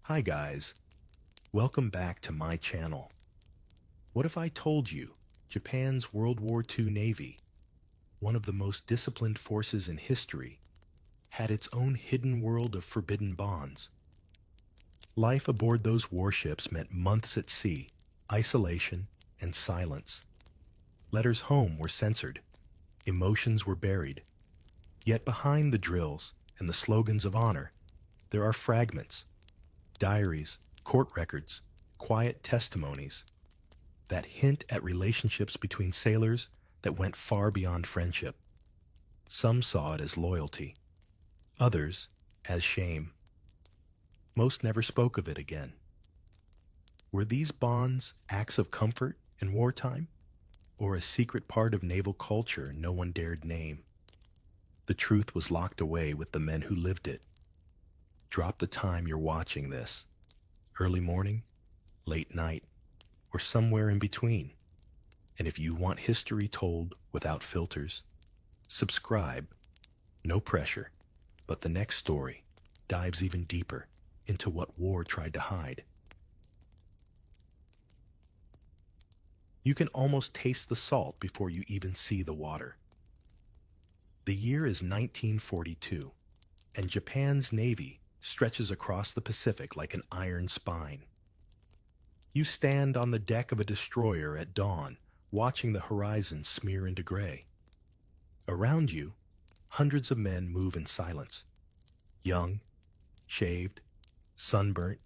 Hi guys, welcome back to my channel. What if I told you Japan's World War II Navy, one of the most disciplined forces in history, had its own hidden world of forbidden bonds? Life aboard those warships meant months at sea, isolation, and silence. Letters home were censored, emotions were buried. Yet behind the drills and the slogans of honor, there are fragments, diaries, court records, quiet testimonies that hint at relationships between sailors that went far beyond friendship. Some saw it as loyalty, others as shame. Most never spoke of it again. Were these bonds acts of comfort in wartime, or a secret part of naval culture no one dared name? The truth was locked away with the men who lived it. Drop the time you're watching this. Early morning, late night, or somewhere in between. And if you want history told without filters, subscribe. No pressure, but the next story dives even deeper into what war tried to hide. You can almost taste the salt before you even see the water. The year is 1942, and Japan's Navy stretches across the Pacific like an iron spine. You stand on the deck of a destroyer at dawn, watching the horizon smear into gray. Around you, hundreds of men move in silence. Young, shaved, sunburnt,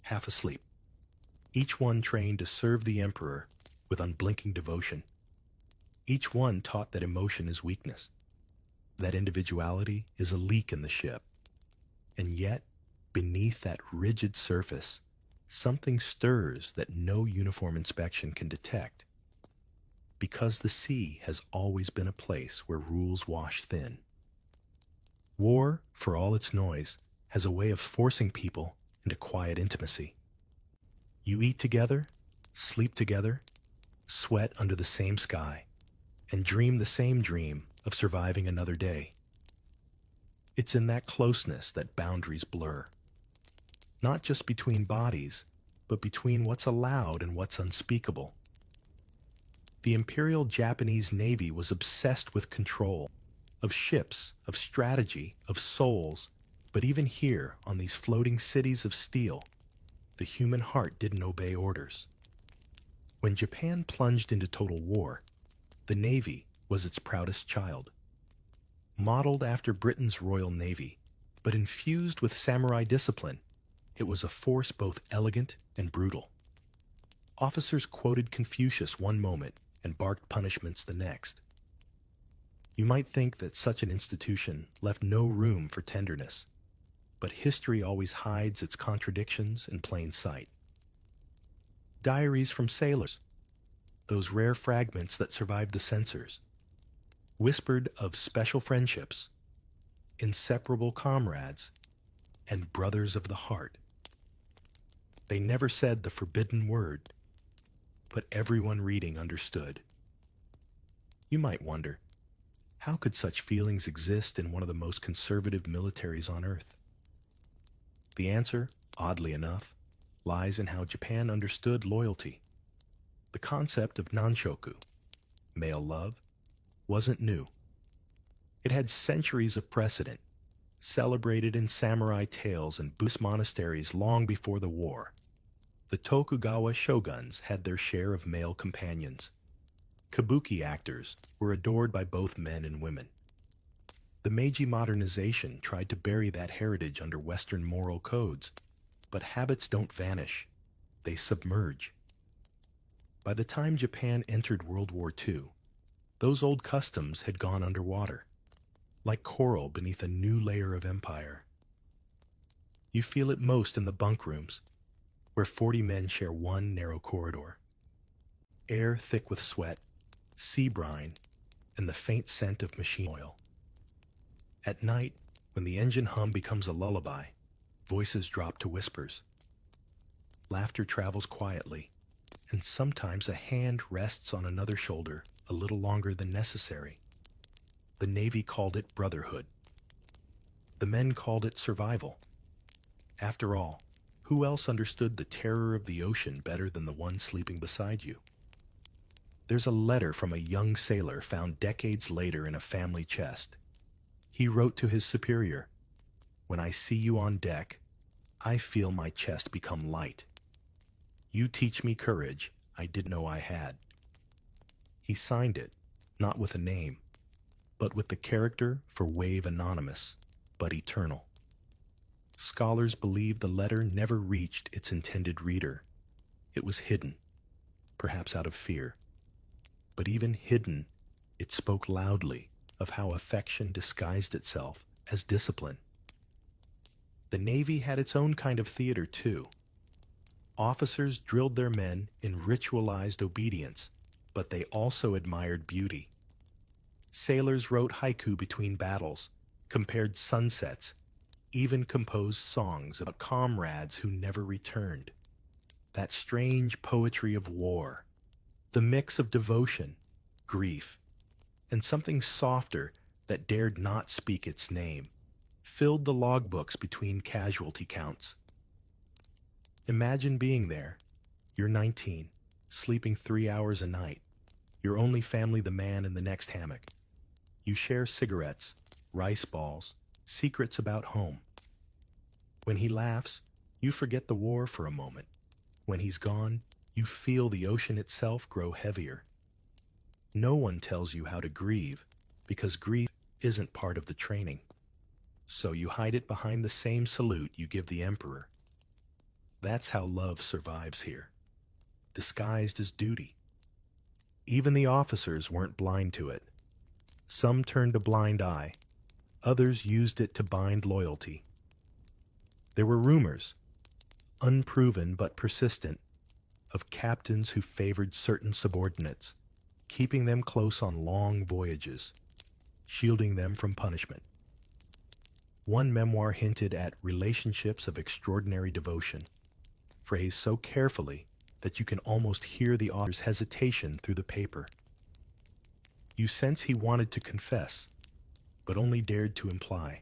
half asleep. Each one trained to serve the emperor with unblinking devotion. Each one taught that emotion is weakness, that individuality is a leak in the ship. And yet, beneath that rigid surface, something stirs that no uniform inspection can detect. Because the sea has always been a place where rules wash thin. War, for all its noise, has a way of forcing people into quiet intimacy. You eat together, sleep together, sweat under the same sky, and dream the same dream of surviving another day. It's in that closeness that boundaries blur. Not just between bodies, but between what's allowed and what's unspeakable. The Imperial Japanese Navy was obsessed with control, of ships, of strategy, of souls, but even here, on these floating cities of steel, the human heart didn't obey orders. When Japan plunged into total war, the Navy was its proudest child. Modeled after Britain's Royal Navy, but infused with samurai discipline, it was a force both elegant and brutal. Officers quoted Confucius one moment and barked punishments the next. You might think that such an institution left no room for tenderness, but history always hides its contradictions in plain sight. Diaries from sailors, those rare fragments that survived the censors, whispered of special friendships, inseparable comrades, and brothers of the heart. They never said the forbidden word, but everyone reading understood. You might wonder, how could such feelings exist in one of the most conservative militaries on earth? The answer, oddly enough, lies in how Japan understood loyalty. The concept of nanshoku, male love, wasn't new. It had centuries of precedent, celebrated in samurai tales and Buddhist monasteries long before the war. The Tokugawa shoguns had their share of male companions. Kabuki actors were adored by both men and women. The Meiji modernization tried to bury that heritage under Western moral codes, but habits don't vanish, they submerge. By the time Japan entered World War II, those old customs had gone underwater, like coral beneath a new layer of empire. You feel it most in the bunk rooms, where 40 men share one narrow corridor. Air thick with sweat, sea brine, and the faint scent of machine oil. At night, when the engine hum becomes a lullaby, voices drop to whispers. Laughter travels quietly, and sometimes a hand rests on another shoulder a little longer than necessary. The Navy called it brotherhood. The men called it survival. After all, Who else understood the terror of the ocean better than the one sleeping beside you? There's a letter from a young sailor found decades later in a family chest. He wrote to his superior, "When I see you on deck, I feel my chest become light. You teach me courage I didn't know I had." He signed it, not with a name, but with the character for Wave Anonymous, but eternal. Scholars believe the letter never reached its intended reader. It was hidden, perhaps out of fear. But even hidden, it spoke loudly of how affection disguised itself as discipline. The Navy had its own kind of theater, too. Officers drilled their men in ritualized obedience, but they also admired beauty. Sailors wrote haiku between battles, compared sunsets, even composed songs about comrades who never returned. That strange poetry of war, the mix of devotion, grief, and something softer that dared not speak its name, filled the logbooks between casualty counts. Imagine being there. You're 19, sleeping 3 hours a night. Your only family the man in the next hammock. You share cigarettes, rice balls, secrets about home. When he laughs, you forget the war for a moment. When he's gone, you feel the ocean itself grow heavier. No one tells you how to grieve, because grief isn't part of the training. So you hide it behind the same salute you give the emperor. That's how love survives here, disguised as duty. Even the officers weren't blind to it. Some turned a blind eye, others used it to bind loyalty. There were rumors, unproven but persistent, of captains who favored certain subordinates, keeping them close on long voyages, shielding them from punishment. One memoir hinted at relationships of extraordinary devotion, phrased so carefully that you can almost hear the author's hesitation through the paper. You sense he wanted to confess, but only dared to imply.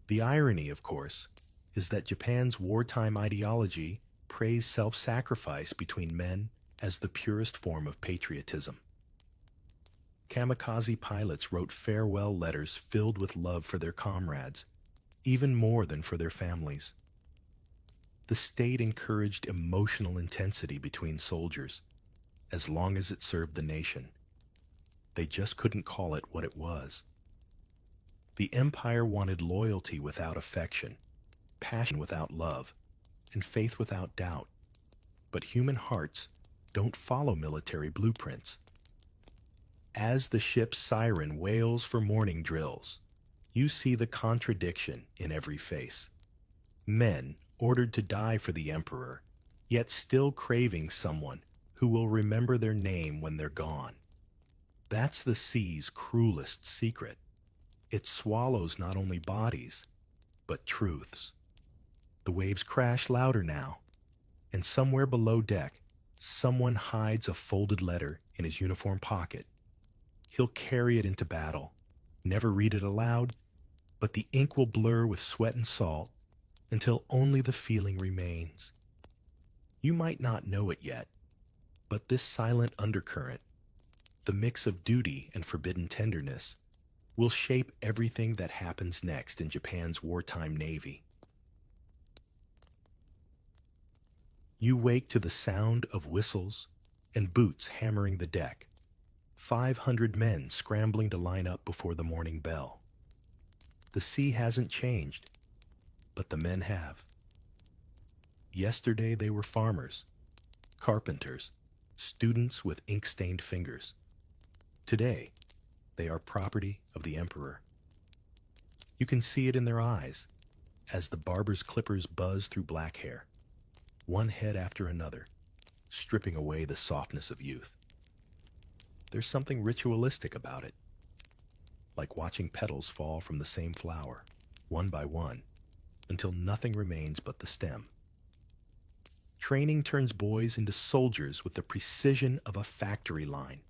The irony, of course, is that Japan's wartime ideology praised self-sacrifice between men as the purest form of patriotism. Kamikaze pilots wrote farewell letters filled with love for their comrades, even more than for their families. The state encouraged emotional intensity between soldiers, as long as it served the nation. They just couldn't call it what it was. The empire wanted loyalty without affection, passion without love, and faith without doubt. But human hearts don't follow military blueprints. As the ship's siren wails for morning drills, you see the contradiction in every face. Men ordered to die for the emperor, yet still craving someone who will remember their name when they're gone. That's the sea's cruelest secret. It swallows not only bodies, but truths. The waves crash louder now, and somewhere below deck, someone hides a folded letter in his uniform pocket. He'll carry it into battle, never read it aloud, but the ink will blur with sweat and salt until only the feeling remains. You might not know it yet, but this silent undercurrent, the mix of duty and forbidden tenderness, will shape everything that happens next in Japan's wartime navy. You wake to the sound of whistles and boots hammering the deck. 500 men scrambling to line up before the morning bell. The sea hasn't changed, but the men have. Yesterday they were farmers, carpenters, students with ink-stained fingers. Today, they are property of the emperor. You can see it in their eyes as the barber's clippers buzz through black hair, one head after another, stripping away the softness of youth. There's something ritualistic about it, like watching petals fall from the same flower, one by one, until nothing remains but the stem. Training turns boys into soldiers with the precision of a factory line.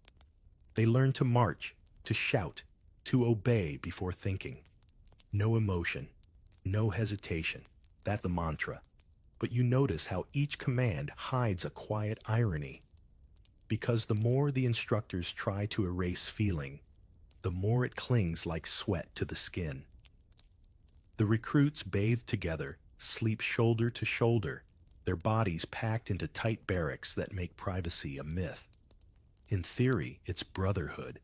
They learn to march, to shout, to obey before thinking. No emotion, no hesitation. That's the mantra. but you notice how each command hides a quiet irony. Because the more the instructors try to erase feeling, the more it clings like sweat to the skin. The recruits bathe together, sleep shoulder to shoulder, their bodies packed into tight barracks that make privacy a myth. In theory, it's brotherhood.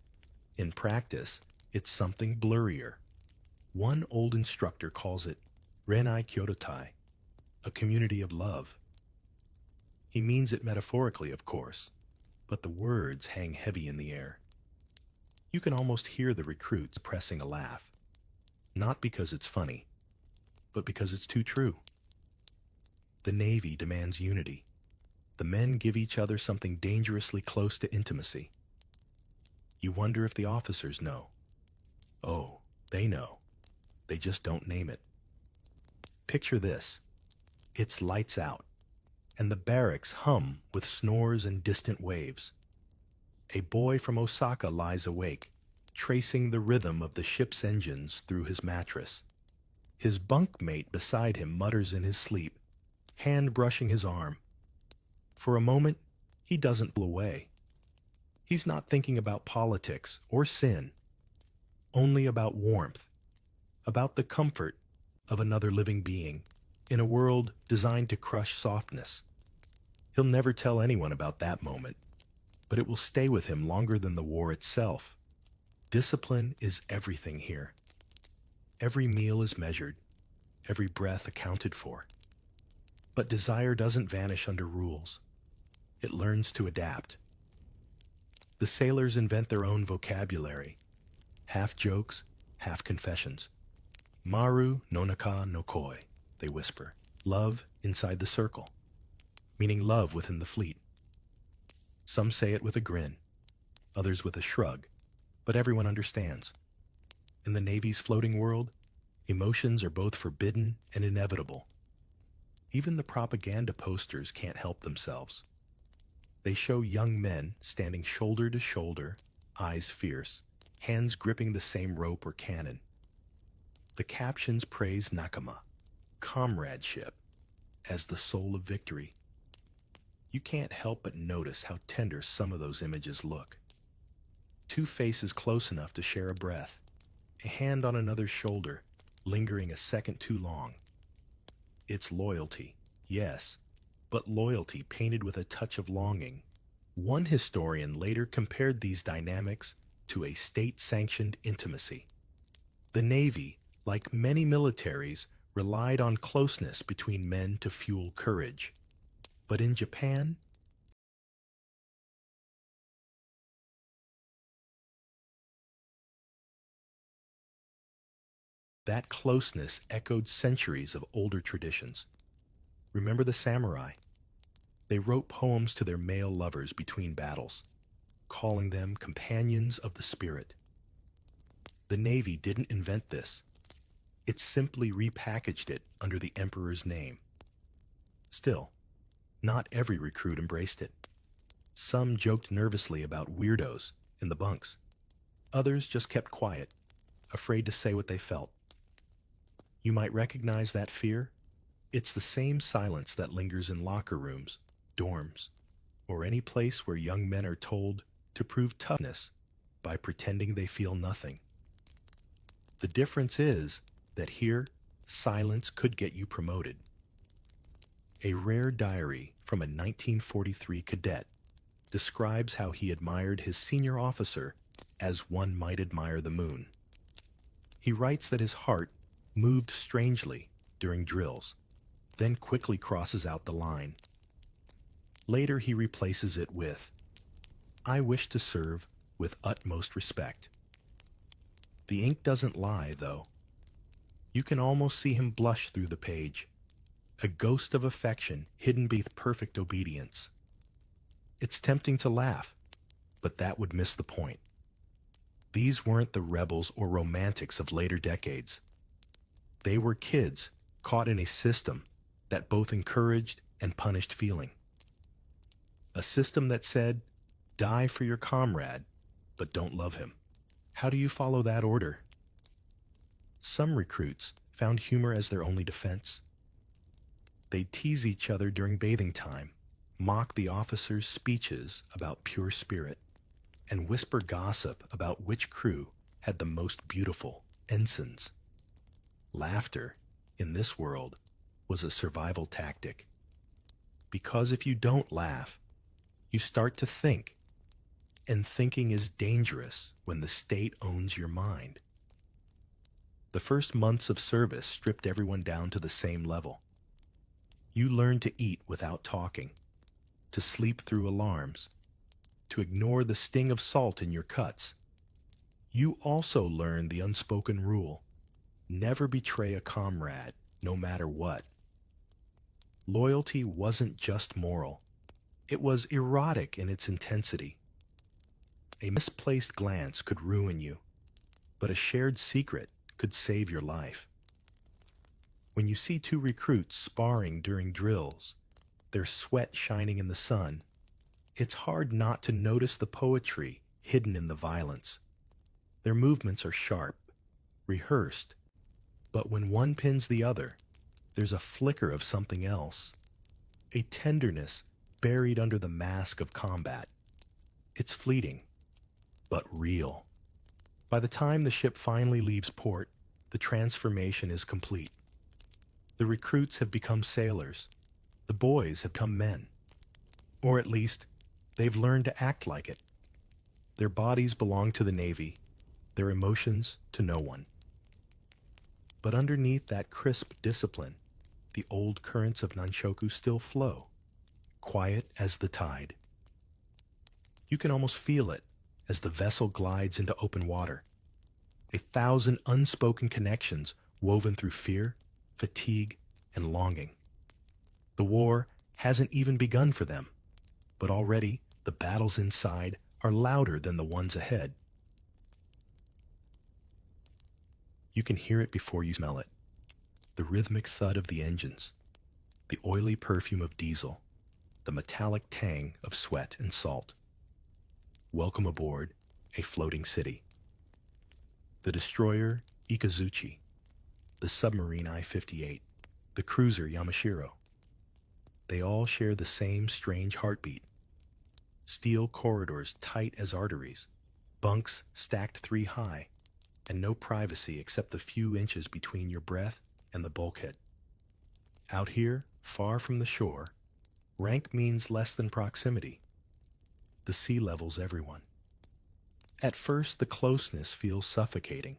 In practice, it's something blurrier. One old instructor calls it Renai Kyototai, a community of love. He means it metaphorically, of course, but the words hang heavy in the air. You can almost hear the recruits pressing a laugh, not because it's funny, but because it's too true. The Navy demands unity. The men give each other something dangerously close to intimacy. You wonder if the officers know. Oh, they know. They just don't name it. Picture this. It's lights out, and the barracks hum with snores and distant waves. A boy from Osaka lies awake, tracing the rhythm of the ship's engines through his mattress. His bunkmate beside him mutters in his sleep, hand brushing his arm. For a moment, he doesn't pull away. He's not thinking about politics or sin, only about warmth, about the comfort of another living being in a world designed to crush softness. He'll never tell anyone about that moment, but it will stay with him longer than the war itself. Discipline is everything here. Every meal is measured, every breath accounted for. But desire doesn't vanish under rules. It learns to adapt. The sailors invent their own vocabulary, half jokes, half confessions. Maru no naka no koi, they whisper, love inside the circle, meaning love within the fleet. Some say it with a grin, others with a shrug, but everyone understands. In the Navy's floating world, emotions are both forbidden and inevitable. Even the propaganda posters can't help themselves. They show young men standing shoulder to shoulder, eyes fierce, hands gripping the same rope or cannon. The captions praise nakama, comradeship, as the soul of victory. You can't help but notice how tender some of those images look. Two faces close enough to share a breath, a hand on another's shoulder, lingering a second too long. It's loyalty, yes, but loyalty painted with a touch of longing. One historian later compared these dynamics to a state-sanctioned intimacy. The Navy, like many militaries, relied on closeness between men to fuel courage. But in Japan, that closeness echoed centuries of older traditions. Remember the samurai? They wrote poems to their male lovers between battles, calling them companions of the spirit. The Navy didn't invent this. It simply repackaged it under the emperor's name. Still, not every recruit embraced it. Some joked nervously about weirdos in the bunks. Others just kept quiet, afraid to say what they felt. You might recognize that fear. It's the same silence that lingers in locker rooms, dorms, or any place where young men are told to prove toughness by pretending they feel nothing. The difference is that here, silence could get you promoted. A rare diary from a 1943 cadet describes how he admired his senior officer as one might admire the moon. He writes that his heart moved strangely during drills, then quickly crosses out the line. Later he replaces it with, "I wish to serve with utmost respect." The ink doesn't lie, though. You can almost see him blush through the page, a ghost of affection hidden beneath perfect obedience. It's tempting to laugh, but that would miss the point. These weren't the rebels or romantics of later decades. They were kids caught in a system that both encouraged and punished feeling. A system that said, die for your comrade, but don't love him. How do you follow that order? Some recruits found humor as their only defense. They'd tease each other during bathing time, mock the officers' speeches about pure spirit, and whisper gossip about which crew had the most beautiful ensigns. Laughter, in this world, was a survival tactic. Because if you don't laugh, you start to think, and thinking is dangerous when the state owns your mind. The first months of service stripped everyone down to the same level. You learned to eat without talking, to sleep through alarms, to ignore the sting of salt in your cuts. You also learned the unspoken rule: never betray a comrade, no matter what. Loyalty wasn't just moral, it was erotic in its intensity. A misplaced glance could ruin you, but a shared secret could save your life. When you see two recruits sparring during drills, their sweat shining in the sun, it's hard not to notice the poetry hidden in the violence. Their movements are sharp, rehearsed, but when one pins the other, there's a flicker of something else, a tenderness buried under the mask of combat. It's fleeting, but real. By the time the ship finally leaves port, the transformation is complete. The recruits have become sailors. The boys have become men. Or at least, they've learned to act like it. Their bodies belong to the Navy, their emotions to no one. But underneath that crisp discipline, the old currents of Nanshoku still flow, quiet as the tide. You can almost feel it as the vessel glides into open water. 1,000 unspoken connections woven through fear, fatigue, and longing. The war hasn't even begun for them, but already the battles inside are louder than the ones ahead. You can hear it before you smell it. The rhythmic thud of the engines, the oily perfume of diesel, the metallic tang of sweat and salt. Welcome aboard a floating city. The destroyer Ikazuchi, the submarine I-58, the cruiser Yamashiro. They all share the same strange heartbeat. Steel corridors tight as arteries, bunks stacked 3 high, and no privacy except the few inches between your breath and the bulkhead. Out here, far from the shore, rank means less than proximity. The sea levels everyone. At first, the closeness feels suffocating.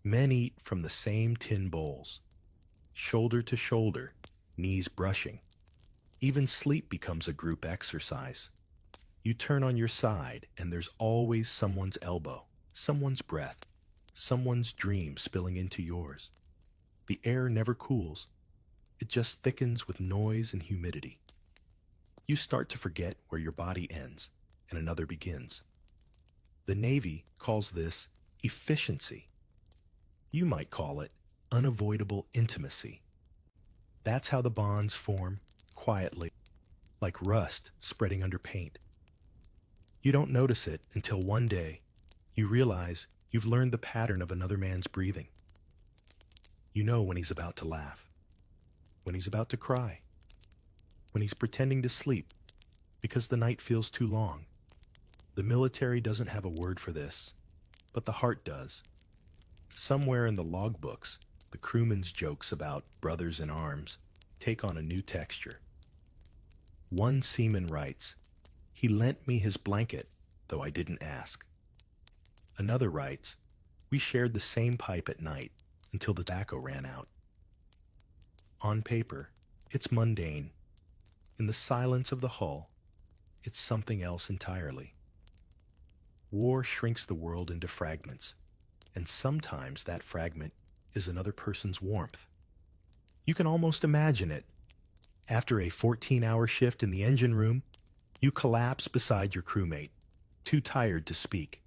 Men eat from the same tin bowls, shoulder to shoulder, knees brushing. Even sleep becomes a group exercise. You turn on your side, and there's always someone's elbow, someone's breath, someone's dream spilling into yours. The air never cools. It just thickens with noise and humidity. You start to forget where your body ends and another begins. The Navy calls this efficiency. You might call it unavoidable intimacy. That's how the bonds form, quietly, like rust spreading under paint. You don't notice it until one day you realize you've learned the pattern of another man's breathing. You know when he's about to laugh, when he's about to cry, when he's pretending to sleep because the night feels too long. The military doesn't have a word for this, but the heart does. Somewhere in the logbooks, the crewman's jokes about brothers in arms take on a new texture. One seaman writes, "He lent me his blanket, though I didn't ask." Another writes, "We shared the same pipe at night until the tobacco ran out." On paper, it's mundane. In the silence of the hull, it's something else entirely. War shrinks the world into fragments, and sometimes that fragment is another person's warmth. You can almost imagine it. After a 14-hour shift in the engine room, you collapse beside your crewmate, too tired to speak.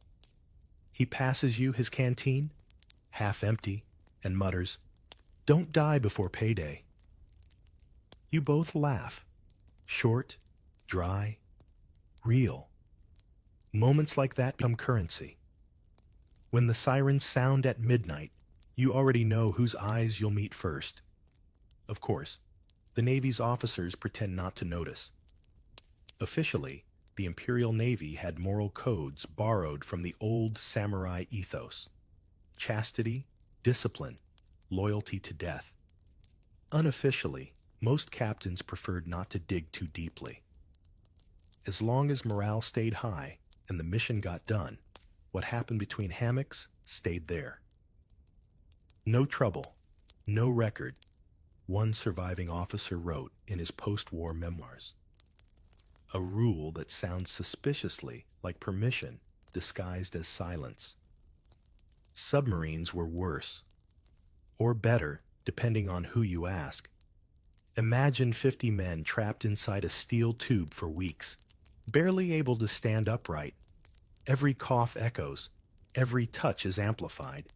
He passes you his canteen, half empty, and mutters, "Don't die before payday." You both laugh. Short, dry, real. Moments like that become currency. When the sirens sound at midnight, you already know whose eyes you'll meet first. Of course, The Navy's officers pretend not to notice. Officially, the Imperial Navy had moral codes borrowed from the old samurai ethos: chastity, discipline, loyalty to death. Unofficially, most captains preferred not to dig too deeply. As long as morale stayed high and the mission got done, what happened between hammocks stayed there. No trouble, no record, one surviving officer wrote in his post-war memoirs. A rule that sounds suspiciously like permission disguised as silence. Submarines were worse, or better, depending on who you ask. Imagine 50 men trapped inside a steel tube for weeks, barely able to stand upright. Every cough echoes, every touch is amplified.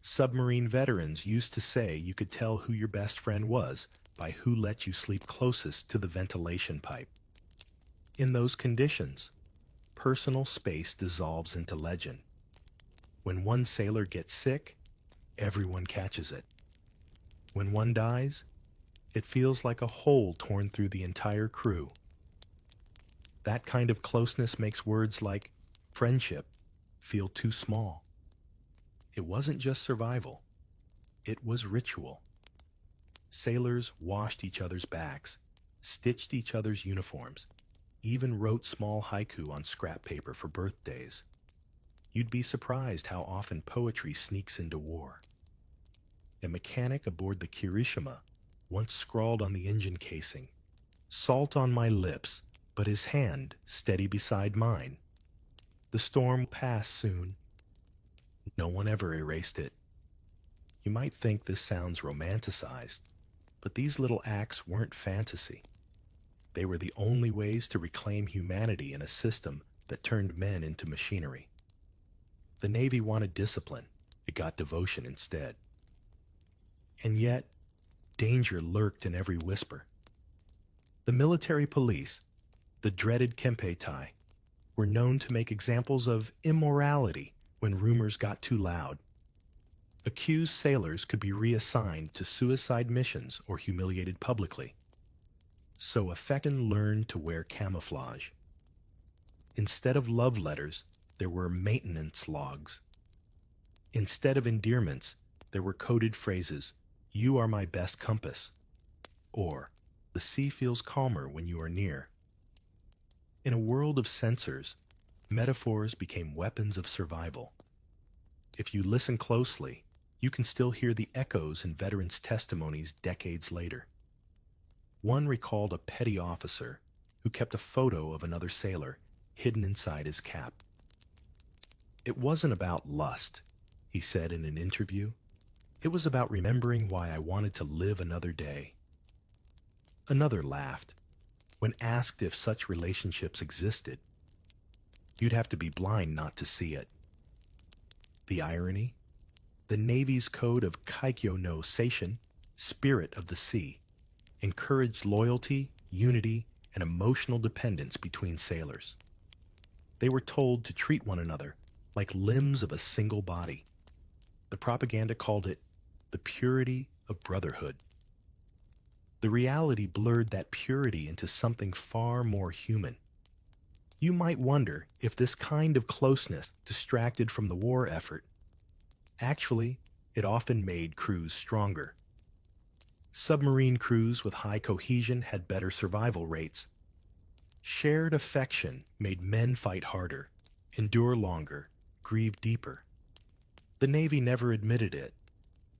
Submarine veterans used to say you could tell who your best friend was by who let you sleep closest to the ventilation pipe. In those conditions, personal space dissolves into legend. When one sailor gets sick, everyone catches it. When one dies, it feels like a hole torn through the entire crew. That kind of closeness makes words like friendship feel too small. It wasn't just survival, it was ritual. Sailors washed each other's backs, stitched each other's uniforms, even wrote small haiku on scrap paper for birthdays. You'd be surprised how often poetry sneaks into war. A mechanic aboard the Kirishima once scrawled on the engine casing, "Salt on my lips, but his hand steady beside mine. The storm will pass soon." No one ever erased it. You might think this sounds romanticized, but these little acts weren't fantasy. They were the only ways to reclaim humanity in a system that turned men into machinery. The Navy wanted discipline. It got devotion instead. And yet, danger lurked in every whisper. The military police, the dreaded Kempeitai, were known to make examples of immorality when rumors got too loud. Accused sailors could be reassigned to suicide missions or humiliated publicly. So Affection learned to wear camouflage. Instead of love letters, there were maintenance logs. Instead of endearments, there were coded phrases: "You are my best compass," or "The sea feels calmer when you are near." In a world of censors, metaphors became weapons of survival. If you listen closely, you can still hear the echoes in veterans' testimonies decades later. One recalled a petty officer who kept a photo of another sailor hidden inside his cap. "It wasn't about lust," he said in an interview. "It was about remembering why I wanted to live another day." Another laughed. When asked if such relationships existed, you'd have to be blind not to see it. The irony? The Navy's code of Kaikyo no Seishin, spirit of the sea, encouraged loyalty, unity, and emotional dependence between sailors. They were told to treat one another like limbs of a single body. The propaganda called it the purity of brotherhood. The reality blurred that purity into something far more human. You might wonder if this kind of closeness distracted from the war effort. Actually, it often made crews stronger. Submarine crews with high cohesion had better survival rates. Shared affection made men fight harder, endure longer, grieve deeper. The Navy never admitted it,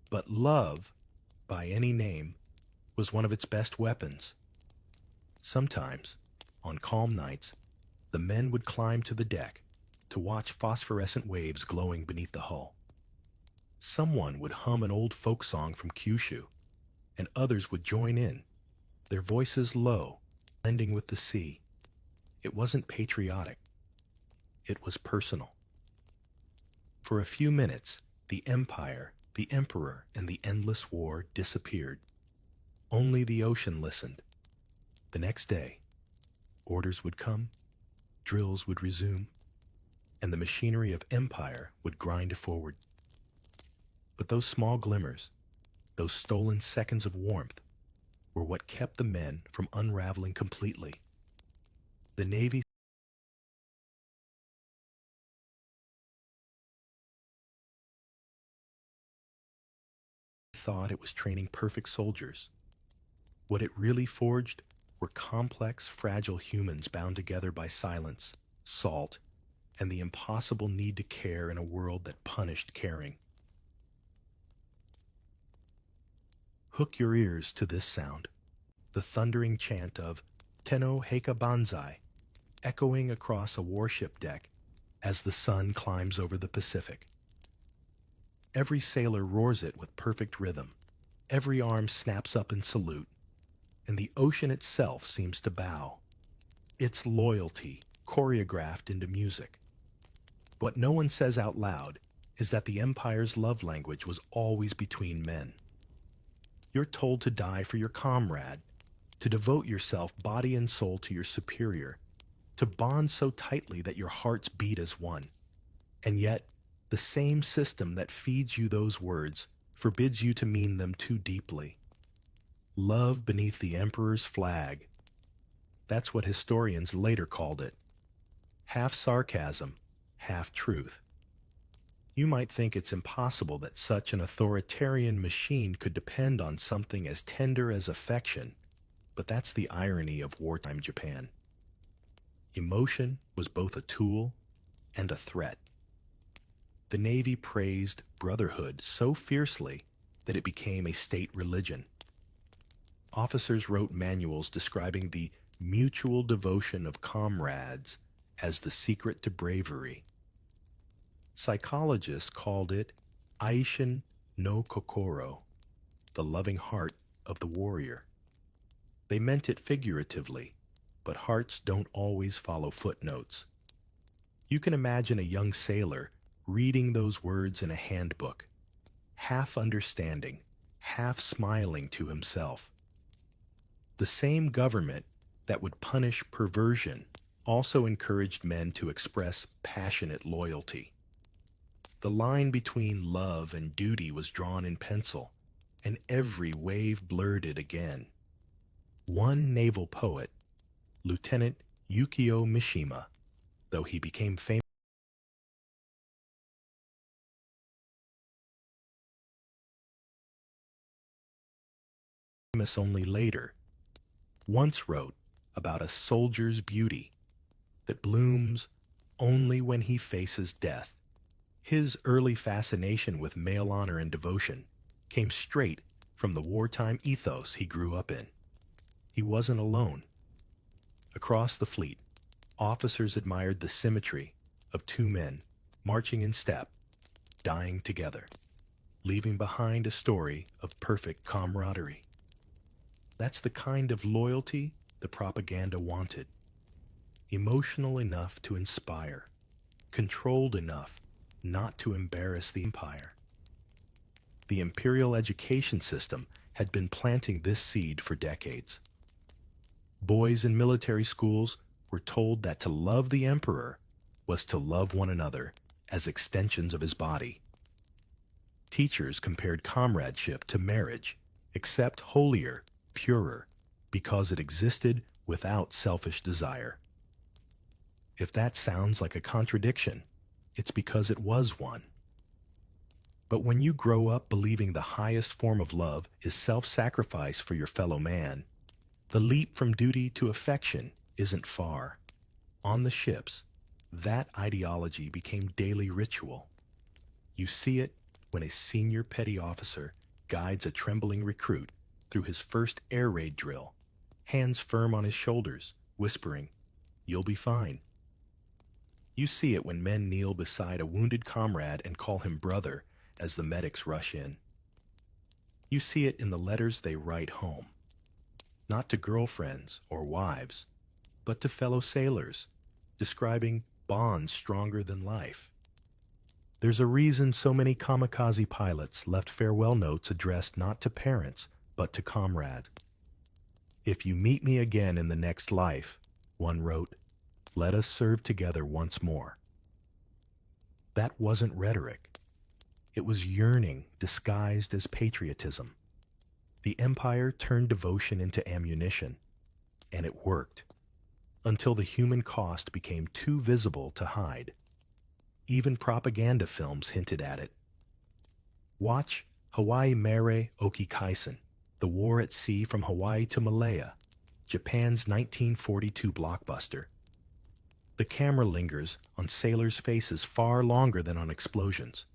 but love, by any name, was one of its best weapons. Sometimes, on calm nights, the men would climb to the deck to watch phosphorescent waves glowing beneath the hull. Someone would hum an old folk song from Kyushu, and others would join in, their voices low, blending with the sea. It wasn't patriotic. It was personal. For a few minutes, the empire, the emperor, and the endless war disappeared. Only the ocean listened. The next day, orders would come, drills would resume, and the machinery of empire would grind forward. But those small glimmers, those stolen seconds of warmth, were what kept the men from unraveling completely. The Navy thought it was training perfect soldiers. What it really forged were complex, fragile humans bound together by silence, salt, and the impossible need to care in a world that punished caring. Hook your ears to this sound, the thundering chant of Tenno Heika Banzai, echoing across a warship deck as the sun climbs over the Pacific. Every sailor roars it with perfect rhythm. Every arm snaps up in salute, and the ocean itself seems to bow. Its loyalty choreographed into music. What no one says out loud is that the Empire's love language was always between men. You're told to die for your comrade, to devote yourself body and soul to your superior, to bond so tightly that your hearts beat as one. And yet, the same system that feeds you those words forbids you to mean them too deeply. Love beneath the Emperor's flag. That's what historians later called it. Half sarcasm, half truth. You might think it's impossible that such an authoritarian machine could depend on something as tender as affection, but that's the irony of wartime Japan. Emotion was both a tool and a threat. The Navy praised brotherhood so fiercely that it became a state religion. Officers wrote manuals describing the mutual devotion of comrades as the secret to bravery. Psychologists called it Aishin no Kokoro, the loving heart of the warrior. They meant it figuratively, but hearts don't always follow footnotes. You can imagine a young sailor reading those words in a handbook, half understanding, half smiling to himself. The same government that would punish perversion also encouraged men to express passionate loyalty. The line between love and duty was drawn in pencil, and every wave blurred it again. One naval poet, Lieutenant Yukio Mishima, though he became famous only later, once wrote about a soldier's beauty that blooms only when he faces death. His early fascination with male honor and devotion came straight from the wartime ethos he grew up in. He wasn't alone. Across the fleet, officers admired the symmetry of two men marching in step, dying together, leaving behind a story of perfect camaraderie. That's the kind of loyalty the propaganda wanted. Emotional enough to inspire, controlled enough not to embarrass the empire. The imperial education system had been planting this seed for decades. Boys in military schools were told that to love the emperor was to love one another as extensions of his body. Teachers compared comradeship to marriage, except holier, purer, because it existed without selfish desire. If that sounds like a contradiction, it's because it was one. But when you grow up believing the highest form of love is self-sacrifice for your fellow man, the leap from duty to affection isn't far. On the ships, that ideology became daily ritual. You see it when a senior petty officer guides a trembling recruit through his first air raid drill, hands firm on his shoulders, whispering, "You'll be fine." You see it when men kneel beside a wounded comrade and call him brother as the medics rush in. You see it in the letters they write home, not to girlfriends or wives, but to fellow sailors, describing bonds stronger than life. There's a reason so many kamikaze pilots left farewell notes addressed not to parents, but to comrades. "If you meet me again in the next life," one wrote, "let us serve together once more." That wasn't rhetoric. It was yearning disguised as patriotism. The Empire turned devotion into ammunition, and it worked, until the human cost became too visible to hide. Even propaganda films hinted at it. Watch Hawaii Mere Oki Kaisen, The War at Sea from Hawaii to Malaya, Japan's 1942 blockbuster. The camera lingers on sailors' faces far longer than on explosions.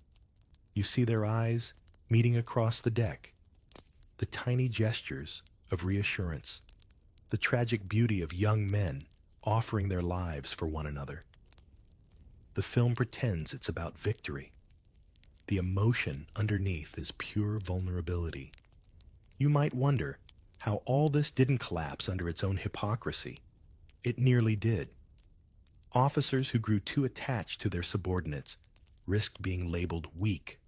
You see their eyes meeting across the deck, the tiny gestures of reassurance, the tragic beauty of young men offering their lives for one another. The film pretends it's about victory. The emotion underneath is pure vulnerability. You might wonder how all this didn't collapse under its own hypocrisy. It nearly did. Officers who grew too attached to their subordinates risked being labeled weak.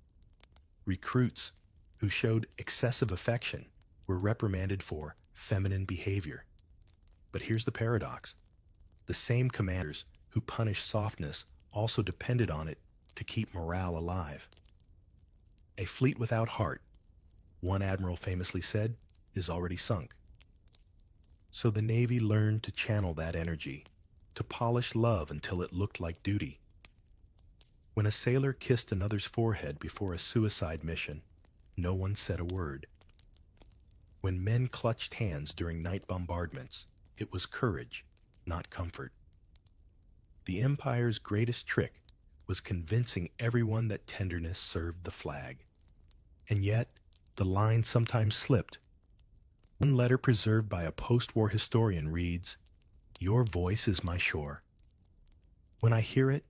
Recruits who showed excessive affection were reprimanded for feminine behavior. But here's the paradox. The same commanders who punished softness also depended on it to keep morale alive. A fleet without heart, one admiral famously said, is already sunk. So the Navy learned to channel that energy, to polish love until it looked like duty. When a sailor kissed another's forehead before a suicide mission, no one said a word. When men clutched hands during night bombardments, it was courage, not comfort. The Empire's greatest trick was convincing everyone that tenderness served the flag. And yet, the line sometimes slipped. One letter preserved by a post-war historian reads, "Your voice is my shore. When I hear it,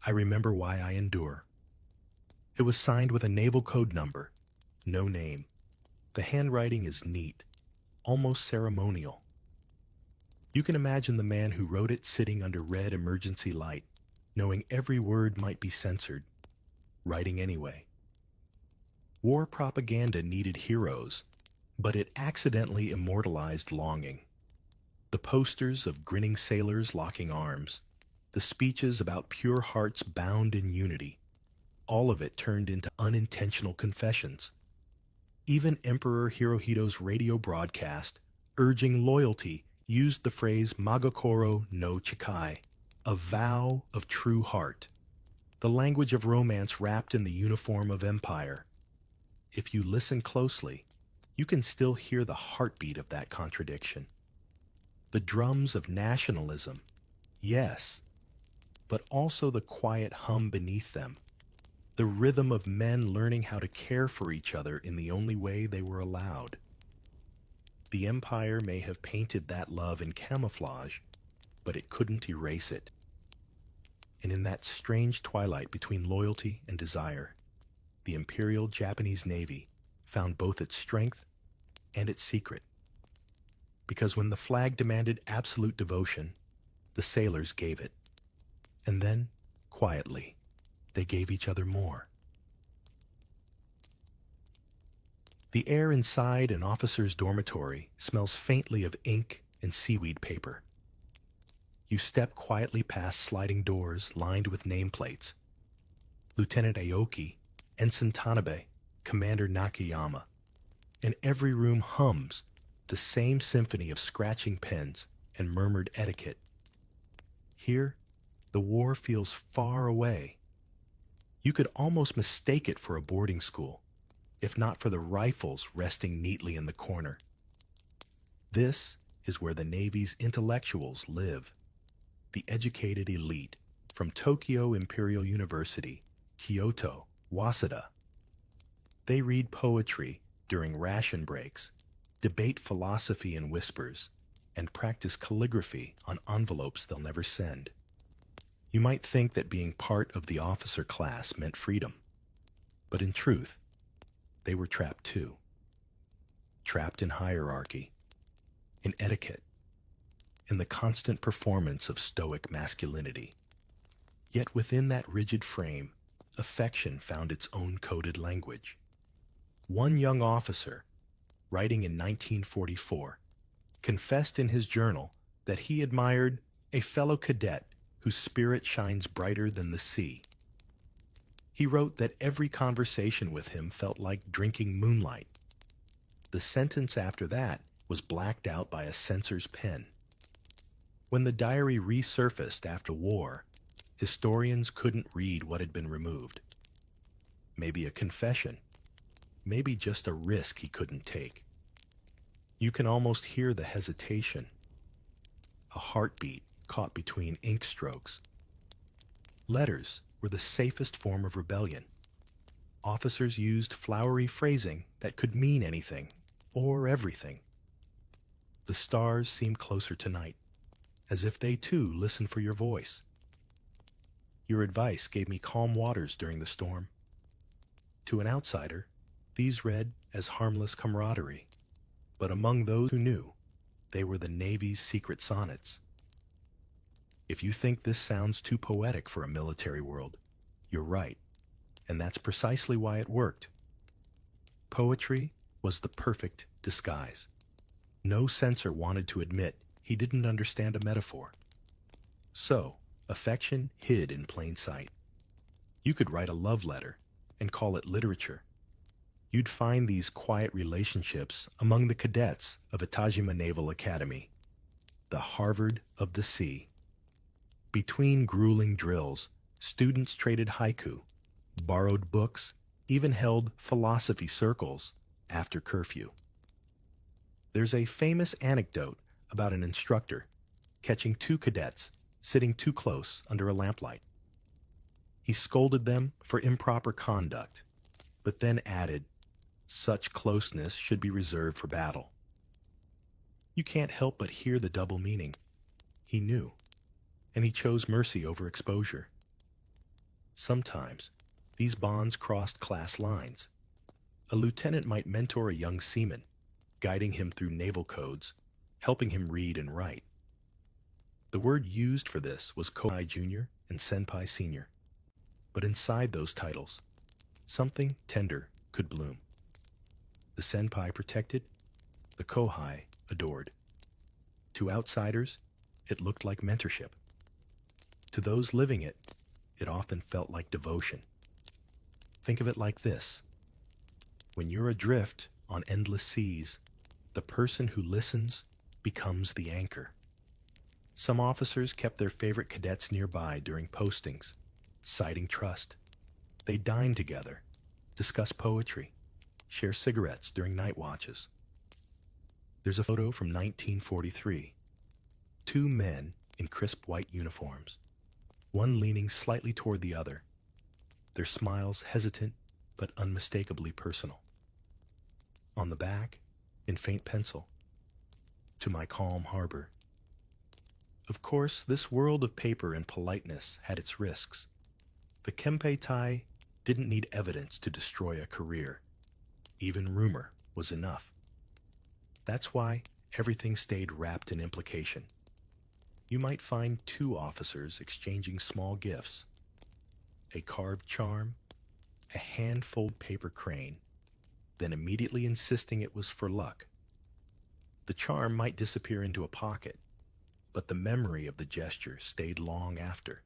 I remember why I endure." It was signed with a naval code number, no name. The handwriting is neat, almost ceremonial. You can imagine the man who wrote it sitting under red emergency light, knowing every word might be censored, writing anyway. War propaganda needed heroes, but it accidentally immortalized longing. The posters of grinning sailors locking arms, the speeches about pure hearts bound in unity, all of it turned into unintentional confessions. Even Emperor Hirohito's radio broadcast, urging loyalty, used the phrase Magokoro no Chikai, a vow of true heart, the language of romance wrapped in the uniform of empire. If you listen closely, you can still hear the heartbeat of that contradiction. The drums of nationalism, yes, but also the quiet hum beneath them, the rhythm of men learning how to care for each other in the only way they were allowed. The Empire may have painted that love in camouflage, but it couldn't erase it. And in that strange twilight between loyalty and desire, the Imperial Japanese Navy found both its strength and its secret. Because when the flag demanded absolute devotion, the sailors gave it. And then, quietly, they gave each other more. The air inside an officer's dormitory smells faintly of ink and seaweed paper. You step quietly past sliding doors lined with nameplates. Lieutenant Aoki, Ensign Tanabe, Commander Nakayama. And every room hums the same symphony of scratching pens and murmured etiquette. Here, the war feels far away. You could almost mistake it for a boarding school, if not for the rifles resting neatly in the corner. This is where the Navy's intellectuals live, the educated elite from Tokyo Imperial University, Kyoto, Waseda. They read poetry during ration breaks, debate philosophy in whispers, and practice calligraphy on envelopes they'll never send. You might think that being part of the officer class meant freedom, but in truth, they were trapped too. Trapped in hierarchy, in etiquette, in the constant performance of stoic masculinity. Yet within that rigid frame, affection found its own coded language. One young officer, writing in 1944, confessed in his journal that he admired a fellow cadet whose spirit shines brighter than the sea. He wrote that every conversation with him felt like drinking moonlight. The sentence after that was blacked out by a censor's pen. When the diary resurfaced after war, historians couldn't read what had been removed. Maybe a confession, maybe just a risk he couldn't take. You can almost hear the hesitation, a heartbeat caught between ink strokes. Letters were the safest form of rebellion. Officers used flowery phrasing that could mean anything or everything. The stars seemed closer tonight, as if they too listened for your voice. Your advice gave me calm waters during the storm. To an outsider, these read as harmless camaraderie, but among those who knew, they were the Navy's secret sonnets. If you think this sounds too poetic for a military world, you're right, and that's precisely why it worked. Poetry was the perfect disguise. No censor wanted to admit he didn't understand a metaphor. So, affection hid in plain sight. You could write a love letter and call it literature. You'd find these quiet relationships among the cadets of Itajima Naval Academy, the Harvard of the sea. Between grueling drills, students traded haiku, borrowed books, even held philosophy circles after curfew. There's a famous anecdote about an instructor catching two cadets sitting too close under a lamplight. He scolded them for improper conduct, but then added, "Such closeness should be reserved for battle." You can't help but hear the double meaning. He knew, and he chose mercy over exposure. Sometimes, these bonds crossed class lines. A lieutenant might mentor a young seaman, guiding him through naval codes, helping him read and write. The word used for this was Kohai Jr. and Senpai Sr. But inside those titles, something tender could bloom. The Senpai protected, the Kohai adored. To outsiders, it looked like mentorship. To those living it, it often felt like devotion. Think of it like this. When you're adrift on endless seas, the person who listens becomes the anchor. Some officers kept their favorite cadets nearby during postings, citing trust. They dined together, discuss poetry, share cigarettes during night watches. There's a photo from 1943. Two men in crisp white uniforms, one leaning slightly toward the other, their smiles hesitant but unmistakably personal. On the back, in faint pencil, "To my calm harbor." Of course, this world of paper and politeness had its risks. The Kempeitai didn't need evidence to destroy a career. Even rumor was enough. That's why everything stayed wrapped in implication. You might find two officers exchanging small gifts, a carved charm, a hand-folded paper crane, then immediately insisting it was for luck. The charm might disappear into a pocket, but the memory of the gesture stayed long after.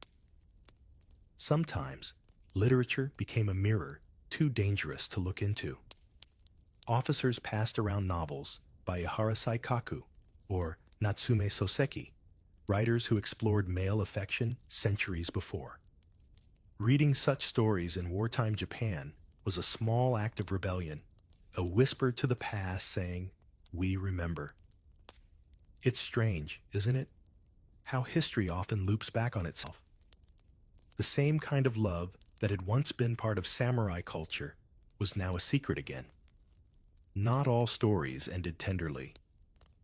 Sometimes, literature became a mirror too dangerous to look into. Officers passed around novels by Ihara Saikaku or Natsume Soseki, writers who explored male affection centuries before. Reading such stories in wartime Japan was a small act of rebellion, a whisper to the past saying, "We remember." It's strange, isn't it? How history often loops back on itself. The same kind of love that had once been part of samurai culture was now a secret again. Not all stories ended tenderly.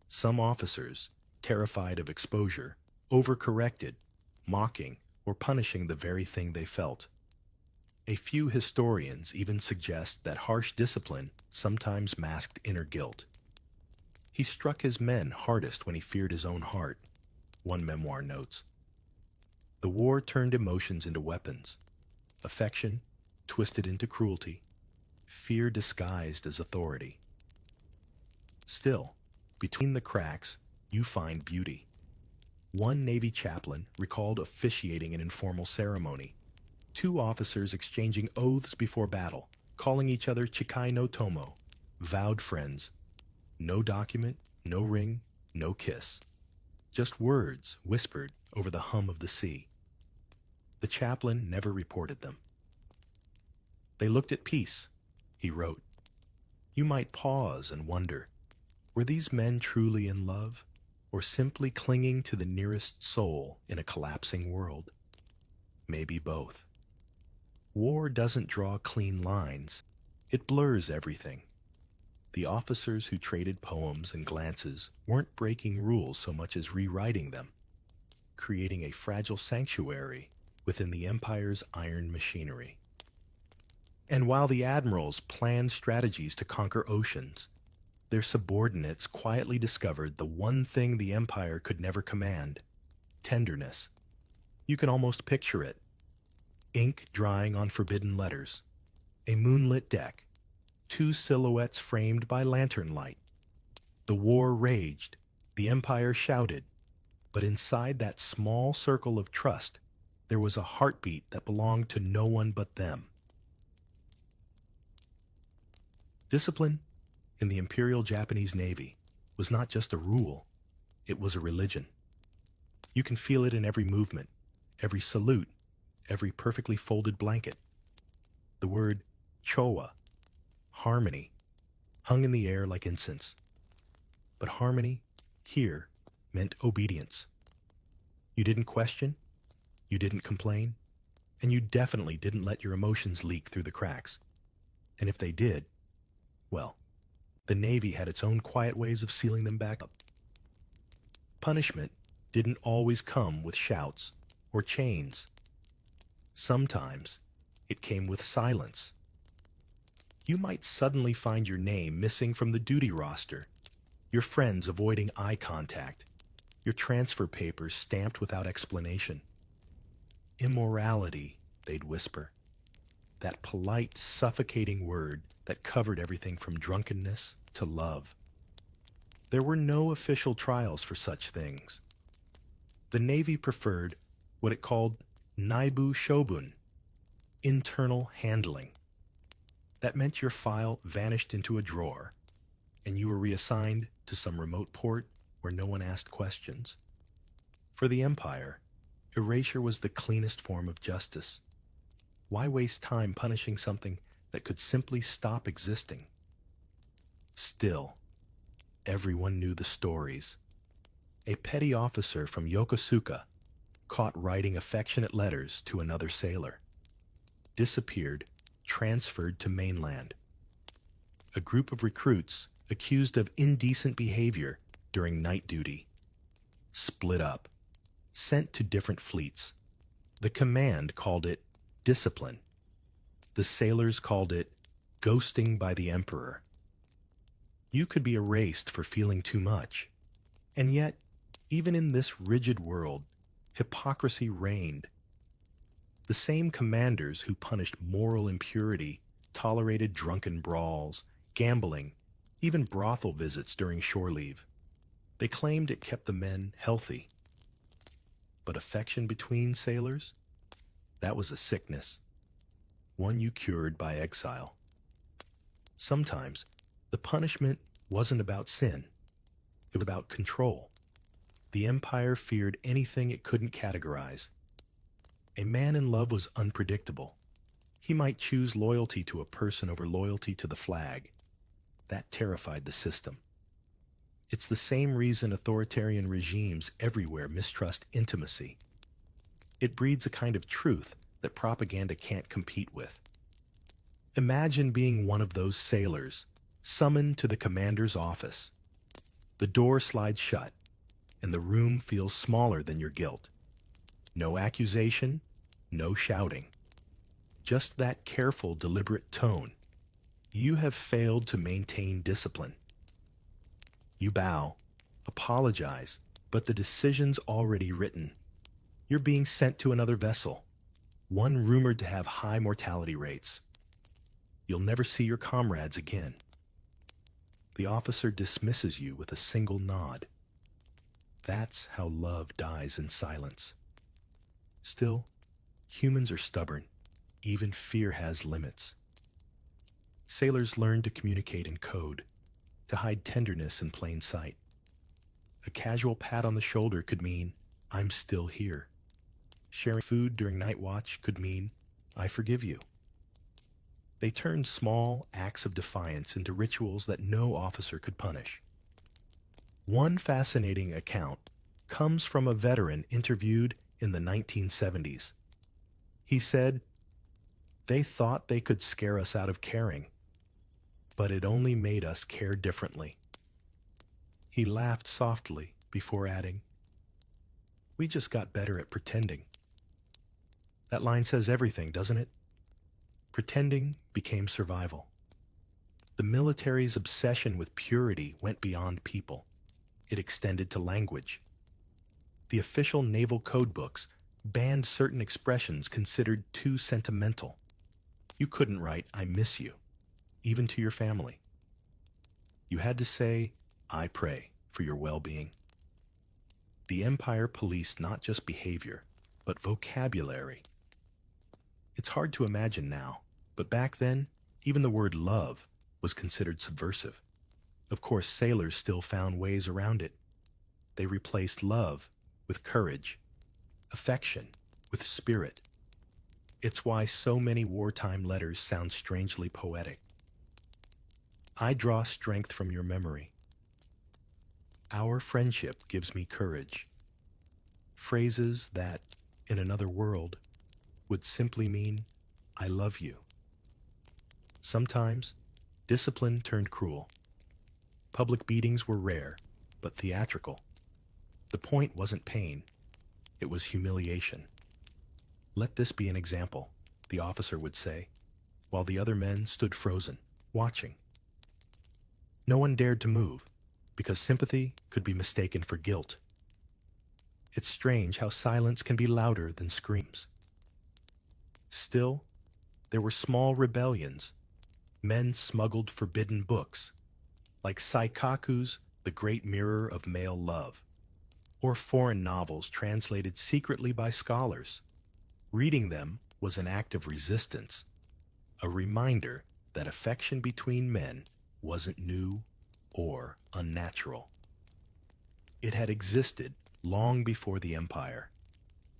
Some officers, terrified of exposure, overcorrected, mocking or punishing the very thing they felt. A few historians even suggest that harsh discipline sometimes masked inner guilt. He struck his men hardest when he feared his own heart, one memoir notes. The war turned emotions into weapons, affection twisted into cruelty, fear disguised as authority. Still, between the cracks, you find beauty. One Navy chaplain recalled officiating an informal ceremony, two officers exchanging oaths before battle, calling each other Chikai no Tomo, vowed friends, No document, no ring, no kiss. Just words whispered over the hum of the sea. The chaplain never reported them. They looked at peace, he wrote. You might pause and wonder, were these men truly in love, or simply clinging to the nearest soul in a collapsing world? Maybe both. War doesn't draw clean lines. It blurs everything. The officers who traded poems and glances weren't breaking rules so much as rewriting them, creating a fragile sanctuary within the Empire's iron machinery. And while the admirals planned strategies to conquer oceans, their subordinates quietly discovered the one thing the Empire could never command: tenderness. You can almost picture it. Ink drying on forbidden letters, a moonlit deck, two silhouettes framed by lantern light. The war raged, the Empire shouted, but inside that small circle of trust, there was a heartbeat that belonged to no one but them. Discipline in the Imperial Japanese Navy was not just a rule, it was a religion. You can feel it in every movement, every salute, every perfectly folded blanket. The word chowa, harmony, hung in the air like incense. But harmony, here, meant obedience. You didn't question, you didn't complain, and you definitely didn't let your emotions leak through the cracks. And if they did, well, the Navy had its own quiet ways of sealing them back up. Punishment didn't always come with shouts or chains. Sometimes it came with silence. You might suddenly find your name missing from the duty roster, your friends avoiding eye contact, your transfer papers stamped without explanation. Immorality, they'd whisper. That polite, suffocating word that covered everything from drunkenness to love. There were no official trials for such things. The Navy preferred what it called naibu shobun, internal handling. That meant your file vanished into a drawer, and you were reassigned to some remote port where no one asked questions. For the Empire, erasure was the cleanest form of justice. Why waste time punishing something that could simply stop existing? Still, everyone knew the stories. A petty officer from Yokosuka, caught writing affectionate letters to another sailor, disappeared, transferred to mainland. A group of recruits accused of indecent behavior during night duty, split up, sent to different fleets. The command called it discipline. The sailors called it ghosting by the Emperor. You could be erased for feeling too much. And yet, even in this rigid world, hypocrisy reigned. The same commanders who punished moral impurity tolerated drunken brawls, gambling, even brothel visits during shore leave. They claimed it kept the men healthy. But affection between sailors? That was a sickness, one you cured by exile. Sometimes, the punishment wasn't about sin. It was about control. The Empire feared anything it couldn't categorize. A man in love was unpredictable. He might choose loyalty to a person over loyalty to the flag. That terrified the system. It's the same reason authoritarian regimes everywhere mistrust intimacy. It breeds a kind of truth that propaganda can't compete with. Imagine being one of those sailors, summoned to the commander's office. The door slides shut, and the room feels smaller than your guilt. No accusation, no shouting. Just that careful, deliberate tone. You have failed to maintain discipline. You bow, apologize, but the decision's already written. You're being sent to another vessel, one rumored to have high mortality rates. You'll never see your comrades again. The officer dismisses you with a single nod. That's how love dies in silence. Still, humans are stubborn. Even fear has limits. Sailors learn to communicate in code, to hide tenderness in plain sight. A casual pat on the shoulder could mean, I'm still here. Sharing food during night watch could mean, I forgive you. They turned small acts of defiance into rituals that no officer could punish. One fascinating account comes from a veteran interviewed in the 1970s. He said, they thought they could scare us out of caring, but it only made us care differently. He laughed softly before adding, we just got better at pretending. That line says everything, doesn't it? Pretending became survival. The military's obsession with purity went beyond people. It extended to language. The official naval code books banned certain expressions considered too sentimental. You couldn't write, I miss you, even to your family. You had to say, I pray for your well-being. The empire policed not just behavior, but vocabulary. It's hard to imagine now, but back then, even the word love was considered subversive. Of course, sailors still found ways around it. They replaced love with courage, affection with spirit. It's why so many wartime letters sound strangely poetic. I draw strength from your memory. Our friendship gives me courage. Phrases that, in another world, would simply mean, I love you. Sometimes, discipline turned cruel. Public beatings were rare, but theatrical. The point wasn't pain, it was humiliation. Let this be an example, the officer would say, while the other men stood frozen, watching. No one dared to move, because sympathy could be mistaken for guilt. It's strange how silence can be louder than screams. Still, there were small rebellions. Men smuggled forbidden books, like Saikaku's The Great Mirror of Male Love, or foreign novels translated secretly by scholars. Reading them was an act of resistance, a reminder that affection between men wasn't new or unnatural. It had existed long before the empire,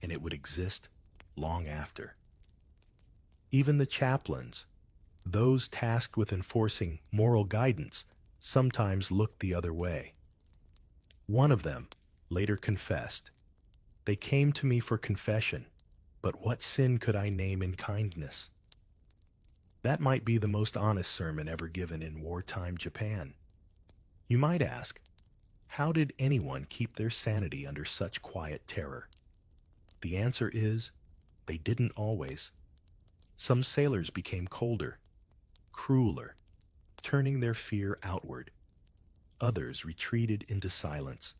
and it would exist long after. Even the chaplains, those tasked with enforcing moral guidance, sometimes looked the other way. One of them later confessed, they came to me for confession, but what sin could I name in kindness? That might be the most honest sermon ever given in wartime Japan. You might ask, how did anyone keep their sanity under such quiet terror? The answer is, they didn't always. Some sailors became colder, crueler, turning their fear outward. Others retreated into silence,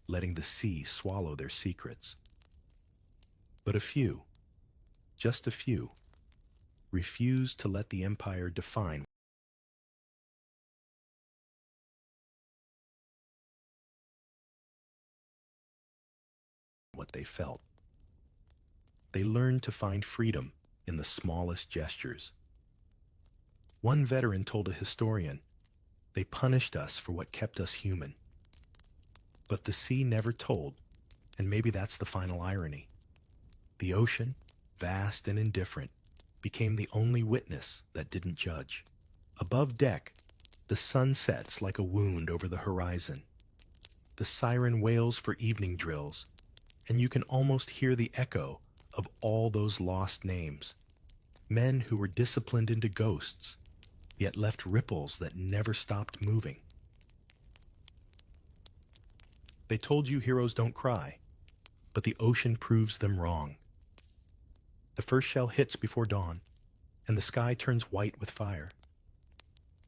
letting the sea swallow their secrets. But a few, just a few, refused to let the empire define what they felt. They learned to find freedom in the smallest gestures. One veteran told a historian, they punished us for what kept us human. But the sea never told, and maybe that's the final irony. The ocean, vast and indifferent, became the only witness that didn't judge. Above deck, the sun sets like a wound over the horizon. The siren wails for evening drills, and you can almost hear the echo of all those lost names. Men who were disciplined into ghosts, yet left ripples that never stopped moving. They told you heroes don't cry, but the ocean proves them wrong. The first shell hits before dawn, and the sky turns white with fire.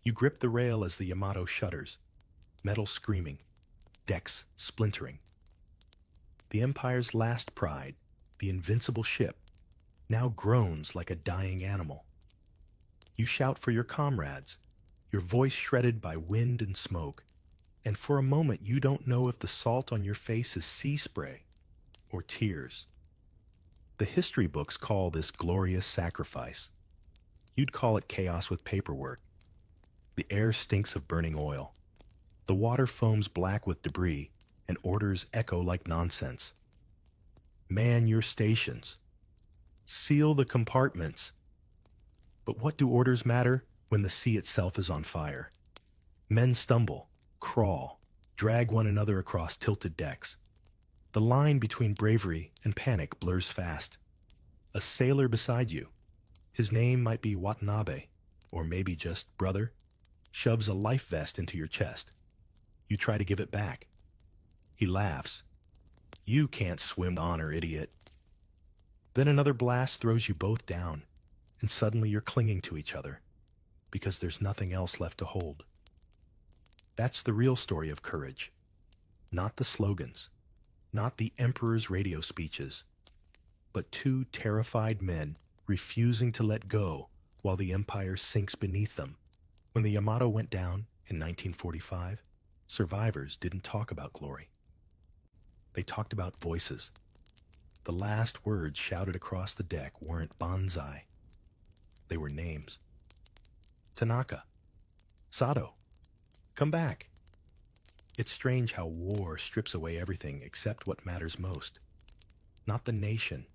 You grip the rail as the Yamato shudders, metal screaming, decks splintering. The Empire's last pride, the invincible ship, now groans like a dying animal. You shout for your comrades, your voice shredded by wind and smoke, and for a moment you don't know if the salt on your face is sea spray or tears. The history books call this glorious sacrifice. You'd call it chaos with paperwork. The air stinks of burning oil. The water foams black with debris, and orders echo like nonsense. Man your stations. Seal the compartments. But what do orders matter when the sea itself is on fire? Men stumble, crawl, drag one another across tilted decks. The line between bravery and panic blurs fast. A sailor beside you, his name might be Watanabe, or maybe just brother, shoves a life vest into your chest. You try to give it back. He laughs. You can't swim with honor, idiot. Then another blast throws you both down, and suddenly you're clinging to each other, because there's nothing else left to hold. That's the real story of courage. Not the slogans, not the emperor's radio speeches, but two terrified men refusing to let go while the empire sinks beneath them. When the Yamato went down in 1945, survivors didn't talk about glory. They talked about voices. The last words shouted across the deck weren't banzai. They were names. Tanaka. Sato. Come back. It's strange how war strips away everything except what matters most. Not the nation,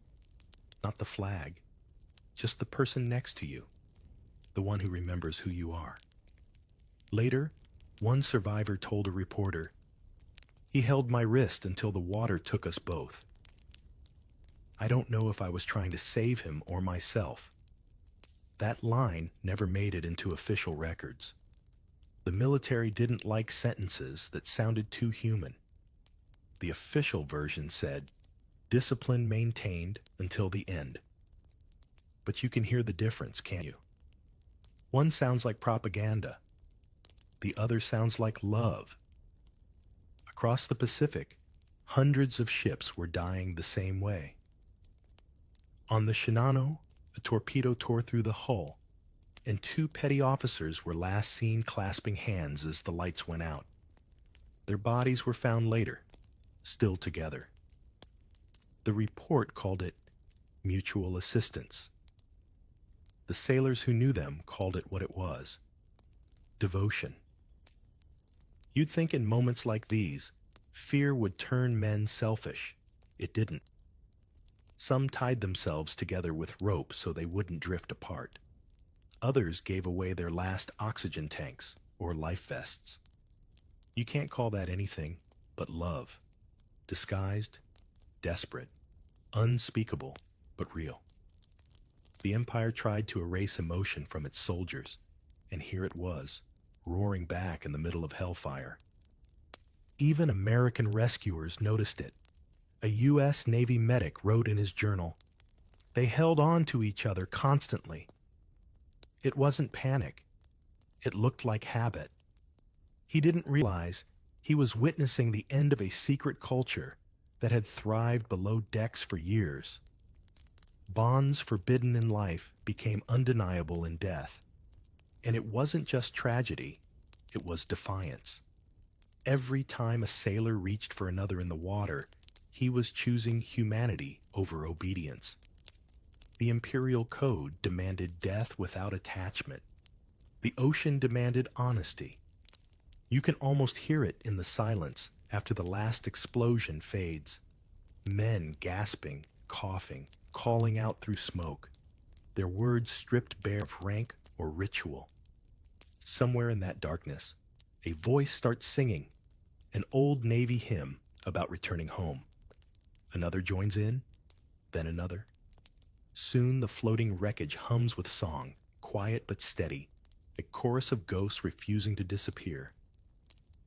not the flag, just the person next to you, the one who remembers who you are. Later, one survivor told a reporter, "He held my wrist until the water took us both." I don't know if I was trying to save him or myself. That line never made it into official records. The military didn't like sentences that sounded too human. The official version said, "Discipline maintained until the end." But you can hear the difference, can't you? One sounds like propaganda. The other sounds like love. Across the Pacific, hundreds of ships were dying the same way. On the Shinano, a torpedo tore through the hull, and two petty officers were last seen clasping hands as the lights went out. Their bodies were found later, still together. The report called it mutual assistance. The sailors who knew them called it what it was: devotion. You'd think in moments like these, fear would turn men selfish. It didn't. Some tied themselves together with rope so they wouldn't drift apart. Others gave away their last oxygen tanks or life vests. You can't call that anything but love. Disguised, desperate, unspeakable, but real. The Empire tried to erase emotion from its soldiers, and here it was, roaring back in the middle of hellfire. Even American rescuers noticed it. A U.S. Navy medic wrote in his journal, "They held on to each other constantly." It wasn't panic. It looked like habit. He didn't realize he was witnessing the end of a secret culture that had thrived below decks for years. Bonds forbidden in life became undeniable in death. And it wasn't just tragedy, it was defiance. Every time a sailor reached for another in the water, he was choosing humanity over obedience. The imperial code demanded death without attachment. The ocean demanded honesty. You can almost hear it in the silence after the last explosion fades. Men gasping, coughing, calling out through smoke, their words stripped bare of rank or ritual. Somewhere in that darkness, a voice starts singing, an old Navy hymn about returning home. Another joins in, then another. Soon the floating wreckage hums with song, quiet but steady, a chorus of ghosts refusing to disappear.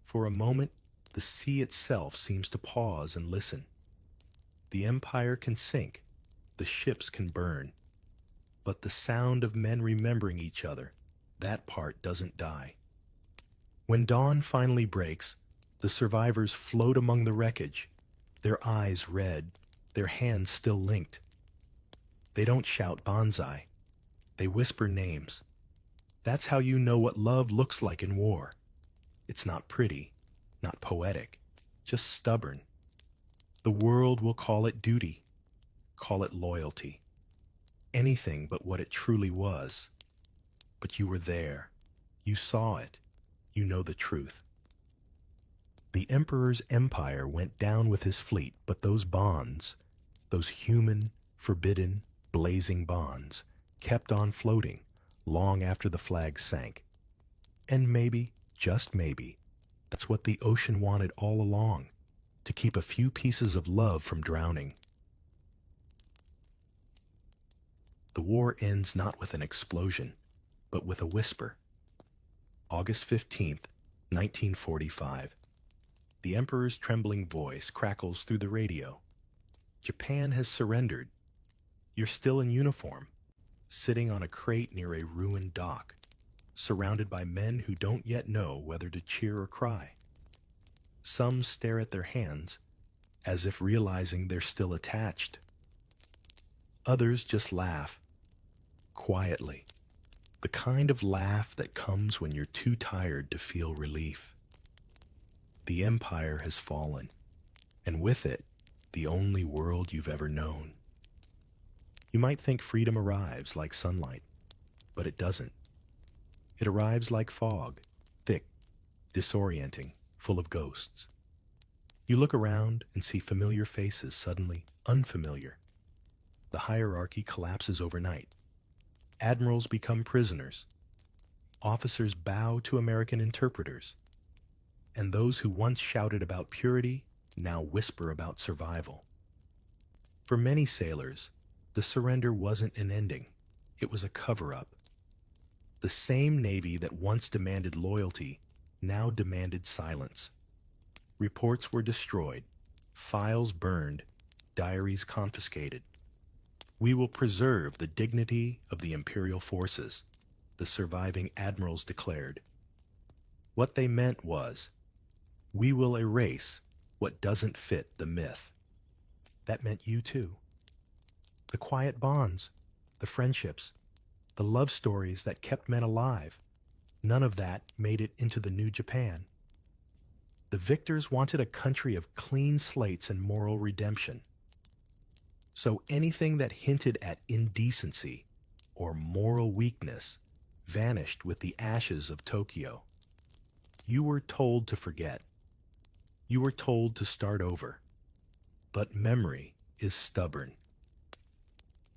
For a moment, the sea itself seems to pause and listen. The Empire can sink, the ships can burn, but the sound of men remembering each other, that part doesn't die. When dawn finally breaks, the survivors float among the wreckage, their eyes red, their hands still linked. They don't shout banzai. They whisper names. That's how you know what love looks like in war. It's not pretty, not poetic, just stubborn. The world will call it duty, call it loyalty. Anything but what it truly was. But you were there. You saw it. You know the truth. The emperor's empire went down with his fleet, but those bonds, those human, forbidden, blazing bonds, kept on floating long after the flag sank. And maybe, just maybe, that's what the ocean wanted all along, to keep a few pieces of love from drowning. The war ends not with an explosion, but with a whisper. August 15th, 1945. The emperor's trembling voice crackles through the radio. Japan has surrendered. You're still in uniform, sitting on a crate near a ruined dock, surrounded by men who don't yet know whether to cheer or cry. Some stare at their hands, as if realizing they're still attached. Others just laugh, quietly, the kind of laugh that comes when you're too tired to feel relief. The empire has fallen, and with it, the only world you've ever known. You might think freedom arrives like sunlight, but it doesn't. It arrives like fog, thick, disorienting, full of ghosts. You look around and see familiar faces suddenly unfamiliar. The hierarchy collapses overnight. Admirals become prisoners. Officers bow to American interpreters. And those who once shouted about purity now whisper about survival. For many sailors, the surrender wasn't an ending. It was a cover-up. The same Navy that once demanded loyalty now demanded silence. Reports were destroyed, files burned, diaries confiscated. We will preserve the dignity of the imperial forces, the surviving admirals declared. What they meant was, we will erase what doesn't fit the myth. That meant you too. The quiet bonds, the friendships, the love stories that kept men alive, none of that made it into the new Japan. The victors wanted a country of clean slates and moral redemption. So anything that hinted at indecency or moral weakness vanished with the ashes of Tokyo. You were told to forget. You were told to start over. But memory is stubborn.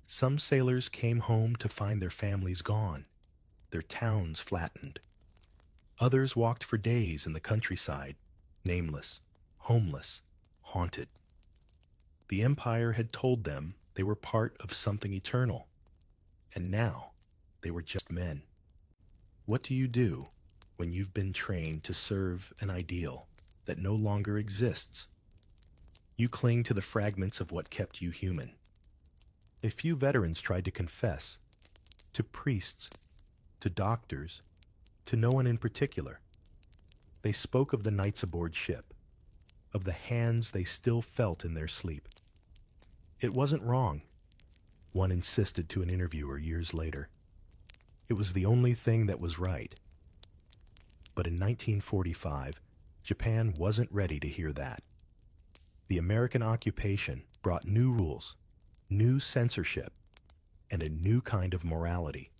Some sailors came home to find their families gone, their towns flattened. Others walked for days in the countryside, nameless, homeless, haunted. The empire had told them they were part of something eternal, and now they were just men. What do you do when you've been trained to serve an ideal that no longer exists? You cling to the fragments of what kept you human. A few veterans tried to confess, to priests, to doctors, to no one in particular. They spoke of the nights aboard ship, of the hands they still felt in their sleep. It wasn't wrong, one insisted to an interviewer years later. It was the only thing that was right. But in 1945, Japan wasn't ready to hear that. The American occupation brought new rules, new censorship, and a new kind of morality.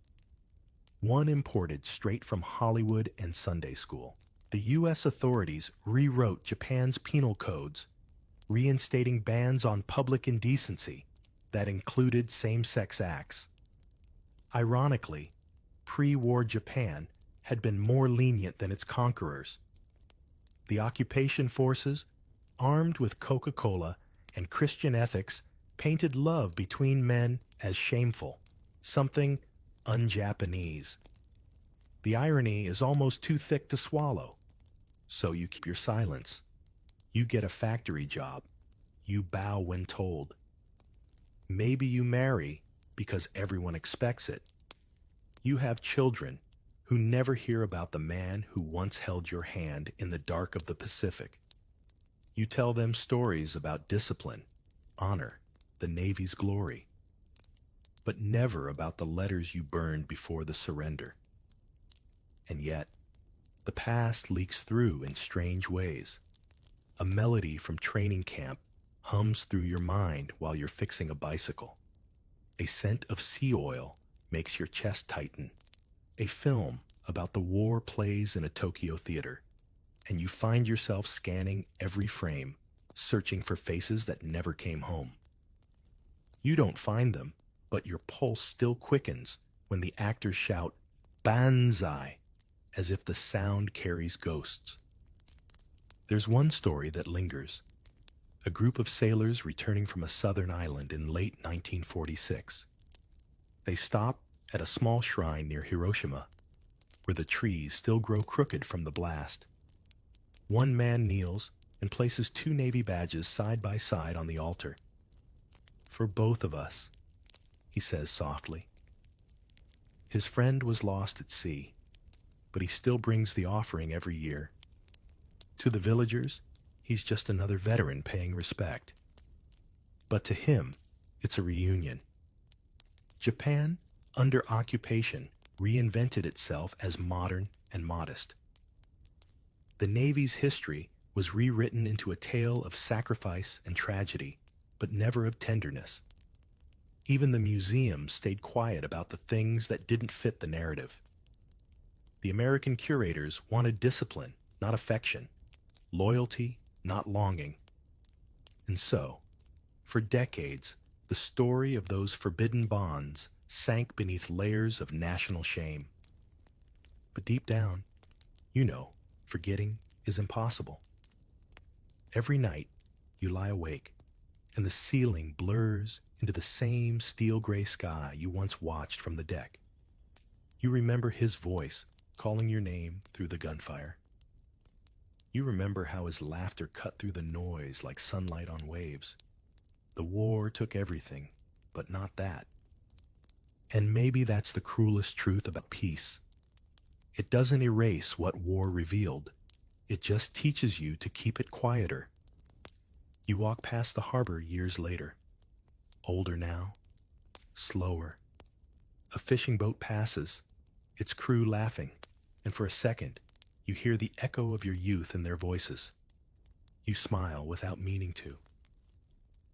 One imported straight from Hollywood and Sunday school. The U.S. authorities rewrote Japan's penal codes, reinstating bans on public indecency that included same-sex acts. Ironically, pre-war Japan had been more lenient than its conquerors. The occupation forces, armed with Coca-Cola and Christian ethics, painted love between men as shameful, something un-Japanese. The irony is almost too thick to swallow. So you keep your silence. You get a factory job. You bow when told. Maybe you marry because everyone expects it. You have children who never hear about the man who once held your hand in the dark of the Pacific. You tell them stories about discipline, honor, the Navy's glory, but never about the letters you burned before the surrender. And yet, the past leaks through in strange ways. A melody from training camp hums through your mind while you're fixing a bicycle. A scent of sea oil makes your chest tighten. A film about the war plays in a Tokyo theater. and you find yourself scanning every frame, searching for faces that never came home. You don't find them, but your pulse still quickens when the actors shout, "Banzai," as if the sound carries ghosts. There's one story that lingers. A group of sailors returning from a southern island in late 1946. They stop at a small shrine near Hiroshima, where the trees still grow crooked from the blast. One man kneels and places two Navy badges side by side on the altar. "For both of us," he says softly. His friend was lost at sea, but he still brings the offering every year. To the villagers, he's just another veteran paying respect. But to him, it's a reunion. Japan, under occupation, reinvented itself as modern and modest. The Navy's history was rewritten into a tale of sacrifice and tragedy, but never of tenderness. Even the museum stayed quiet about the things that didn't fit the narrative. The American curators wanted discipline, not affection, loyalty, not longing. And so, for decades, the story of those forbidden bonds sank beneath layers of national shame. But deep down, you know, forgetting is impossible. Every night, you lie awake, and the ceiling blurs into the same steel-gray sky you once watched from the deck. You remember his voice calling your name through the gunfire. You remember how his laughter cut through the noise like sunlight on waves. The war took everything, but not that. And maybe that's the cruelest truth about peace. It doesn't erase what war revealed. It just teaches you to keep it quieter. You walk past the harbor years later. Older now, slower. A fishing boat passes, its crew laughing, and for a second, you hear the echo of your youth in their voices. You smile without meaning to.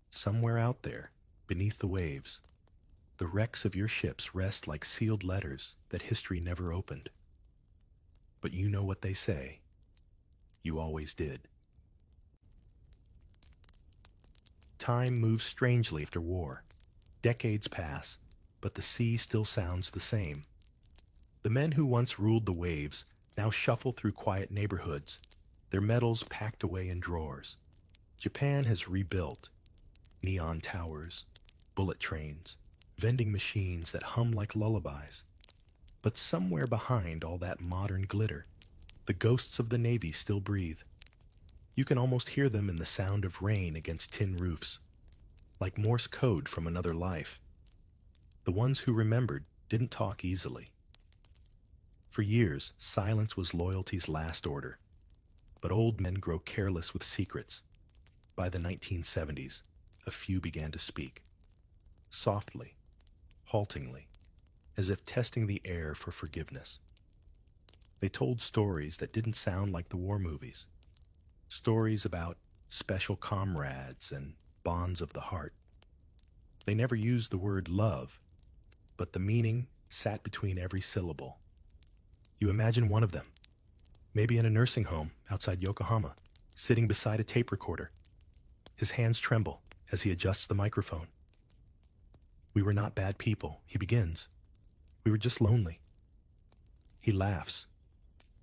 Somewhere out there, beneath the waves, the wrecks of your ships rest like sealed letters that history never opened. But you know what they say. You always did. Time moves strangely after war. Decades pass, but the sea still sounds the same. The men who once ruled the waves now shuffle through quiet neighborhoods, their medals packed away in drawers. Japan has rebuilt. Neon towers, bullet trains, vending machines that hum like lullabies. But somewhere behind all that modern glitter, the ghosts of the Navy still breathe. You can almost hear them in the sound of rain against tin roofs, like Morse code from another life. The ones who remembered didn't talk easily. For years, silence was loyalty's last order. But old men grow careless with secrets. By the 1970s, a few began to speak. Softly, haltingly, as if testing the air for forgiveness. They told stories that didn't sound like the war movies. Stories about special comrades and bonds of the heart. They never used the word love, but the meaning sat between every syllable. You imagine one of them, maybe in a nursing home outside Yokohama, sitting beside a tape recorder. His hands tremble as he adjusts the microphone. "We were not bad people," he begins. "We were just lonely." He laughs,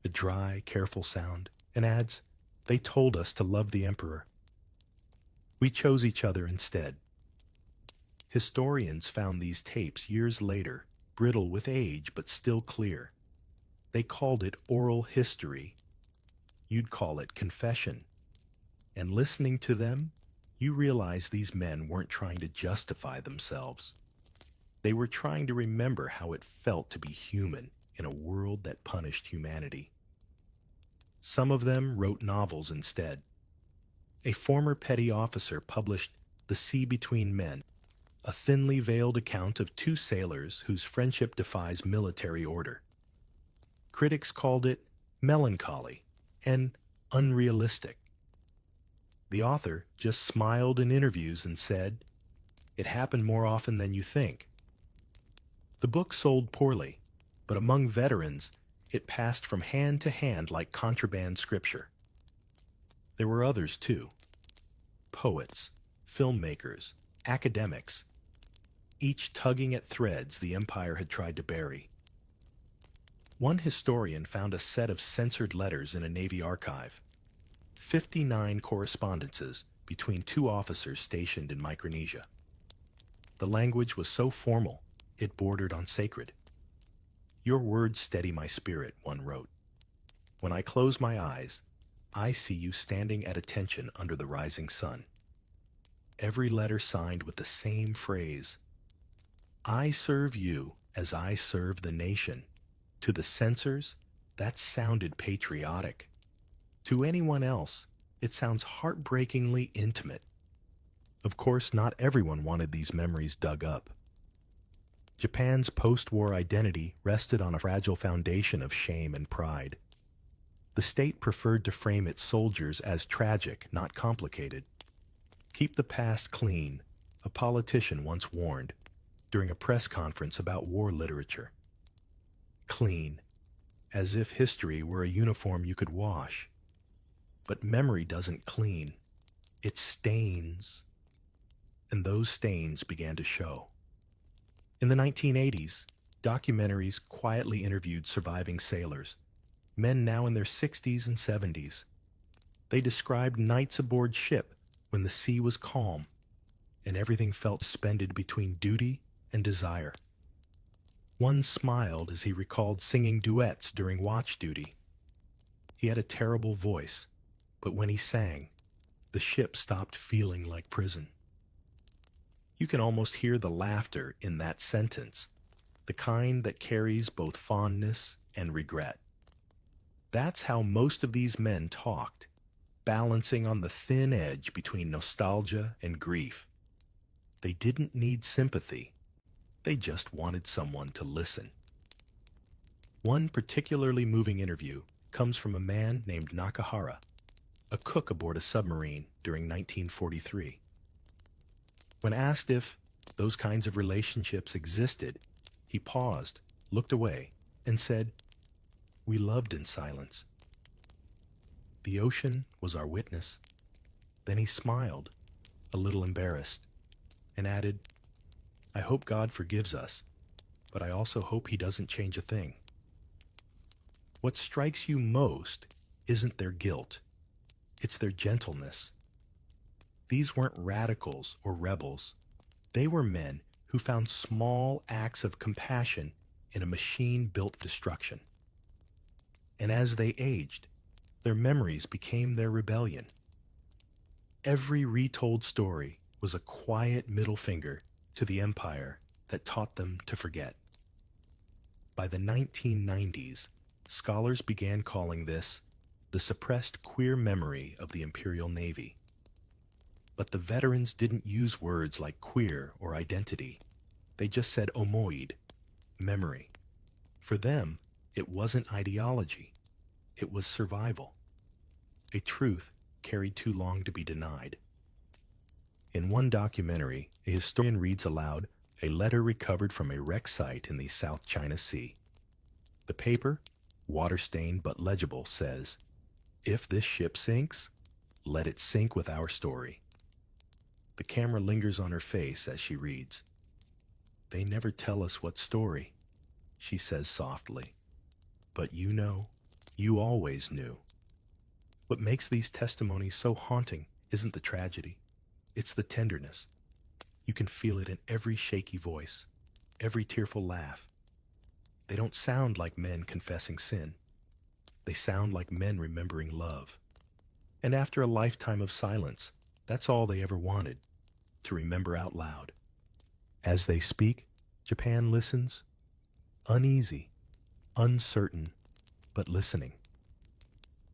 a dry, careful sound, and adds, "They told us to love the emperor. We chose each other instead." Historians found these tapes years later, brittle with age but still clear. They called it oral history. You'd call it confession. And listening to them, you realize these men weren't trying to justify themselves. They were trying to remember how it felt to be human in a world that punished humanity. Some of them wrote novels instead. A former petty officer published The Sea Between Men, a thinly veiled account of two sailors whose friendship defies military order. Critics called it melancholy and unrealistic. The author just smiled in interviews and said, "It happened more often than you think." The book sold poorly, but among veterans, it passed from hand to hand like contraband scripture. There were others too: poets, filmmakers, academics, each tugging at threads the empire had tried to bury. One historian found a set of censored letters in a Navy archive, 59 correspondences between two officers stationed in Micronesia. The language was so formal, it bordered on sacred. "Your words steady my spirit," one wrote. "When I close my eyes, I see you standing at attention under the rising sun." Every letter signed with the same phrase: "I serve you as I serve the nation." To the censors, that sounded patriotic. To anyone else, it sounds heartbreakingly intimate. Of course, not everyone wanted these memories dug up. Japan's post-war identity rested on a fragile foundation of shame and pride. The state preferred to frame its soldiers as tragic, not complicated. "Keep the past clean," a politician once warned during a press conference about war literature. Clean, as if history were a uniform you could wash. But memory doesn't clean. It stains. And those stains began to show. In the 1980s, documentaries quietly interviewed surviving sailors, men now in their 60s and 70s. They described nights aboard ship when the sea was calm and everything felt suspended between duty and desire. One smiled as he recalled singing duets during watch duty. He had a terrible voice, but when he sang, the ship stopped feeling like prison. You can almost hear the laughter in that sentence, the kind that carries both fondness and regret. That's how most of these men talked, balancing on the thin edge between nostalgia and grief. They didn't need sympathy. They just wanted someone to listen. One particularly moving interview comes from a man named Nakahara, a cook aboard a submarine during 1943. When asked if those kinds of relationships existed, he paused, looked away, and said, "We loved in silence. The ocean was our witness." Then he smiled, a little embarrassed, and added, "I hope God forgives us, but I also hope he doesn't change a thing." What strikes you most isn't their guilt, it's their gentleness. These weren't radicals or rebels. They were men who found small acts of compassion in a machine built for destruction. And as they aged, their memories became their rebellion. Every retold story was a quiet middle finger to the empire that taught them to forget. By the 1990s, scholars began calling this the suppressed queer memory of the Imperial Navy. But the veterans didn't use words like queer or identity. They just said omoid, memory. For them, it wasn't ideology. It was survival. A truth carried too long to be denied. In one documentary, a historian reads aloud a letter recovered from a wreck site in the South China Sea. The paper, water-stained but legible, says, "If this ship sinks, let it sink with our story." The camera lingers on her face as she reads. "They never tell us what story," she says softly. "But you know, you always knew." What makes these testimonies so haunting isn't the tragedy, it's the tenderness. You can feel it in every shaky voice, every tearful laugh. They don't sound like men confessing sin. They sound like men remembering love. And after a lifetime of silence, that's all they ever wanted, to remember out loud. As they speak, Japan listens, uneasy, uncertain, but listening.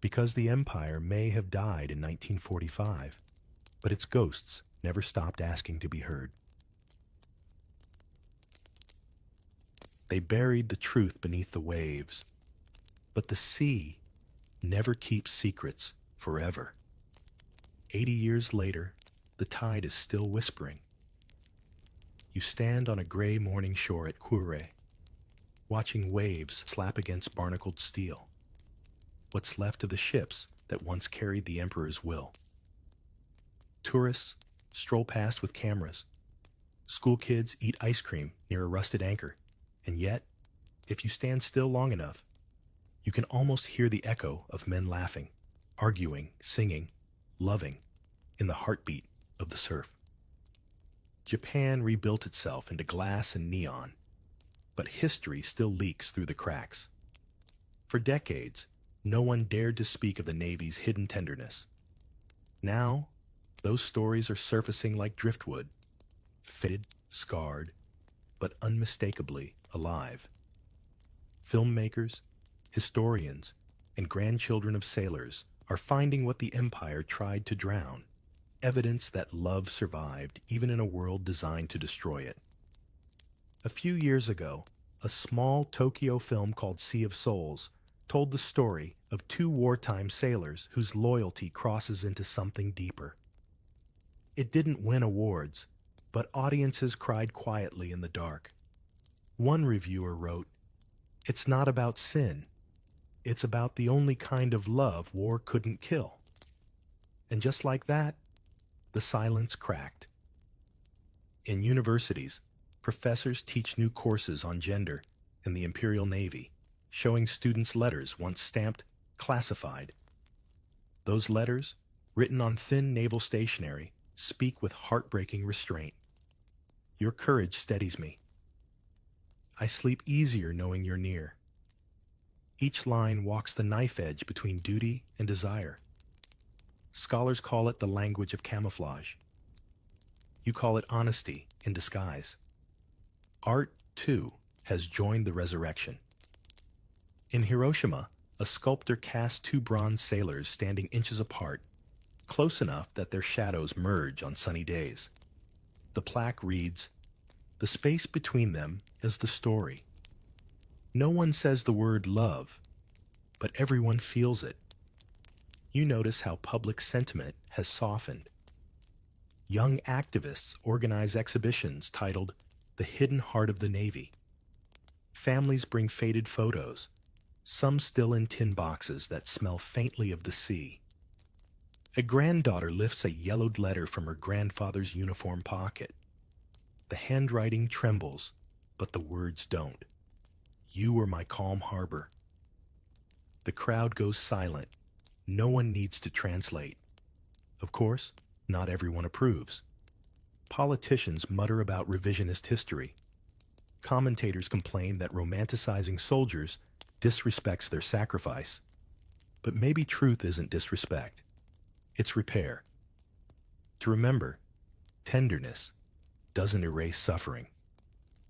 Because the empire may have died in 1945, but its ghosts never stopped asking to be heard. They buried the truth beneath the waves, but the sea never keeps secrets forever. 80 years later, the tide is still whispering. You stand on a gray morning shore at Kure, watching waves slap against barnacled steel. What's left of the ships that once carried the emperor's will. Tourists stroll past with cameras. School kids eat ice cream near a rusted anchor. And yet, if you stand still long enough, you can almost hear the echo of men laughing, arguing, singing, loving in the heartbeat of the surf. Japan rebuilt itself into glass and neon, but history still leaks through the cracks. For decades, no one dared to speak of the Navy's hidden tenderness. Now, those stories are surfacing like driftwood, faded, scarred, but unmistakably alive. Filmmakers, historians, and grandchildren of sailors are finding what the Empire tried to drown, evidence that love survived even in a world designed to destroy it. A few years ago, a small Tokyo film called Sea of Souls told the story of two wartime sailors whose loyalty crosses into something deeper. It didn't win awards, but audiences cried quietly in the dark. One reviewer wrote, "It's not about sin. It's about the only kind of love war couldn't kill." And just like that, the silence cracked. In universities, professors teach new courses on gender and the Imperial Navy, showing students letters once stamped classified. Those letters, written on thin naval stationery, speak with heartbreaking restraint. Your courage steadies me. I sleep easier knowing you're near. Each line walks the knife edge between duty and desire. Scholars call it the language of camouflage. You call it honesty in disguise. Art, too, has joined the resurrection. In Hiroshima, a sculptor cast two bronze sailors standing inches apart, close enough that their shadows merge on sunny days. The plaque reads, "The space between them is the story." No one says the word love, but everyone feels it. You notice how public sentiment has softened. Young activists organize exhibitions titled "The Hidden Heart of the Navy." Families bring faded photos, some still in tin boxes that smell faintly of the sea. A granddaughter lifts a yellowed letter from her grandfather's uniform pocket. The handwriting trembles, but the words don't. You were my calm harbor. The crowd goes silent. No one needs to translate. Of course, not everyone approves. Politicians mutter about revisionist history. Commentators complain that romanticizing soldiers disrespects their sacrifice. But maybe truth isn't disrespect. It's repair. To remember, tenderness doesn't erase suffering.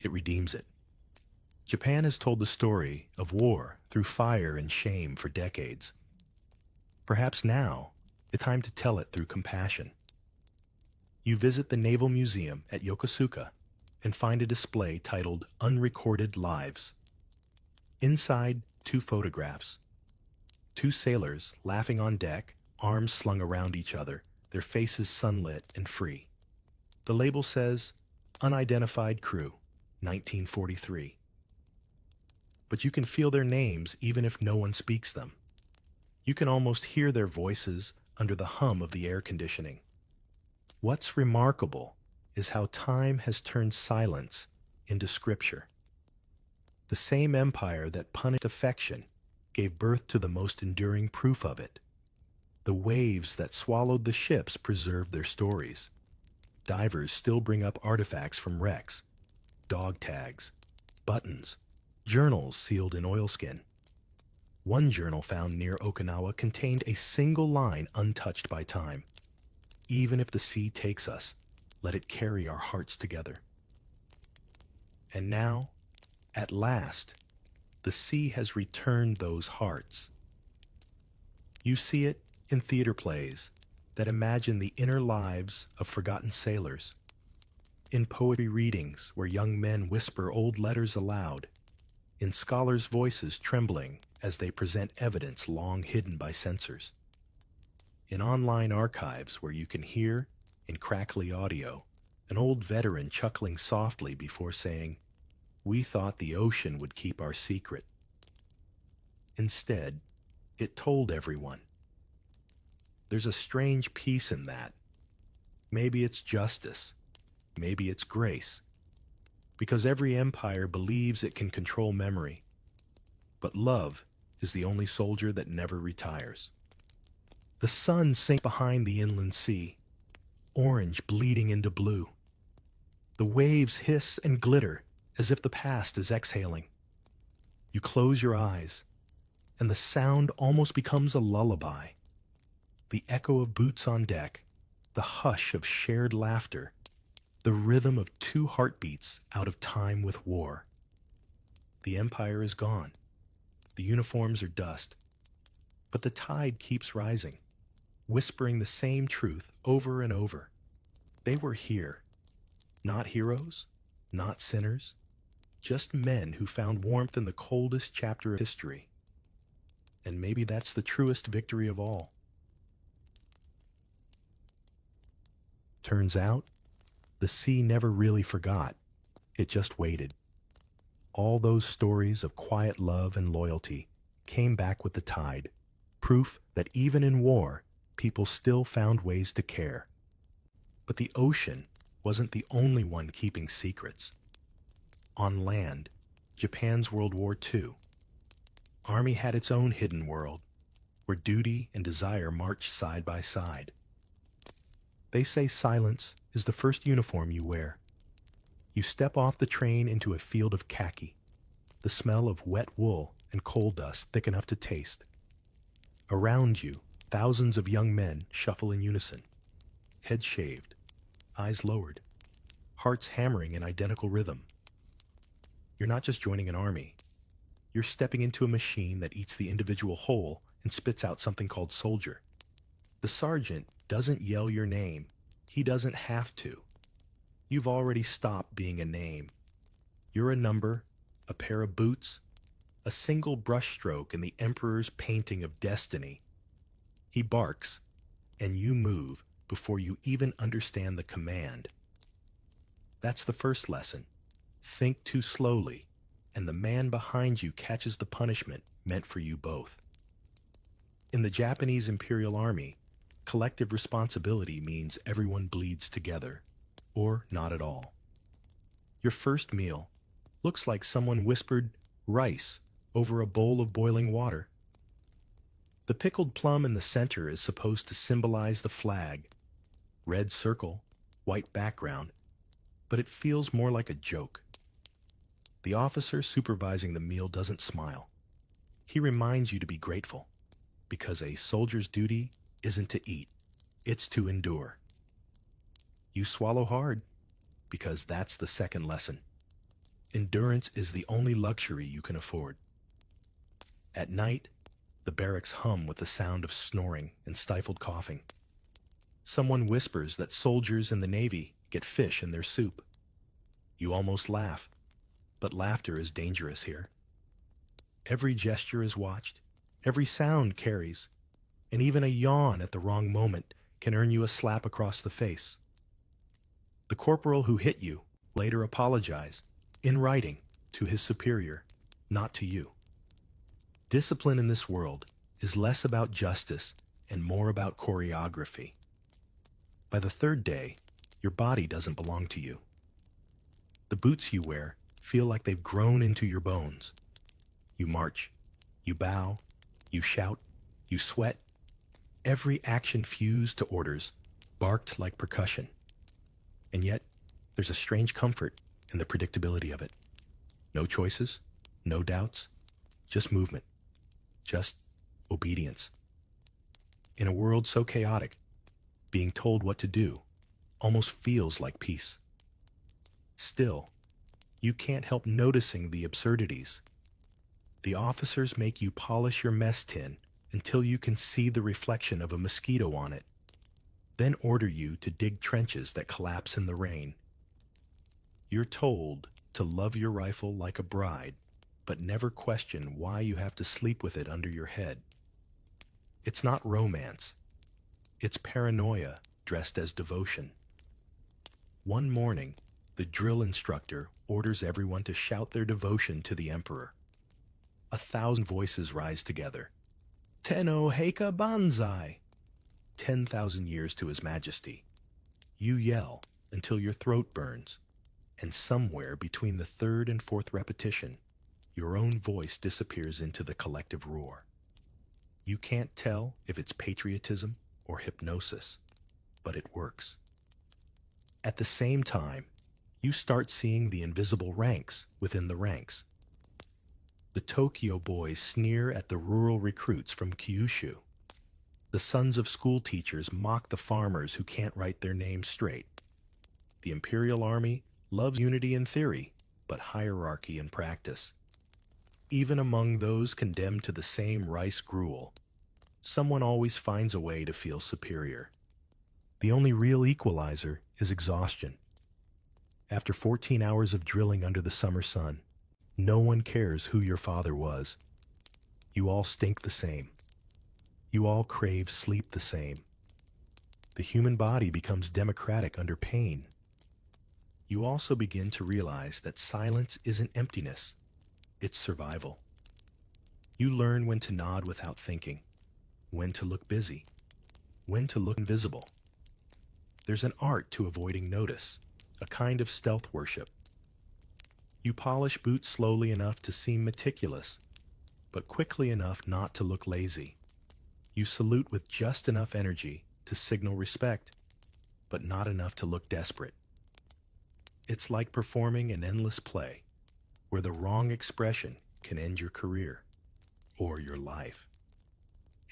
It redeems it. Japan has told the story of war through fire and shame for decades. Perhaps now, it's time to tell it through compassion. You visit the Naval Museum at Yokosuka and find a display titled Unrecorded Lives. Inside, two photographs. Two sailors laughing on deck, arms slung around each other, their faces sunlit and free. The label says, Unidentified Crew, 1943. But you can feel their names even if no one speaks them. You can almost hear their voices under the hum of the air conditioning. What's remarkable is how time has turned silence into scripture. The same empire that punished affection gave birth to the most enduring proof of it. The waves that swallowed the ships preserved their stories. Divers still bring up artifacts from wrecks, dog tags, buttons, journals sealed in oilskin. One journal found near Okinawa contained a single line untouched by time. Even if the sea takes us, let it carry our hearts together. And now, at last, the sea has returned those hearts. You see it in theater plays that imagine the inner lives of forgotten sailors, in poetry readings where young men whisper old letters aloud, in scholars' voices trembling as they present evidence long hidden by censors, in online archives where you can hear, in crackly audio, an old veteran chuckling softly before saying, "We thought the ocean would keep our secret." Instead, it told everyone. There's a strange peace in that. Maybe it's justice. Maybe it's grace. Because every empire believes it can control memory. But love is the only soldier that never retires. The sun sinks behind the inland sea, orange bleeding into blue. The waves hiss and glitter as if the past is exhaling. You close your eyes, and the sound almost becomes a lullaby. The echo of boots on deck, the hush of shared laughter, the rhythm of two heartbeats out of time with war. The empire is gone. The uniforms are dust. But the tide keeps rising, whispering the same truth over and over. They were here. Not heroes, not sinners, just men who found warmth in the coldest chapter of history. And maybe that's the truest victory of all. Turns out, the sea never really forgot. It just waited. All those stories of quiet love and loyalty came back with the tide, proof that even in war, people still found ways to care. But the ocean wasn't the only one keeping secrets. On land, Japan's World War II, Army had its own hidden world, where duty and desire marched side by side. They say silence is the first uniform you wear. You step off the train into a field of khaki, the smell of wet wool and coal dust thick enough to taste. Around you, thousands of young men shuffle in unison, heads shaved, eyes lowered, hearts hammering in identical rhythm. You're not just joining an army. You're stepping into a machine that eats the individual whole and spits out something called soldier. The sergeant doesn't yell your name. He doesn't have to. You've already stopped being a name. You're a number, a pair of boots, a single brushstroke in the emperor's painting of destiny. He barks, and you move before you even understand the command. That's the first lesson. Think too slowly, and the man behind you catches the punishment meant for you both. In the Japanese Imperial Army, collective responsibility means everyone bleeds together, or not at all. Your first meal looks like someone whispered rice over a bowl of boiling water. The pickled plum in the center is supposed to symbolize the flag. Red circle, white background, but it feels more like a joke. The officer supervising the meal doesn't smile. He reminds you to be grateful, because a soldier's duty isn't to eat, it's to endure. You swallow hard, because that's the second lesson. Endurance is the only luxury you can afford. At night, the barracks hum with the sound of snoring and stifled coughing. Someone whispers that soldiers in the Navy get fish in their soup. You almost laugh, but laughter is dangerous here. Every gesture is watched, every sound carries, and even a yawn at the wrong moment can earn you a slap across the face. The corporal who hit you later apologized, in writing, to his superior, not to you. Discipline in this world is less about justice and more about choreography. By the third day, your body doesn't belong to you. The boots you wear feel like they've grown into your bones. You march, you bow, you shout, you sweat. Every action fused to orders, barked like percussion. And yet, there's a strange comfort in the predictability of it. No choices, no doubts, just movement, just obedience. In a world so chaotic, being told what to do almost feels like peace. Still, you can't help noticing the absurdities. The officers make you polish your mess tin until you can see the reflection of a mosquito on it, then order you to dig trenches that collapse in the rain. You're told to love your rifle like a bride, but never question why you have to sleep with it under your head. It's not romance. It's paranoia dressed as devotion. One morning, the drill instructor orders everyone to shout their devotion to the emperor. 1,000 voices rise together. Tenno Heika Banzai! 10,000 years to His Majesty. You yell until your throat burns, and somewhere between the third and fourth repetition, your own voice disappears into the collective roar. You can't tell if it's patriotism or hypnosis, but it works. At the same time, you start seeing the invisible ranks within the ranks. The Tokyo boys sneer at the rural recruits from Kyushu. The sons of school teachers mock the farmers who can't write their names straight. The Imperial Army loves unity in theory, but hierarchy in practice. Even among those condemned to the same rice gruel, someone always finds a way to feel superior. The only real equalizer is exhaustion. After 14 hours of drilling under the summer sun, no one cares who your father was. You all stink the same. You all crave sleep the same. The human body becomes democratic under pain. You also begin to realize that silence isn't emptiness, it's survival. You learn when to nod without thinking, when to look busy, when to look invisible. There's an art to avoiding notice, a kind of stealth worship. You polish boots slowly enough to seem meticulous, but quickly enough not to look lazy. You salute with just enough energy to signal respect, but not enough to look desperate. It's like performing an endless play, where the wrong expression can end your career or your life.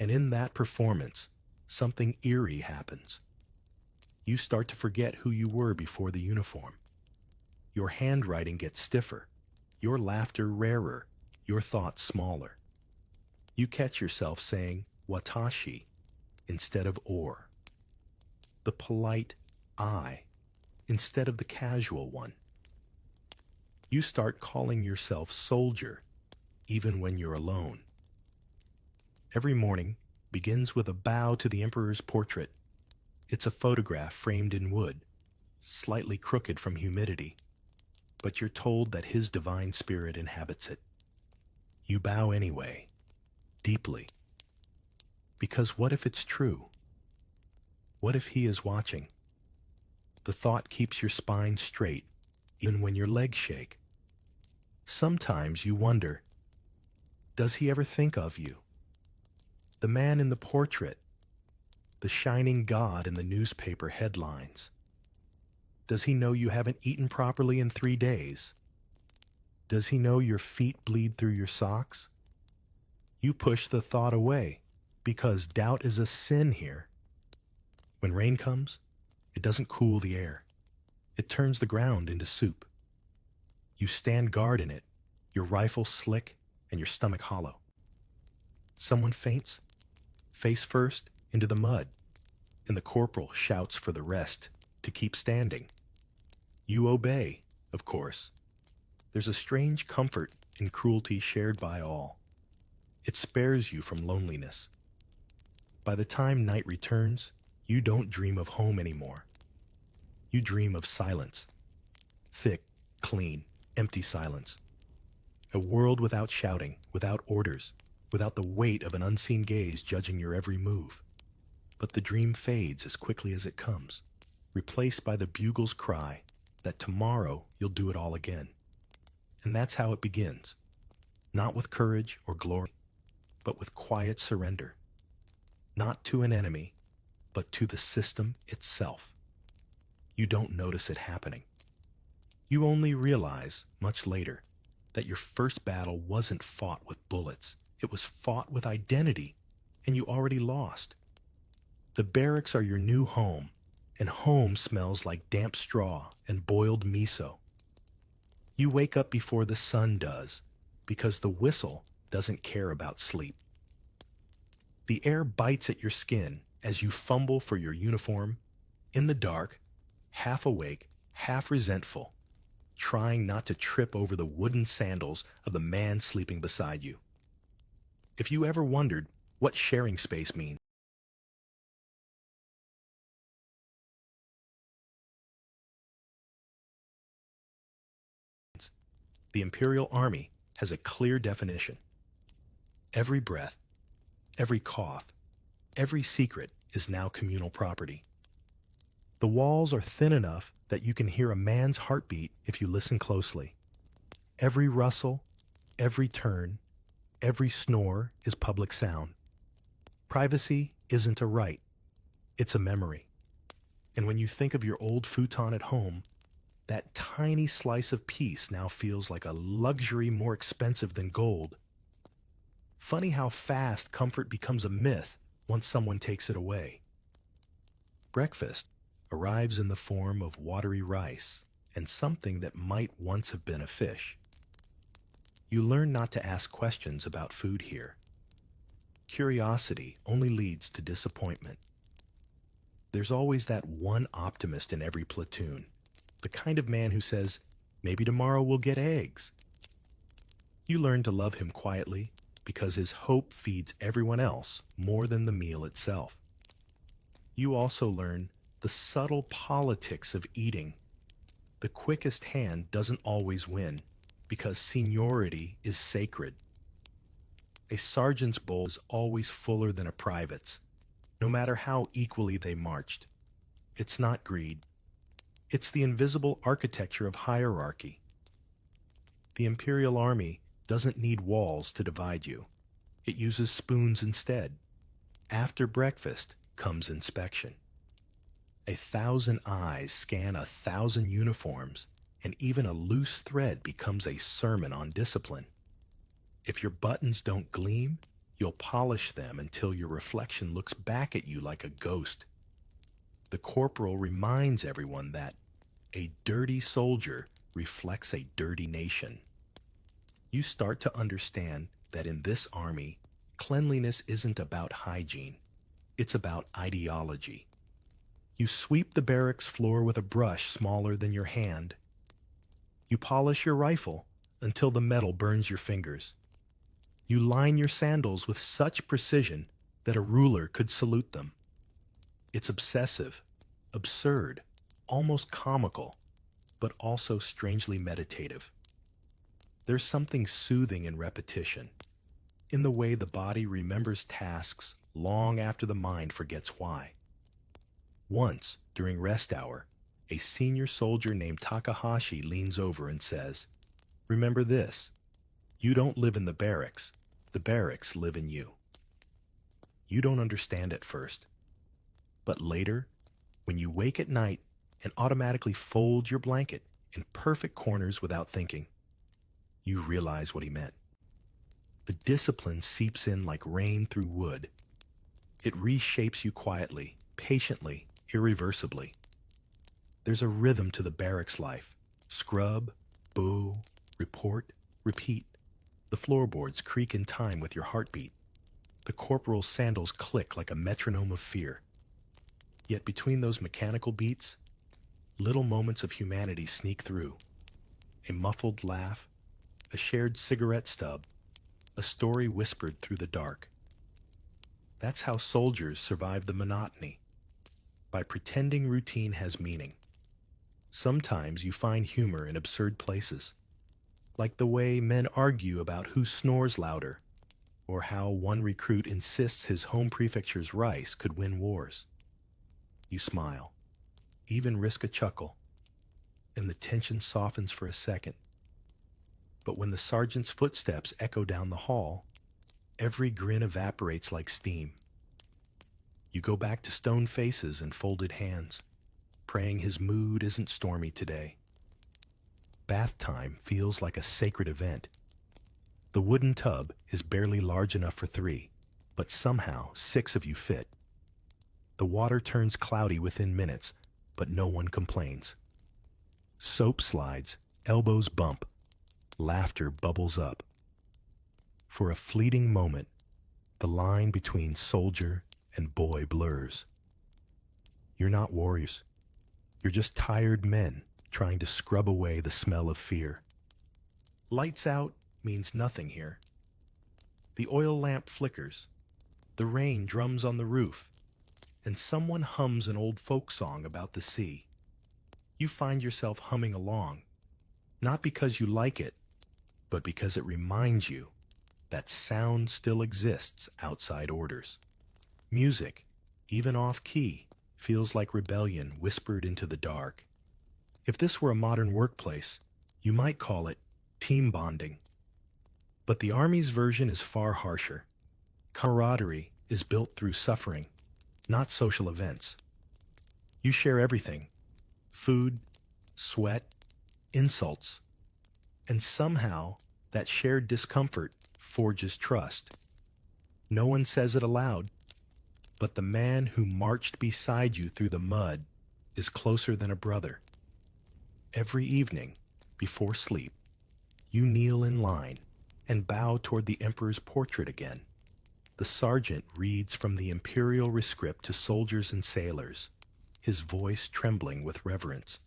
And in that performance, something eerie happens. You start to forget who you were before the uniform. Your handwriting gets stiffer, your laughter rarer, your thoughts smaller. You catch yourself saying watashi instead of or, the polite I instead of the casual one. You start calling yourself soldier even when you're alone. Every morning begins with a bow to the emperor's portrait. It's a photograph framed in wood, slightly crooked from humidity, but you're told that his divine spirit inhabits it. You bow anyway, deeply. Because what if it's true? What if he is watching? The thought keeps your spine straight, even when your legs shake. Sometimes you wonder, does he ever think of you? The man in the portrait, the shining god in the newspaper headlines. Does he know you haven't eaten properly in 3 days? Does he know your feet bleed through your socks? You push the thought away, because doubt is a sin here. When rain comes, it doesn't cool the air. It turns the ground into soup. You stand guard in it, your rifle slick and your stomach hollow. Someone faints, face first into the mud, and the corporal shouts for the rest to keep standing. You obey, of course. There's a strange comfort in cruelty shared by all. It spares you from loneliness. By the time night returns, you don't dream of home anymore. You dream of silence. Thick, clean, empty silence. A world without shouting, without orders, without the weight of an unseen gaze judging your every move. But the dream fades as quickly as it comes, replaced by the bugle's cry that tomorrow you'll do it all again. And that's how it begins. Not with courage or glory, but with quiet surrender. Not to an enemy, but to the system itself. You don't notice it happening. You only realize, much later, that your first battle wasn't fought with bullets. It was fought with identity, and you already lost. The barracks are your new home, and home smells like damp straw and boiled miso. You wake up before the sun does, because the whistle doesn't care about sleep. The air bites at your skin as you fumble for your uniform, in the dark, half awake, half resentful, trying not to trip over the wooden sandals of the man sleeping beside you. If you ever wondered what sharing space means, the Imperial Army has a clear definition. Every breath, every cough, every secret is now communal property. The walls are thin enough that you can hear a man's heartbeat if you listen closely. Every rustle, every turn, every snore is public sound. Privacy isn't a right, it's a memory. And when you think of your old futon at home, that tiny slice of peace now feels like a luxury more expensive than gold. Funny how fast comfort becomes a myth once someone takes it away. Breakfast arrives in the form of watery rice and something that might once have been a fish. You learn not to ask questions about food here. Curiosity only leads to disappointment. There's always that one optimist in every platoon, the kind of man who says, maybe tomorrow we'll get eggs. You learn to love him quietly because his hope feeds everyone else more than the meal itself. You also learn the subtle politics of eating. The quickest hand doesn't always win because seniority is sacred. A sergeant's bowl is always fuller than a private's, no matter how equally they marched. It's not greed. It's the invisible architecture of hierarchy. The Imperial Army doesn't need walls to divide you. It uses spoons instead. After breakfast comes inspection. 1,000 eyes scan 1,000 uniforms, and even a loose thread becomes a sermon on discipline. If your buttons don't gleam, you'll polish them until your reflection looks back at you like a ghost. The corporal reminds everyone that a dirty soldier reflects a dirty nation. You start to understand that in this army, cleanliness isn't about hygiene. It's about ideology. You sweep the barracks floor with a brush smaller than your hand. You polish your rifle until the metal burns your fingers. You line your sandals with such precision that a ruler could salute them. It's obsessive, absurd, almost comical, but also strangely meditative. There's something soothing in repetition, in the way the body remembers tasks long after the mind forgets why. Once, during rest hour, a senior soldier named Takahashi leans over and says, "Remember this, you don't live in the barracks live in you." You don't understand at first, but later, when you wake at night and automatically fold your blanket in perfect corners without thinking, you realize what he meant. The discipline seeps in like rain through wood. It reshapes you quietly, patiently, irreversibly. There's a rhythm to the barracks life. Scrub, boo, report, repeat. The floorboards creak in time with your heartbeat. The corporal's sandals click like a metronome of fear. Yet between those mechanical beats, little moments of humanity sneak through. A muffled laugh, a shared cigarette stub, a story whispered through the dark. That's how soldiers survive the monotony, by pretending routine has meaning. Sometimes you find humor in absurd places, like the way men argue about who snores louder, or how one recruit insists his home prefecture's rice could win wars. You smile, even risk a chuckle, and the tension softens for a second. But when the sergeant's footsteps echo down the hall, every grin evaporates like steam. You go back to stone faces and folded hands, praying his mood isn't stormy today. Bath time feels like a sacred event. The wooden tub is barely large enough for 3, but somehow 6 of you fit. The water turns cloudy within minutes, but no one complains. Soap slides, elbows bump, laughter bubbles up. For a fleeting moment, the line between soldier and boy blurs. You're not warriors. You're just tired men trying to scrub away the smell of fear. Lights out means nothing here. The oil lamp flickers. The rain drums on the roof, and someone hums an old folk song about the sea. You find yourself humming along, not because you like it, but because it reminds you that sound still exists outside orders. Music even off-key, feels like rebellion whispered into the dark. If this were a modern workplace, you might call it team bonding. But the Army's version is far harsher. Camaraderie is built through suffering, not social events. You share everything: food, sweat, insults, and somehow that shared discomfort forges trust. No one says it aloud, but the man who marched beside you through the mud is closer than a brother. Every evening, before sleep, you kneel in line and bow toward the Emperor's portrait again. The sergeant reads from the imperial rescript to soldiers and sailors, his voice trembling with reverence.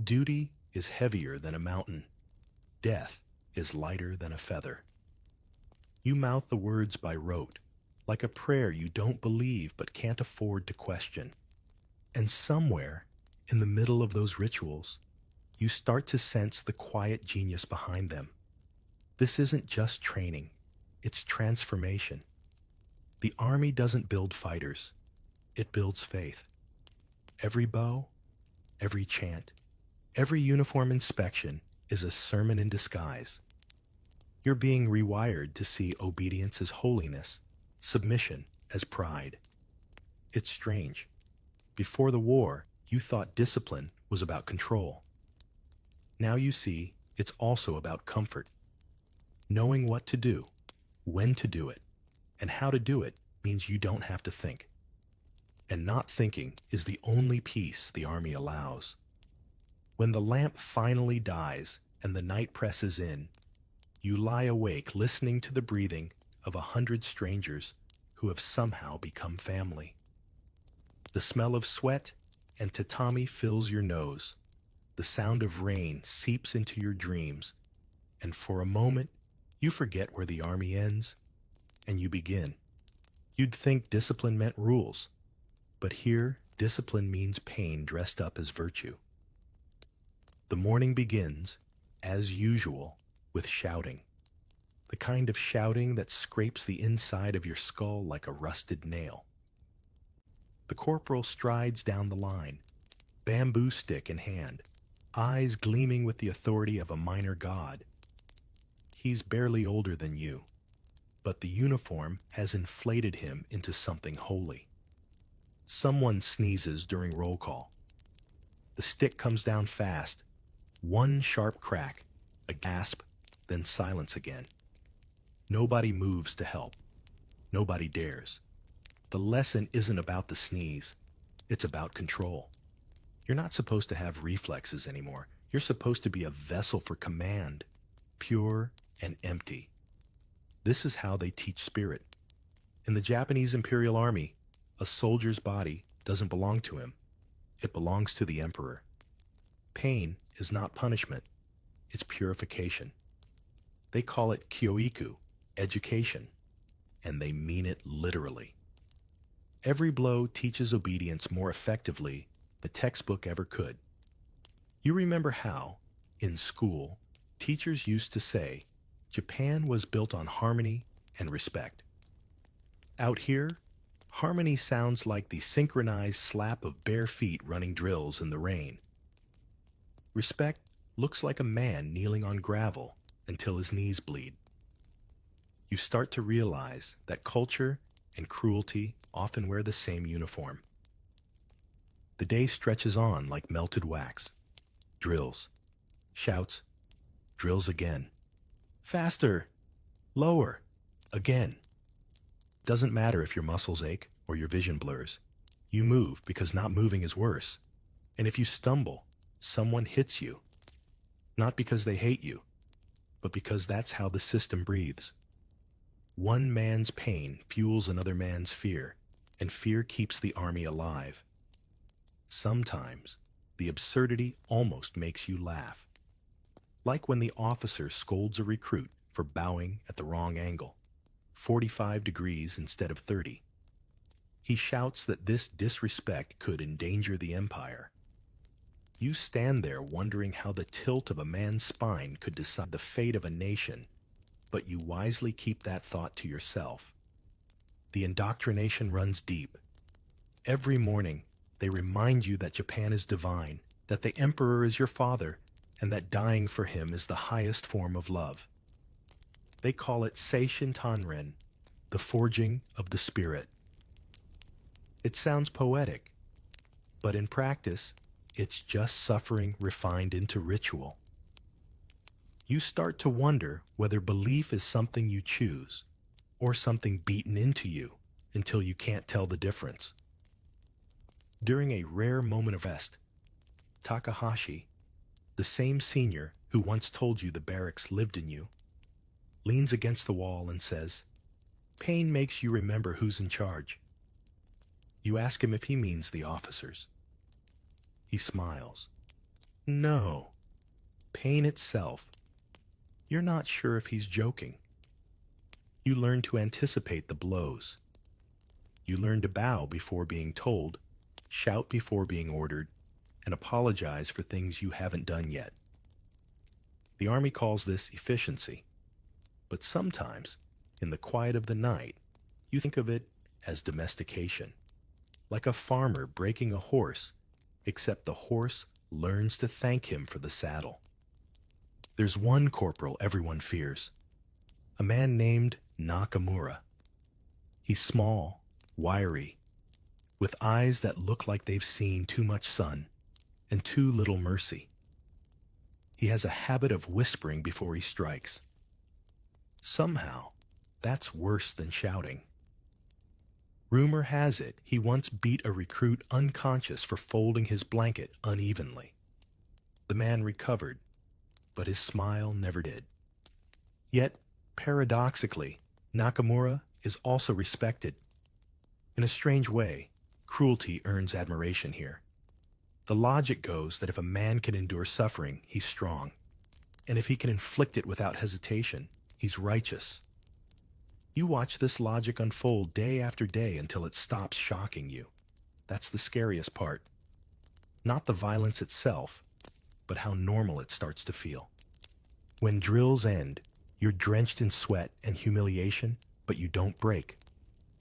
Duty is heavier than a mountain. Death is lighter than a feather. You mouth the words by rote, like a prayer you don't believe but can't afford to question. And somewhere, in the middle of those rituals, you start to sense the quiet genius behind them. This isn't just training, it's transformation. The Army doesn't build fighters, it builds faith. Every bow, every chant, every uniform inspection is a sermon in disguise. You're being rewired to see obedience as holiness, submission as pride. It's strange. Before the war, you thought discipline was about control. Now you see it's also about comfort. Knowing what to do, when to do it, and how to do it means you don't have to think. And not thinking is the only peace the Army allows. When the lamp finally dies and the night presses in, you lie awake listening to the breathing of 100 strangers who have somehow become family. The smell of sweat and tatami fills your nose. The sound of rain seeps into your dreams, and for a moment, you forget where the Army ends, and you begin. You'd think discipline meant rules, but here, discipline means pain dressed up as virtue. The morning begins, as usual, with shouting. The kind of shouting that scrapes the inside of your skull like a rusted nail. The corporal strides down the line, bamboo stick in hand, eyes gleaming with the authority of a minor god. He's barely older than you, but the uniform has inflated him into something holy. Someone sneezes during roll call. The stick comes down fast, one sharp crack, a gasp, then silence again. Nobody moves to help. Nobody dares. The lesson isn't about the sneeze. It's about control. You're not supposed to have reflexes anymore. You're supposed to be a vessel for command, pure and empty. This is how they teach spirit. In the Japanese Imperial Army, a soldier's body doesn't belong to him. It belongs to the Emperor. Pain is not punishment. It's purification. They call it kyoiku, education, and they mean it literally. Every blow teaches obedience more effectively than the textbook ever could. You remember how, in school, teachers used to say, Japan was built on harmony and respect. Out here, harmony sounds like the synchronized slap of bare feet running drills in the rain. Respect looks like a man kneeling on gravel until his knees bleed. You start to realize that culture and cruelty often wear the same uniform. The day stretches on like melted wax. Drills. Shouts. Drills again. Faster. Lower. Again. Doesn't matter if your muscles ache or your vision blurs. You move because not moving is worse. And if you stumble, someone hits you. Not because they hate you, but because that's how the system breathes. One man's pain fuels another man's fear, and fear keeps the Army alive. Sometimes, the absurdity almost makes you laugh. Like when the officer scolds a recruit for bowing at the wrong angle, 45 degrees instead of 30. He shouts that this disrespect could endanger the empire. You stand there wondering how the tilt of a man's spine could decide the fate of a nation, but you wisely keep that thought to yourself. The indoctrination runs deep. Every morning, they remind you that Japan is divine, that the emperor is your father, and that dying for him is the highest form of love. They call it Seishin Tanren, the forging of the spirit. It sounds poetic, but in practice, it's just suffering refined into ritual. You start to wonder whether belief is something you choose or something beaten into you until you can't tell the difference. During a rare moment of rest, Takahashi, the same senior who once told you the barracks lived in you, leans against the wall and says, "Pain makes you remember who's in charge." You ask him if he means the officers. He smiles. "No, pain itself." You're not sure if he's joking. You learn to anticipate the blows. You learn to bow before being told, shout before being ordered, and apologize for things you haven't done yet. The Army calls this efficiency, but sometimes, in the quiet of the night, you think of it as domestication, like a farmer breaking a horse, except the horse learns to thank him for the saddle. There's one corporal everyone fears, a man named Nakamura. He's small, wiry, with eyes that look like they've seen too much sun and too little mercy. He has a habit of whispering before he strikes. Somehow, that's worse than shouting. Rumor has it he once beat a recruit unconscious for folding his blanket unevenly. The man recovered, but his smile never did. Yet, paradoxically, Nakamura is also respected. In a strange way, cruelty earns admiration here. The logic goes that if a man can endure suffering, he's strong. And if he can inflict it without hesitation, he's righteous. You watch this logic unfold day after day until it stops shocking you. That's the scariest part. Not the violence itself, but how normal it starts to feel. When drills end, you're drenched in sweat and humiliation, but you don't break.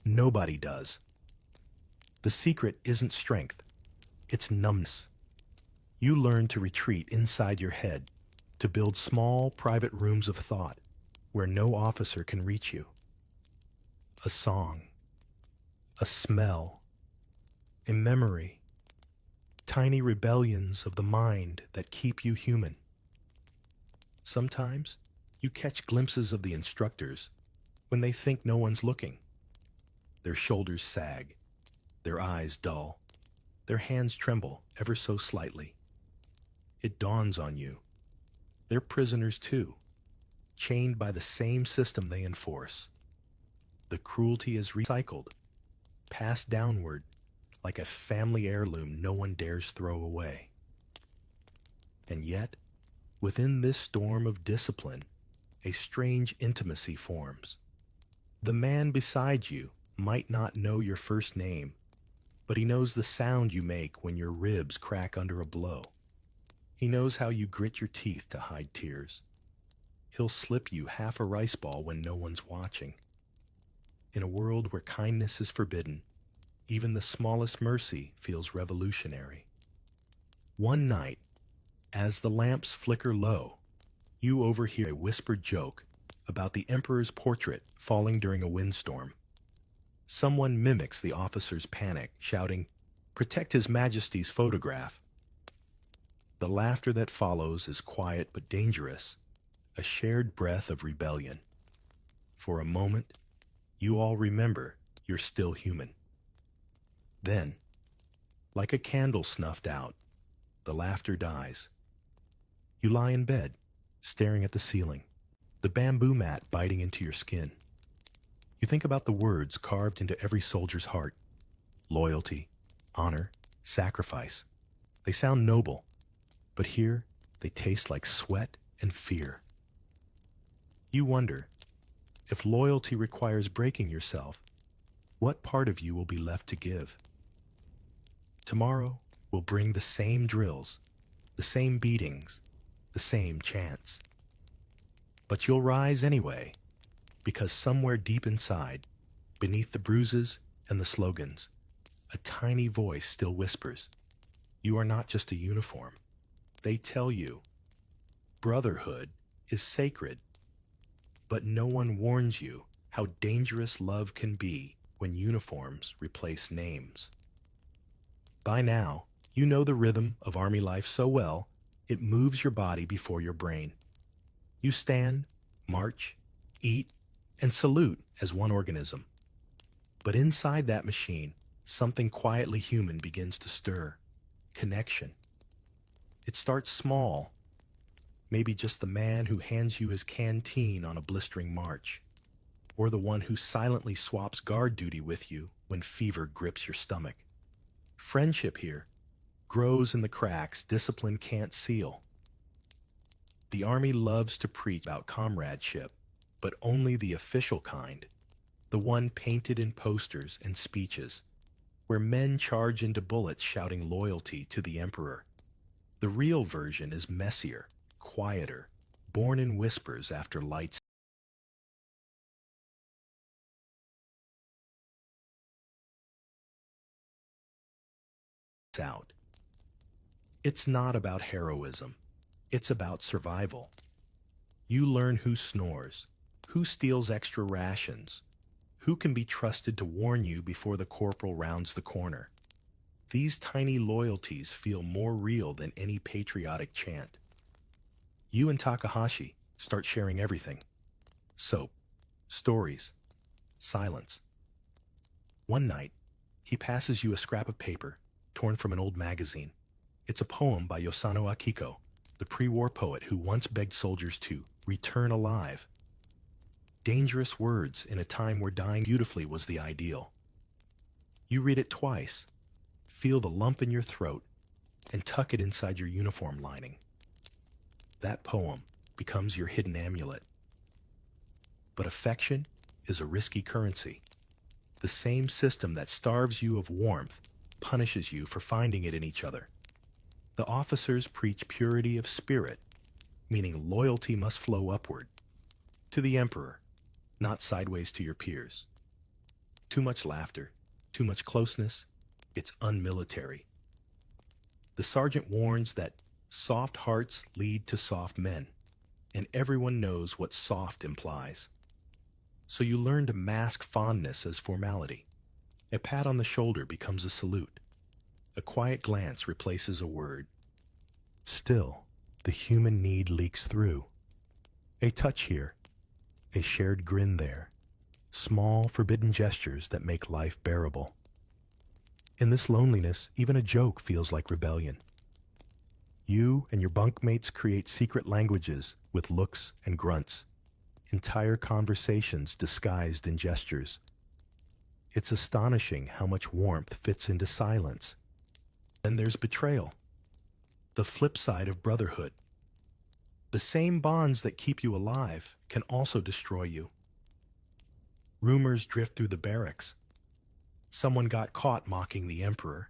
Nobody does. The secret isn't strength, it's numbness. You learn to retreat inside your head, to build small, private rooms of thought where no officer can reach you. A song, a smell, a memory, tiny rebellions of the mind that keep you human. Sometimes you catch glimpses of the instructors when they think no one's looking. Their shoulders sag, their eyes dull, their hands tremble ever so slightly. It dawns on you. They're prisoners too, chained by the same system they enforce. The cruelty is recycled, passed downward like a family heirloom no one dares throw away. And yet, within this storm of discipline, a strange intimacy forms. The man beside you might not know your first name, but he knows the sound you make when your ribs crack under a blow. He knows how you grit your teeth to hide tears. He'll slip you half a rice ball when no one's watching. In a world where kindness is forbidden, even the smallest mercy feels revolutionary. One night, as the lamps flicker low, you overhear a whispered joke about the emperor's portrait falling during a windstorm. Someone mimics the officer's panic, shouting, "Protect His Majesty's photograph." The laughter that follows is quiet but dangerous, a shared breath of rebellion. For a moment, you all remember you're still human. Then, like a candle snuffed out, the laughter dies. You lie in bed, staring at the ceiling, the bamboo mat biting into your skin. You think about the words carved into every soldier's heart: loyalty, honor, sacrifice. They sound noble, but here they taste like sweat and fear. You wonder, if loyalty requires breaking yourself, what part of you will be left to give? Tomorrow will bring the same drills, the same beatings, the same chants. But you'll rise anyway, because somewhere deep inside, beneath the bruises and the slogans, a tiny voice still whispers, "You are not just a uniform." They tell you, brotherhood is sacred, but no one warns you how dangerous love can be when uniforms replace names. By now, you know the rhythm of army life so well, it moves your body before your brain. You stand, march, eat, and salute as one organism. But inside that machine, something quietly human begins to stir. Connection. It starts small, maybe just the man who hands you his canteen on a blistering march, or the one who silently swaps guard duty with you when fever grips your stomach. Friendship here grows in the cracks discipline can't seal. The Army loves to preach about comradeship, but only the official kind, the one painted in posters and speeches, where men charge into bullets shouting loyalty to the Emperor. The real version is messier, quieter, born in whispers after lights out. It's not about heroism. It's about survival. You learn who snores, who steals extra rations, who can be trusted to warn you before the corporal rounds the corner. These tiny loyalties feel more real than any patriotic chant. You and Takahashi start sharing everything. Soap, stories, silence. One night, he passes you a scrap of paper torn from an old magazine. It's a poem by Yosano Akiko, the pre-war poet who once begged soldiers to return alive. Dangerous words in a time where dying beautifully was the ideal. You read it twice, feel the lump in your throat, and tuck it inside your uniform lining. That poem becomes your hidden amulet. But affection is a risky currency. The same system that starves you of warmth punishes you for finding it in each other. The officers preach purity of spirit, meaning loyalty must flow upward, to the Emperor, not sideways to your peers. Too much laughter, too much closeness, it's unmilitary. The sergeant warns that soft hearts lead to soft men, and everyone knows what soft implies. So you learn to mask fondness as formality. A pat on the shoulder becomes a salute. A quiet glance replaces a word. Still, the human need leaks through. A touch here, a shared grin there. Small, forbidden gestures that make life bearable. In this loneliness, even a joke feels like rebellion. You and your bunkmates create secret languages with looks and grunts. Entire conversations disguised in gestures. It's astonishing how much warmth fits into silence. Then there's betrayal, the flip side of brotherhood. The same bonds that keep you alive can also destroy you. Rumors drift through the barracks. Someone got caught mocking the Emperor.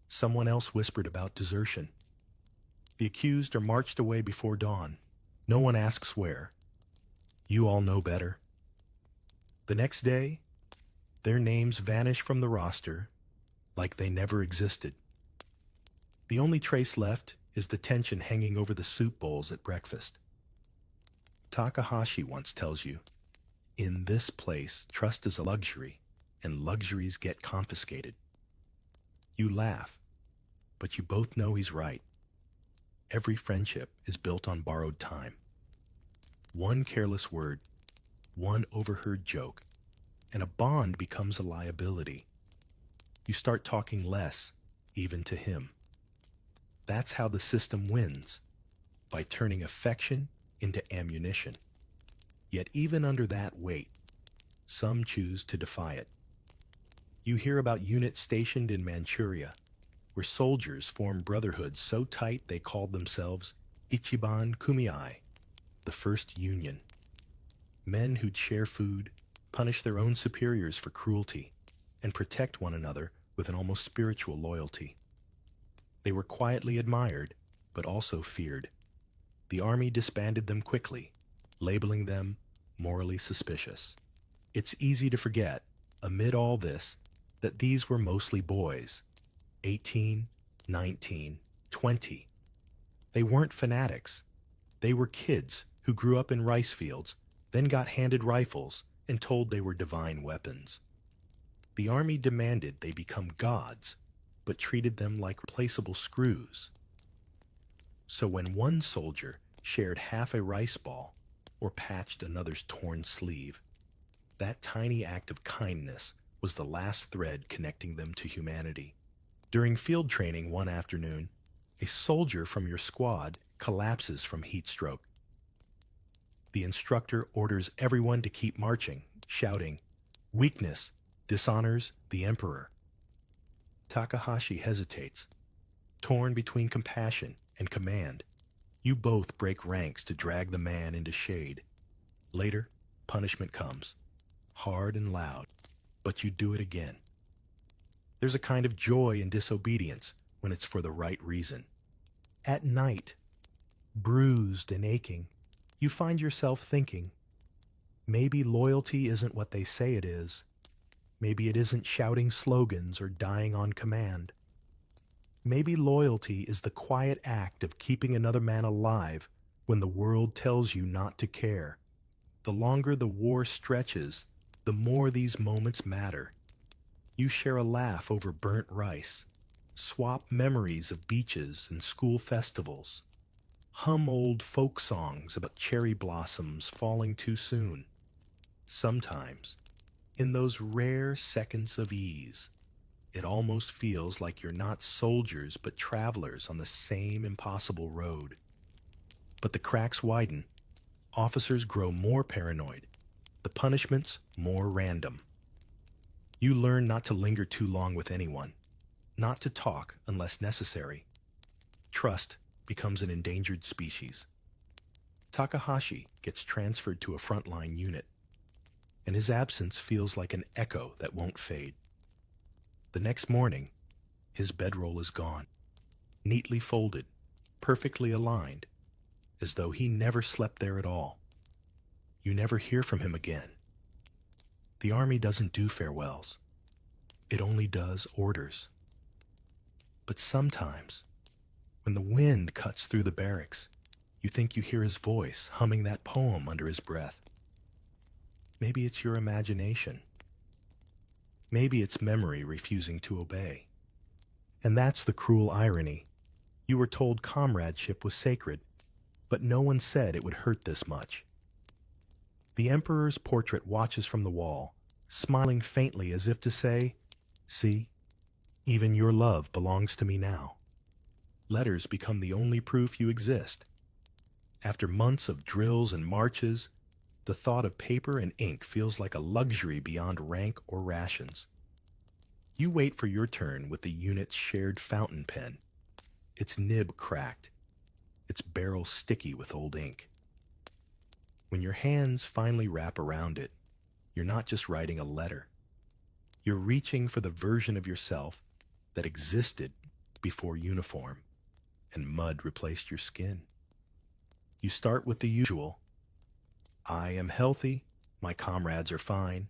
Someone else whispered about desertion. The accused are marched away before dawn. No one asks where. You all know better. The next day, their names vanish from the roster like they never existed. The only trace left is the tension hanging over the soup bowls at breakfast. Takahashi once tells you, in this place, trust is a luxury, and luxuries get confiscated. You laugh, but you both know he's right. Every friendship is built on borrowed time. One careless word, one overheard joke, and a bond becomes a liability. You start talking less, even to him. That's how the system wins, by turning affection into ammunition. Yet even under that weight, some choose to defy it. You hear about units stationed in Manchuria, where soldiers formed brotherhoods so tight they called themselves Ichiban Kumiai, the first union. Men who'd share food, punish their own superiors for cruelty, and protect one another with an almost spiritual loyalty. They were quietly admired, but also feared. The army disbanded them quickly, labeling them morally suspicious. It's easy to forget, amid all this, that these were mostly boys, 18, 19, 20. They weren't fanatics. They were kids who grew up in rice fields, then got handed rifles and told they were divine weapons. The army demanded they become gods, but treated them like replaceable screws. So when one soldier shared half a rice ball or patched another's torn sleeve, that tiny act of kindness was the last thread connecting them to humanity. During field training one afternoon, a soldier from your squad collapses from heat stroke. The instructor orders everyone to keep marching, shouting, "Weakness dishonors the emperor." Takahashi hesitates, torn between compassion and command. You both break ranks to drag the man into shade. Later, punishment comes, hard and loud, but you do it again. There's a kind of joy in disobedience when it's for the right reason. At night, bruised and aching, you find yourself thinking, maybe loyalty isn't what they say it is. Maybe it isn't shouting slogans or dying on command. Maybe loyalty is the quiet act of keeping another man alive when the world tells you not to care. The longer the war stretches, the more these moments matter. You share a laugh over burnt rice, swap memories of beaches and school festivals, hum old folk songs about cherry blossoms falling too soon. Sometimes, in those rare seconds of ease, it almost feels like you're not soldiers but travelers on the same impossible road. But the cracks widen, officers grow more paranoid, the punishments more random. You learn not to linger too long with anyone, not to talk unless necessary. Trust becomes an endangered species. Takahashi gets transferred to a frontline unit, and his absence feels like an echo that won't fade. The next morning, his bedroll is gone, neatly folded, perfectly aligned, as though he never slept there at all. You never hear from him again. The army doesn't do farewells. It only does orders. But sometimes, when the wind cuts through the barracks, you think you hear his voice humming that poem under his breath. Maybe it's your imagination. Maybe it's memory refusing to obey. And that's the cruel irony. You were told comradeship was sacred, but no one said it would hurt this much. The emperor's portrait watches from the wall, smiling faintly as if to say, "See, even your love belongs to me now." Letters become the only proof you exist. After months of drills and marches, the thought of paper and ink feels like a luxury beyond rank or rations. You wait for your turn with the unit's shared fountain pen, its nib cracked, its barrel sticky with old ink. When your hands finally wrap around it, you're not just writing a letter. You're reaching for the version of yourself that existed before uniform and mud replaced your skin. You start with the usual. I am healthy, my comrades are fine,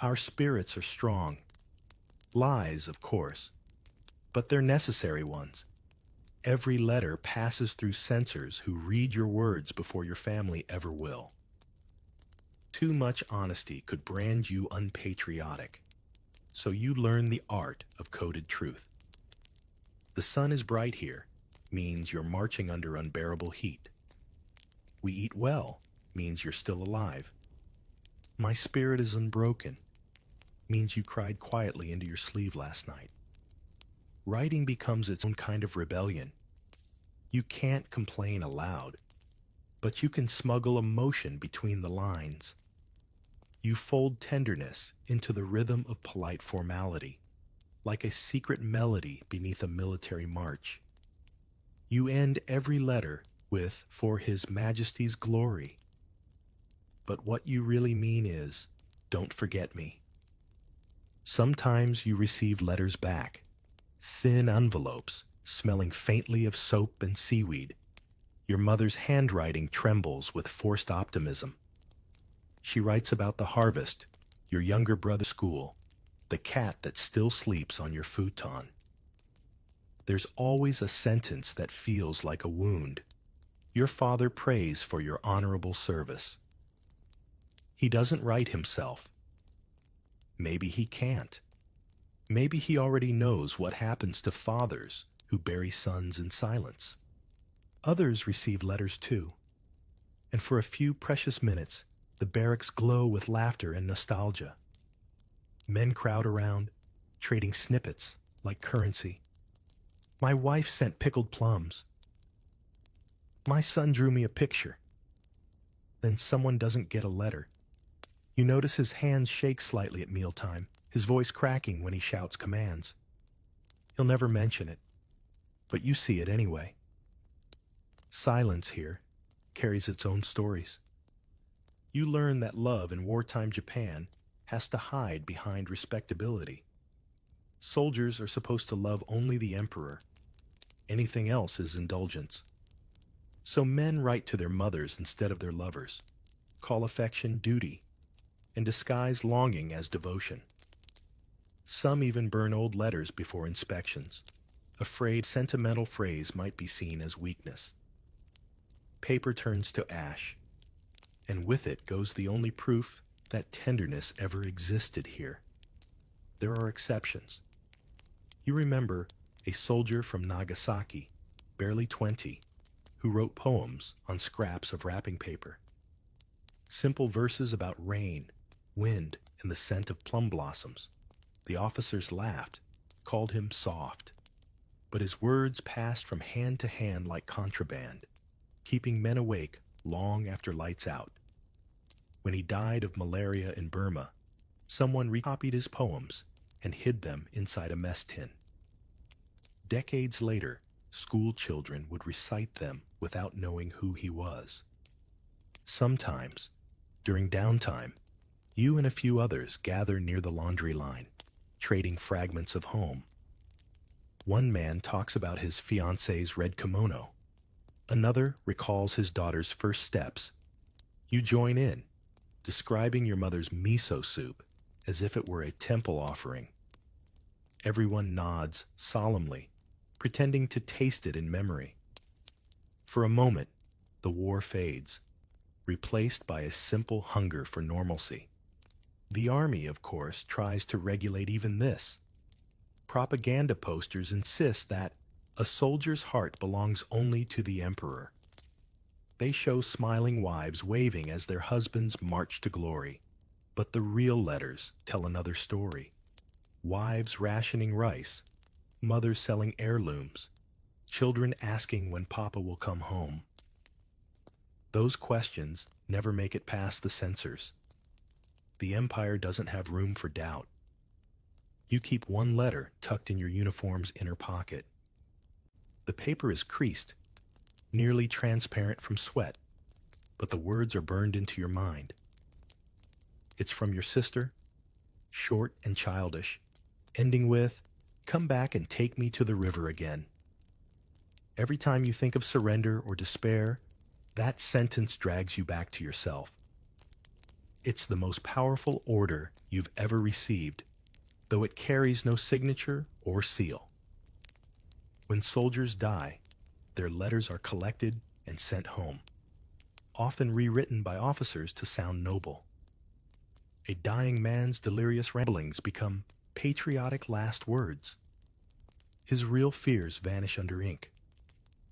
our spirits are strong. Lies, of course, but they're necessary ones. Every letter passes through censors who read your words before your family ever will. Too much honesty could brand you unpatriotic, so you learn the art of coded truth. The sun is bright here means you're marching under unbearable heat. We eat well means you're still alive. My spirit is unbroken means you cried quietly into your sleeve last night. Writing becomes its own kind of rebellion. You can't complain aloud, but you can smuggle emotion between the lines. You fold tenderness into the rhythm of polite formality, like a secret melody beneath a military march. You end every letter with, "For His Majesty's glory." But what you really mean is, "Don't forget me." Sometimes you receive letters back, thin envelopes smelling faintly of soap and seaweed. Your mother's handwriting trembles with forced optimism. She writes about the harvest, your younger brother's school, the cat that still sleeps on your futon. There's always a sentence that feels like a wound. Your father prays for your honorable service. He doesn't write himself. Maybe he can't. Maybe he already knows what happens to fathers who bury sons in silence. Others receive letters too, and for a few precious minutes, the barracks glow with laughter and nostalgia. Men crowd around, trading snippets like currency. My wife sent pickled plums. My son drew me a picture. Then someone doesn't get a letter. You notice his hands shake slightly at mealtime, his voice cracking when he shouts commands. He'll never mention it, but you see it anyway. Silence here carries its own stories. You learn that love in wartime Japan has to hide behind respectability. Soldiers are supposed to love only the emperor. Anything else is indulgence. So men write to their mothers instead of their lovers, call affection duty, and disguise longing as devotion. Some even burn old letters before inspections, afraid sentimental phrase might be seen as weakness. Paper turns to ash, and with it goes the only proof that tenderness ever existed here. There are exceptions. You remember a soldier from Nagasaki, barely 20, who wrote poems on scraps of wrapping paper. Simple verses about rain, wind, and the scent of plum blossoms. The officers laughed, called him soft. But his words passed from hand to hand like contraband, keeping men awake long after lights out. When he died of malaria in Burma, someone recopied his poems and hid them inside a mess tin. Decades later, school children would recite them without knowing who he was. Sometimes, during downtime, you and a few others gather near the laundry line, trading fragments of home. One man talks about his fiancée's red kimono. Another recalls his daughter's first steps. You join in, describing your mother's miso soup as if it were a temple offering. Everyone nods solemnly, pretending to taste it in memory. For a moment, the war fades, replaced by a simple hunger for normalcy. The army, of course, tries to regulate even this. Propaganda posters insist that a soldier's heart belongs only to the emperor. They show smiling wives waving as their husbands march to glory. But the real letters tell another story. Wives rationing rice, mothers selling heirlooms, children asking when Papa will come home. Those questions never make it past the censors. The empire doesn't have room for doubt. You keep one letter tucked in your uniform's inner pocket. The paper is creased, nearly transparent from sweat, but the words are burned into your mind. It's from your sister, short and childish, ending with, "Come back and take me to the river again." Every time you think of surrender or despair, that sentence drags you back to yourself. It's the most powerful order you've ever received, though it carries no signature or seal. When soldiers die, their letters are collected and sent home, often rewritten by officers to sound noble. A dying man's delirious ramblings become patriotic last words. His real fears vanish under ink,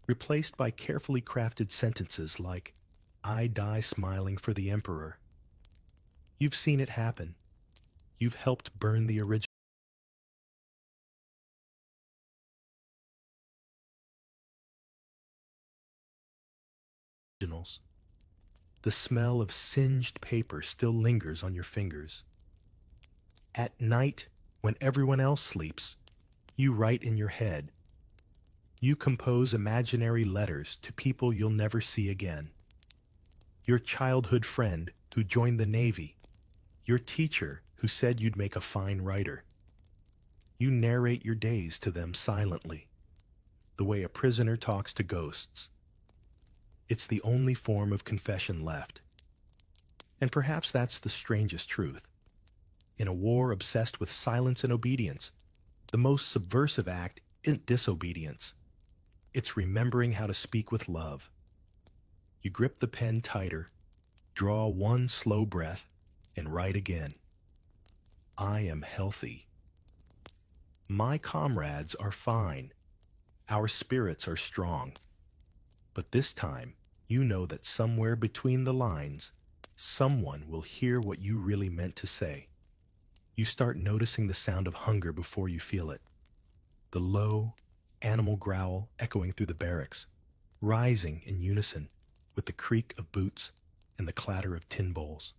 replaced by carefully crafted sentences like, "I die smiling for the emperor." You've seen it happen. You've helped burn the originals. The smell of singed paper still lingers on your fingers. At night, when everyone else sleeps, you write in your head. You compose imaginary letters to people you'll never see again. Your childhood friend who joined the Navy. Your teacher who said you'd make a fine writer. You narrate your days to them silently, the way a prisoner talks to ghosts. It's the only form of confession left. And perhaps that's the strangest truth. In a war obsessed with silence and obedience, the most subversive act isn't disobedience. It's remembering how to speak with love. You grip the pen tighter, draw one slow breath, and write again. I am healthy. My comrades are fine. Our spirits are strong. But this time, you know that somewhere between the lines, someone will hear what you really meant to say. You start noticing the sound of hunger before you feel it. The low, animal growl echoing through the barracks, rising in unison with the creak of boots and the clatter of tin bowls.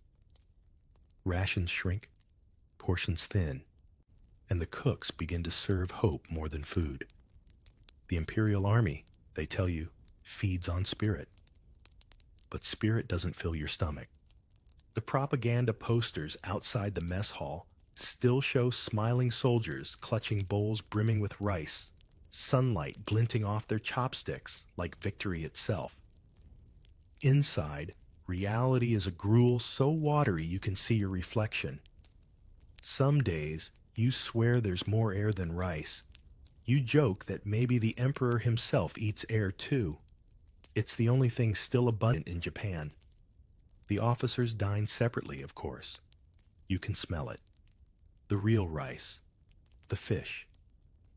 Rations shrink, portions thin, and the cooks begin to serve hope more than food. The Imperial Army, they tell you, feeds on spirit. But spirit doesn't fill your stomach. The propaganda posters outside the mess hall still show smiling soldiers clutching bowls brimming with rice, sunlight glinting off their chopsticks like victory itself. Inside, reality is a gruel so watery you can see your reflection. Some days, you swear there's more air than rice. You joke that maybe the emperor himself eats air too. It's the only thing still abundant in Japan. The officers dine separately, of course. You can smell it. The real rice. The fish.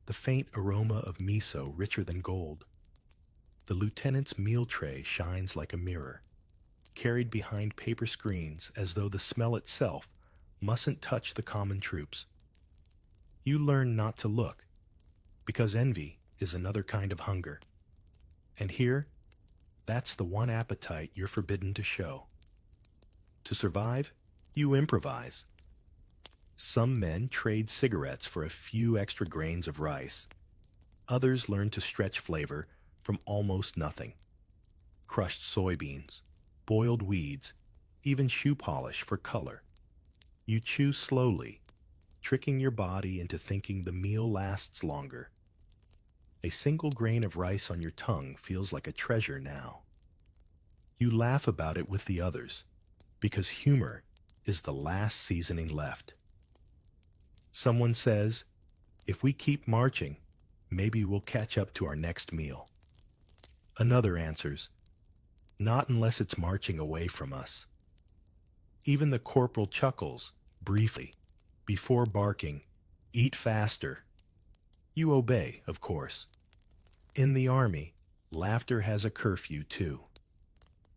The faint aroma of miso richer than gold. The lieutenant's meal tray shines like a mirror, carried behind paper screens as though the smell itself mustn't touch the common troops. You learn not to look, because envy is another kind of hunger. And here, that's the one appetite you're forbidden to show. To survive, you improvise. Some men trade cigarettes for a few extra grains of rice. Others learn to stretch flavor from almost nothing. Crushed soybeans, boiled weeds, even shoe polish for color. You chew slowly, tricking your body into thinking the meal lasts longer. A single grain of rice on your tongue feels like a treasure now. You laugh about it with the others, because humor is the last seasoning left. Someone says, if we keep marching, maybe we'll catch up to our next meal. Another answers, not unless it's marching away from us. Even the corporal chuckles, briefly, before barking, eat faster. You obey, of course. In the army, laughter has a curfew, too.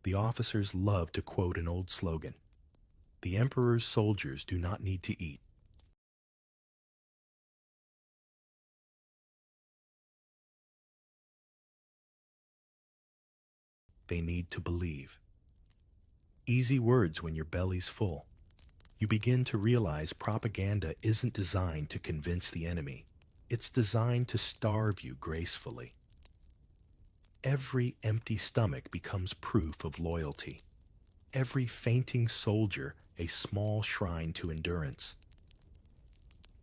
The officers love to quote an old slogan. The emperor's soldiers do not need to eat. They need to believe. Easy words when your belly's full. You begin to realize propaganda isn't designed to convince the enemy. It's designed to starve you gracefully. Every empty stomach becomes proof of loyalty. Every fainting soldier a small shrine to endurance.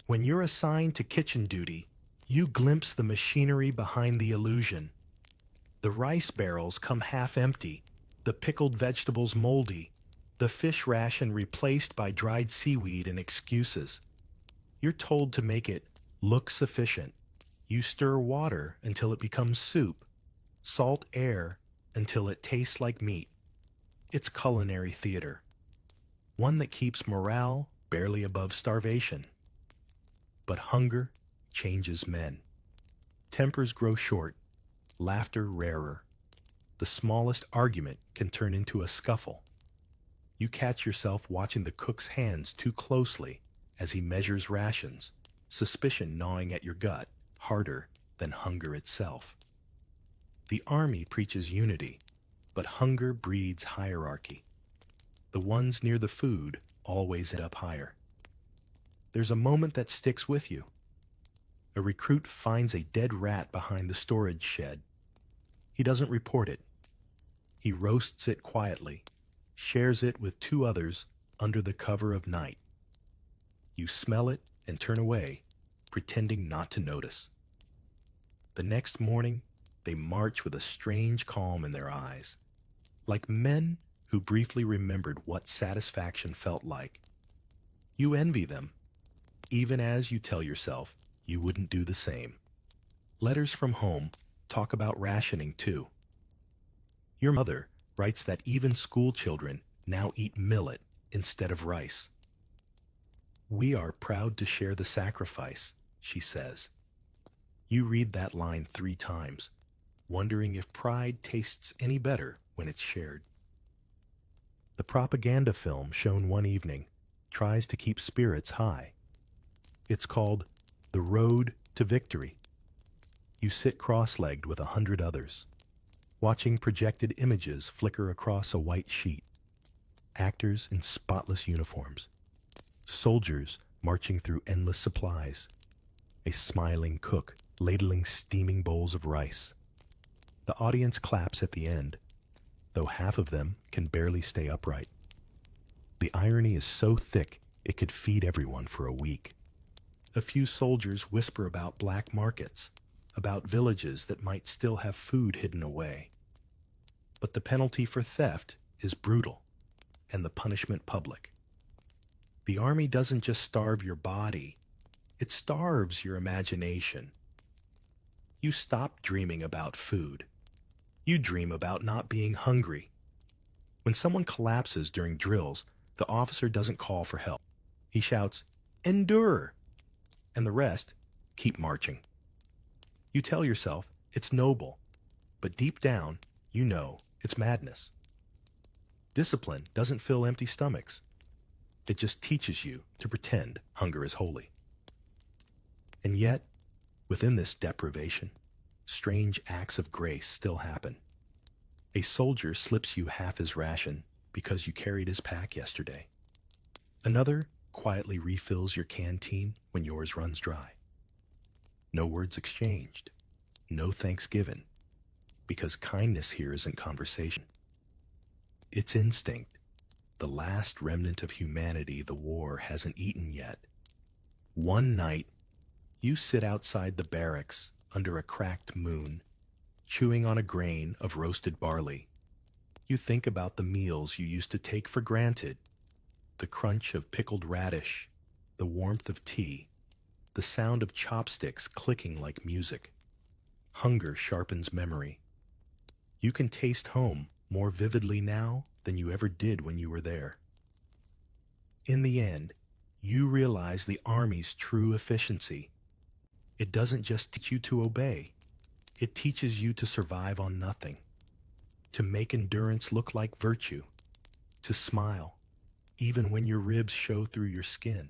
When you're assigned to kitchen duty, you glimpse the machinery behind the illusion. The rice barrels come half empty, the pickled vegetables moldy, the fish ration replaced by dried seaweed and excuses. You're told to make it look sufficient. You stir water until it becomes soup, salt air until it tastes like meat. It's culinary theater, one that keeps morale barely above starvation. But hunger changes men. Tempers grow short, laughter rarer. The smallest argument can turn into a scuffle. You catch yourself watching the cook's hands too closely as he measures rations, suspicion gnawing at your gut harder than hunger itself. The army preaches unity, but hunger breeds hierarchy. The ones near the food always end up higher. There's a moment that sticks with you. A recruit finds a dead rat behind the storage shed. He doesn't report it. He roasts it quietly, shares it with two others under the cover of night. You smell it and turn away, pretending not to notice. The next morning, they march with a strange calm in their eyes, like men who briefly remembered what satisfaction felt like. You envy them, even as you tell yourself you wouldn't do the same. Letters from home talk about rationing too. Your mother writes that even school children now eat millet instead of rice. We are proud to share the sacrifice, she says. You read that line 3 times, wondering if pride tastes any better when it's shared. The propaganda film shown one evening tries to keep spirits high. It's called The Road to Victory. You sit cross-legged with 100 others, watching projected images flicker across a white sheet. Actors in spotless uniforms, soldiers marching through endless supplies, a smiling cook ladling steaming bowls of rice. The audience claps at the end, though half of them can barely stay upright. The irony is so thick it could feed everyone for a week. A few soldiers whisper about black markets, about villages that might still have food hidden away. But the penalty for theft is brutal, and the punishment public. The army doesn't just starve your body, it starves your imagination. You stop dreaming about food. You dream about not being hungry. When someone collapses during drills, the officer doesn't call for help. He shouts, "Endure!" And the rest keep marching. You tell yourself it's noble, but deep down, you know it's madness. Discipline doesn't fill empty stomachs. It just teaches you to pretend hunger is holy. And yet, within this deprivation, strange acts of grace still happen. A soldier slips you half his ration because you carried his pack yesterday. Another quietly refills your canteen when yours runs dry. No words exchanged, no thanks given, because kindness here isn't conversation. It's instinct, the last remnant of humanity the war hasn't eaten yet. One night, you sit outside the barracks under a cracked moon, chewing on a grain of roasted barley. You think about the meals you used to take for granted, the crunch of pickled radish, the warmth of tea, the sound of chopsticks clicking like music. Hunger sharpens memory. You can taste home more vividly now than you ever did when you were there. In the end, you realize the Army's true efficiency. It doesn't just teach you to obey. It teaches you to survive on nothing, to make endurance look like virtue, to smile, even when your ribs show through your skin.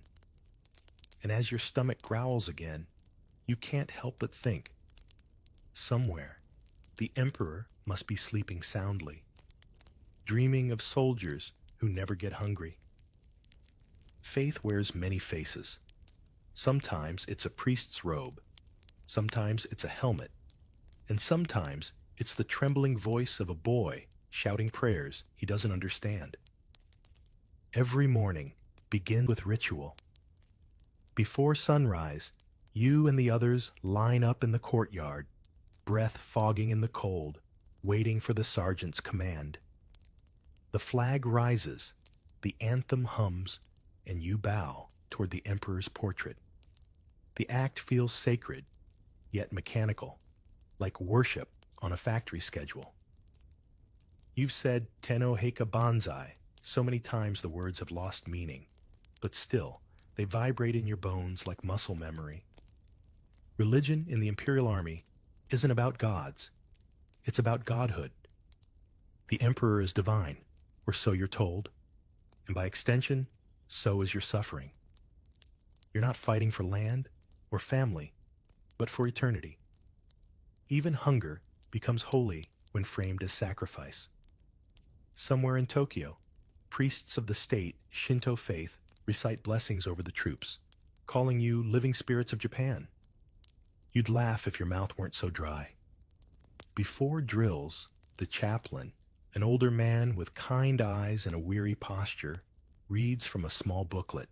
And as your stomach growls again, you can't help but think, somewhere, the Emperor must be sleeping soundly, dreaming of soldiers who never get hungry. Faith wears many faces. Sometimes it's a priest's robe, sometimes it's a helmet, and sometimes it's the trembling voice of a boy shouting prayers he doesn't understand. Every morning begins with ritual. Before sunrise, you and the others line up in the courtyard, breath fogging in the cold, waiting for the sergeant's command. The flag rises, the anthem hums, and you bow toward the Emperor's portrait. The act feels sacred, yet mechanical, like worship on a factory schedule. You've said Tenno Heika Banzai so many times the words have lost meaning, but still, they vibrate in your bones like muscle memory. Religion in the Imperial Army isn't about gods. It's about godhood. The Emperor is divine, or so you're told, and by extension, so is your suffering. You're not fighting for land or family, but for eternity. Even hunger becomes holy when framed as sacrifice. Somewhere in Tokyo, priests of the state Shinto faith recite blessings over the troops, calling you living spirits of Japan. You'd laugh if your mouth weren't so dry. Before drills, the chaplain, an older man with kind eyes and a weary posture, reads from a small booklet.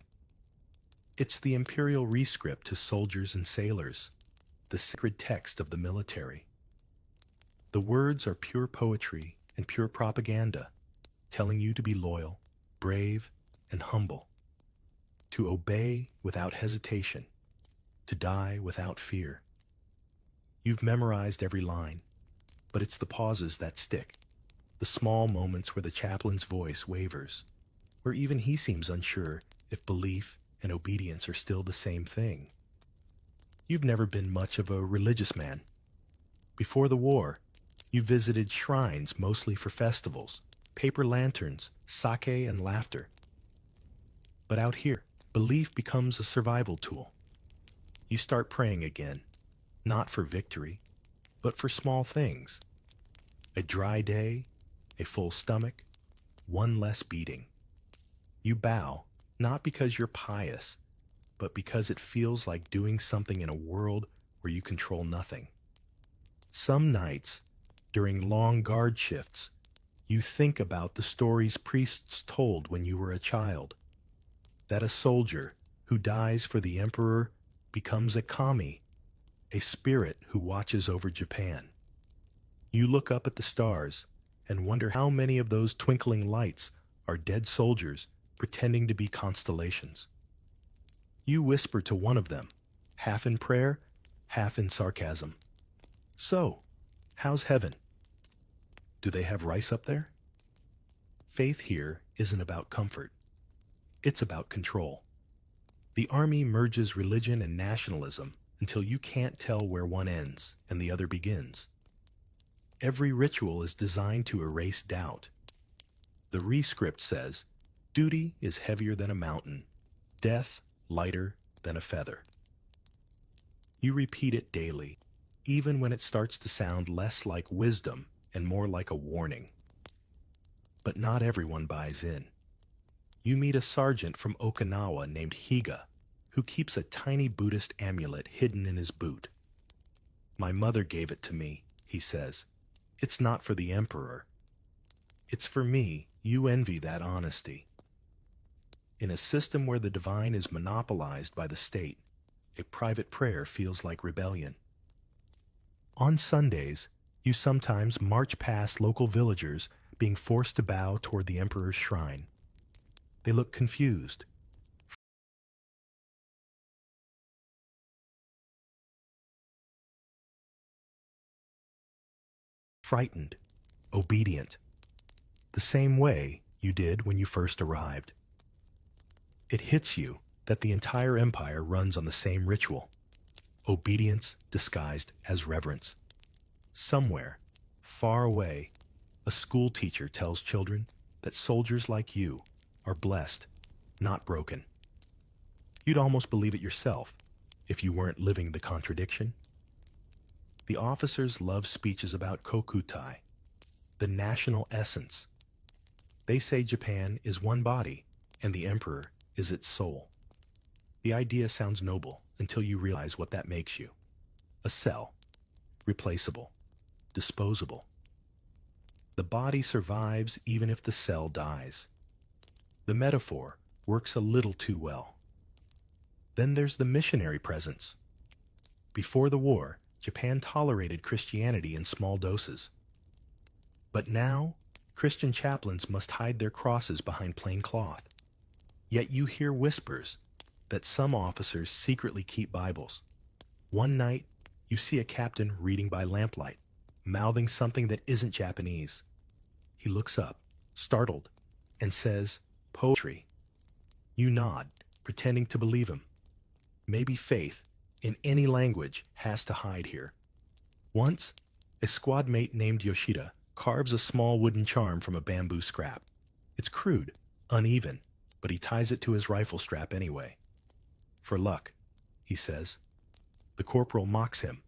It's the imperial rescript to soldiers and sailors, the sacred text of the military. The words are pure poetry and pure propaganda, telling you to be loyal, brave, and humble. to obey without hesitation, to die without fear. You've memorized every line, but it's the pauses that stick, the small moments where the chaplain's voice wavers, where even he seems unsure if belief and obedience are still the same thing. You've never been much of a religious man. Before the war, you visited shrines mostly for festivals, paper lanterns, sake, and laughter. But out here, belief becomes a survival tool. You start praying again, not for victory, but for small things. A dry day, a full stomach, one less beating. You bow, not because you're pious, but because it feels like doing something in a world where you control nothing. Some nights, during long guard shifts, you think about the stories priests told when you were a child, that a soldier who dies for the emperor becomes a kami, a spirit who watches over Japan. You look up at the stars and wonder how many of those twinkling lights are dead soldiers pretending to be constellations. You whisper to one of them, half in prayer, half in sarcasm. So, how's heaven? Do they have rice up there? Faith here isn't about comfort. It's about control. The army merges religion and nationalism until you can't tell where one ends and the other begins. Every ritual is designed to erase doubt. The rescript says, duty is heavier than a mountain, death lighter than a feather. You repeat it daily, even when it starts to sound less like wisdom and more like a warning. But not everyone buys in. You meet a sergeant from Okinawa named Higa, who keeps a tiny Buddhist amulet hidden in his boot. My mother gave it to me, he says. It's not for the emperor. It's for me. You envy that honesty. In a system where the divine is monopolized by the state, a private prayer feels like rebellion. On Sundays, you sometimes march past local villagers being forced to bow toward the emperor's shrine. They look confused, frightened, obedient, the same way you did when you first arrived. It hits you that the entire empire runs on the same ritual, obedience disguised as reverence. Somewhere, far away, a school teacher tells children that soldiers like you are blessed, not broken. You'd almost believe it yourself if you weren't living the contradiction. The officers love speeches about kokutai, the national essence. They say Japan is one body and the emperor is its soul. The idea sounds noble until you realize what that makes you. A cell, replaceable, disposable. The body survives even if the cell dies. The metaphor works a little too well. Then there's the missionary presence. Before the war, Japan tolerated Christianity in small doses. But now, Christian chaplains must hide their crosses behind plain cloth. Yet you hear whispers that some officers secretly keep Bibles. One night, you see a captain reading by lamplight, mouthing something that isn't Japanese. He looks up, startled, and says, "Poetry." You nod, pretending to believe him. Maybe faith, in any language, has to hide here. Once, a squad mate named Yoshida carves a small wooden charm from a bamboo scrap. It's crude, uneven, but he ties it to his rifle strap anyway. For luck, he says. The corporal mocks him.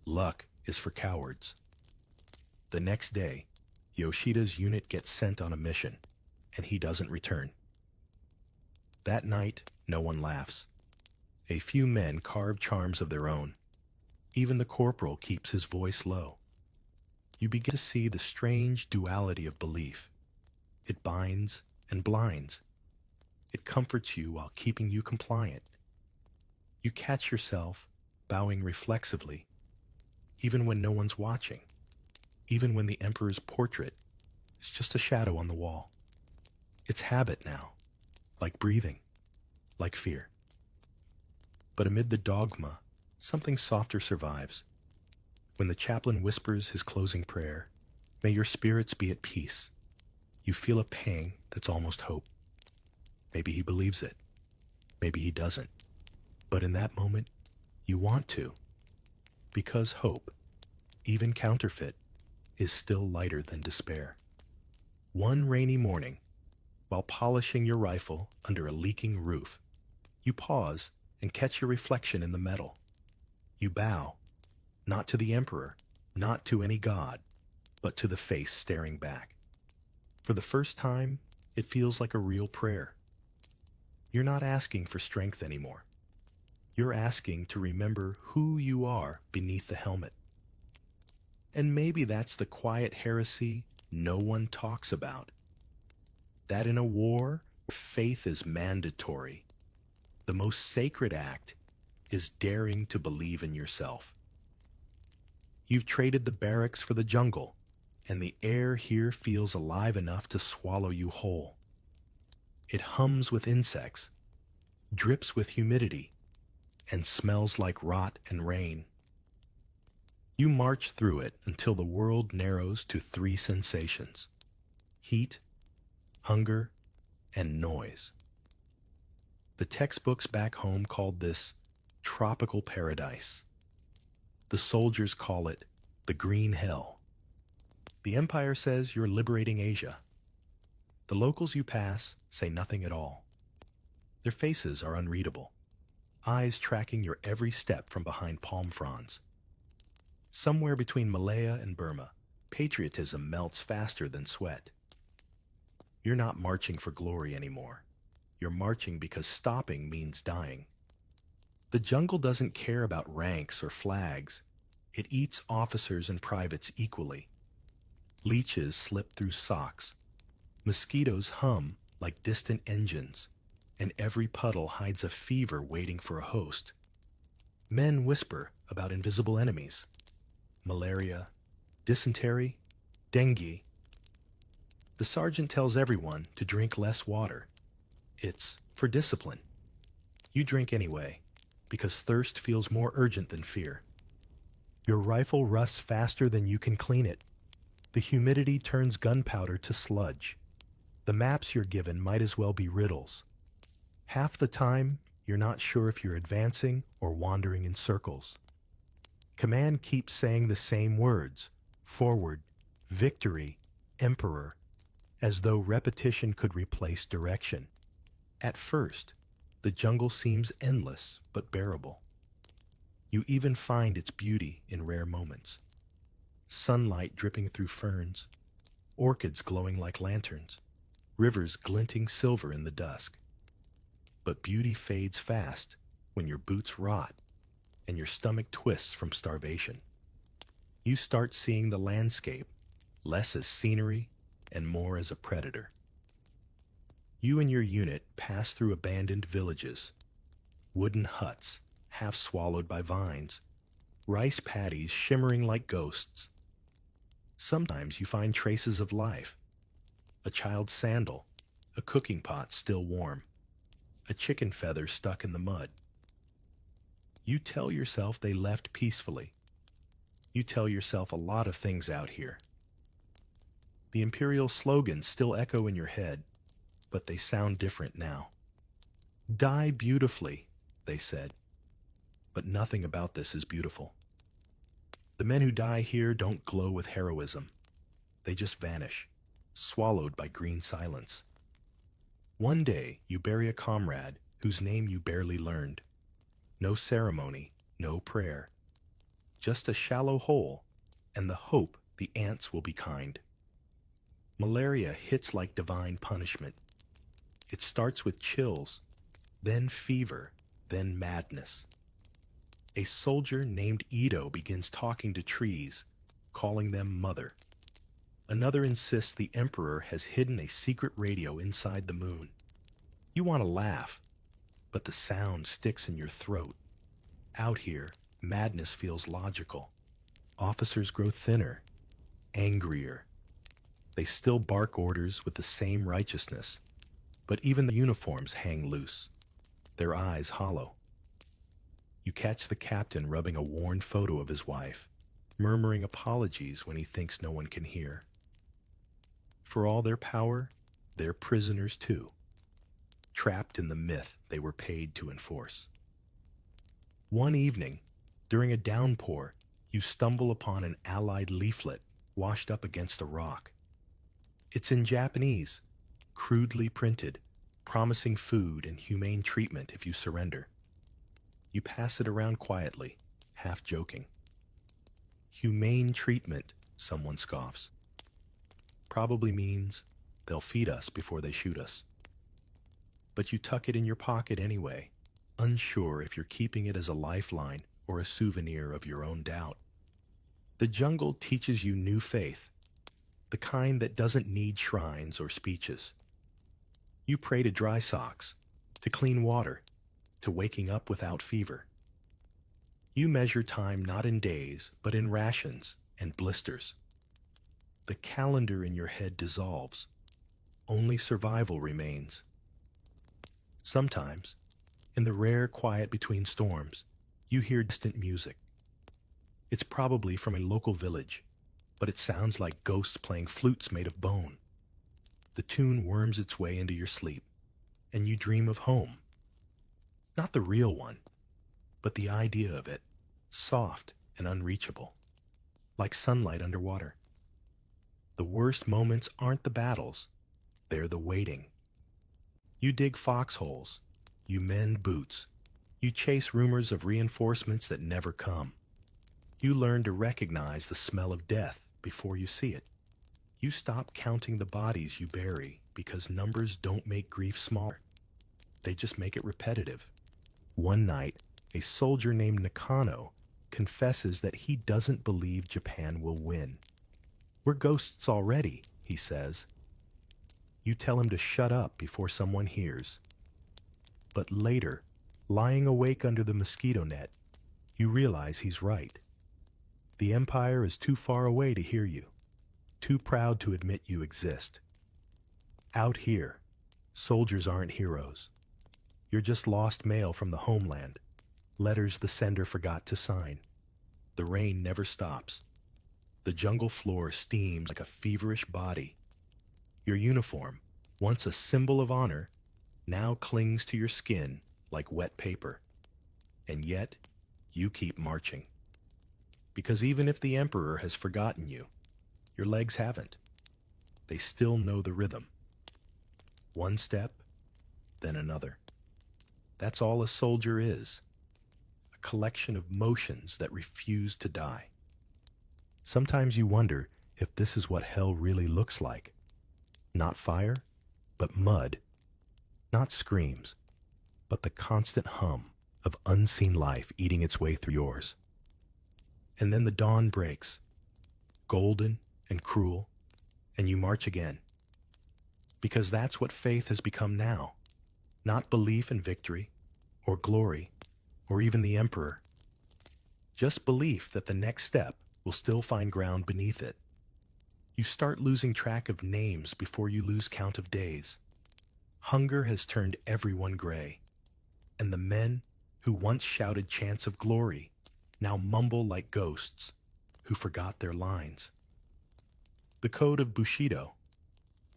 Luck is for cowards. The next day, Yoshida's unit gets sent on a mission, and he doesn't return. That night, no one laughs. A few men carve charms of their own. Even the corporal keeps his voice low. You begin to see the strange duality of belief. It binds and blinds. It comforts you while keeping you compliant. You catch yourself bowing reflexively, even when no one's watching, even when the emperor's portrait is just a shadow on the wall. It's habit now, like breathing, like fear. But amid the dogma, something softer survives. When the chaplain whispers his closing prayer, "May your spirits be at peace," you feel a pang that's almost hope. Maybe he believes it. Maybe he doesn't. But in that moment, you want to. Because hope, even counterfeit, is still lighter than despair. One rainy morning, while polishing your rifle under a leaking roof, you pause and catch your reflection in the metal. You bow, not to the emperor, not to any god, but to the face staring back. For the first time, it feels like a real prayer. You're not asking for strength anymore. You're asking to remember who you are beneath the helmet. And maybe that's the quiet heresy no one talks about. That in a war where faith is mandatory, the most sacred act is daring to believe in yourself. You've traded the barracks for the jungle, and the air here feels alive enough to swallow you whole. It hums with insects, drips with humidity, and smells like rot and rain. You march through it until the world narrows to three sensations: heat, hunger, and noise. The textbooks back home called this tropical paradise. The soldiers call it the green hell. The empire says you're liberating Asia. The locals you pass say nothing at all. Their faces are unreadable, eyes tracking your every step from behind palm fronds. Somewhere between Malaya and Burma, patriotism melts faster than sweat. You're not marching for glory anymore. You're marching because stopping means dying. The jungle doesn't care about ranks or flags. It eats officers and privates equally. Leeches slip through socks. Mosquitoes hum like distant engines, and every puddle hides a fever waiting for a host. Men whisper about invisible enemies: malaria, dysentery, dengue. The sergeant tells everyone to drink less water. It's for discipline. You drink anyway, because thirst feels more urgent than fear. Your rifle rusts faster than you can clean it. The humidity turns gunpowder to sludge. The maps you're given might as well be riddles. Half the time, you're not sure if you're advancing or wandering in circles. Command keeps saying the same words: forward, victory, emperor, as though repetition could replace direction. At first, the jungle seems endless but bearable. You even find its beauty in rare moments. Sunlight dripping through ferns, orchids glowing like lanterns, rivers glinting silver in the dusk. But beauty fades fast when your boots rot and your stomach twists from starvation. You start seeing the landscape less as scenery and more as a predator. You and your unit pass through abandoned villages, wooden huts half swallowed by vines, rice paddies shimmering like ghosts. Sometimes you find traces of life: a child's sandal, a cooking pot still warm, a chicken feather stuck in the mud. You tell yourself they left peacefully. You tell yourself a lot of things out here. The imperial slogans still echo in your head, but they sound different now. Die beautifully, they said. But nothing about this is beautiful. The men who die here don't glow with heroism. They just vanish, swallowed by green silence. One day, you bury a comrade whose name you barely learned. No ceremony, no prayer. Just a shallow hole and the hope the ants will be kind. Malaria hits like divine punishment. It starts with chills, then fever, then madness. A soldier named Ito begins talking to trees, calling them mother. Another insists the emperor has hidden a secret radio inside the moon. You want to laugh, but the sound sticks in your throat. Out here, madness feels logical. Officers grow thinner, angrier. They still bark orders with the same righteousness, but even the uniforms hang loose. their eyes hollow. You catch the captain rubbing a worn photo of his wife, murmuring apologies when he thinks no one can hear. For all their power, they're prisoners too, trapped in the myth they were paid to enforce. One evening, during a downpour, you stumble upon an Allied leaflet washed up against a rock. It's in Japanese, crudely printed, promising food and humane treatment if you surrender. You pass it around quietly, half joking. Humane treatment, someone scoffs. Probably means they'll feed us before they shoot us. But you tuck it in your pocket anyway, unsure if you're keeping it as a lifeline or a souvenir of your own doubt. The jungle teaches you new faith, the kind that doesn't need shrines or speeches. You pray to dry socks, to clean water, to waking up without fever. You measure time not in days, but in rations and blisters. The calendar in your head dissolves. Only survival remains. Sometimes, in the rare quiet between storms, you hear distant music. It's probably from a local village, but it sounds like ghosts playing flutes made of bone. The tune worms its way into your sleep, and you dream of home. Not the real one, but the idea of it, soft and unreachable, like sunlight underwater. The worst moments aren't the battles, they're the waiting. You dig foxholes, you mend boots, you chase rumors of reinforcements that never come. You learn to recognize the smell of death before you see it. You stop counting the bodies you bury because numbers don't make grief smaller. They just make it repetitive. One night, a soldier named Nakano confesses that he doesn't believe Japan will win. "We're ghosts already," he says. You tell him to shut up before someone hears. But later, lying awake under the mosquito net, you realize he's right. The empire is too far away to hear you, too proud to admit you exist. Out here, soldiers aren't heroes. You're just lost mail from the homeland, letters the sender forgot to sign. The rain never stops. The jungle floor steams like a feverish body. Your uniform, once a symbol of honor, now clings to your skin like wet paper. And yet, you keep marching. Because even if the emperor has forgotten you, your legs haven't. They still know the rhythm. One step, then another. That's all a soldier is. A collection of motions that refuse to die. Sometimes you wonder if this is what hell really looks like. Not fire, but mud. Not screams, but the constant hum of unseen life eating its way through yours. And then the dawn breaks, golden and cruel, and you march again. Because that's what faith has become now. Not belief in victory, or glory, or even the emperor. Just belief that the next step will still find ground beneath it. You start losing track of names before you lose count of days. Hunger has turned everyone gray, and the men who once shouted chants of glory now mumble like ghosts who forgot their lines. The code of Bushido,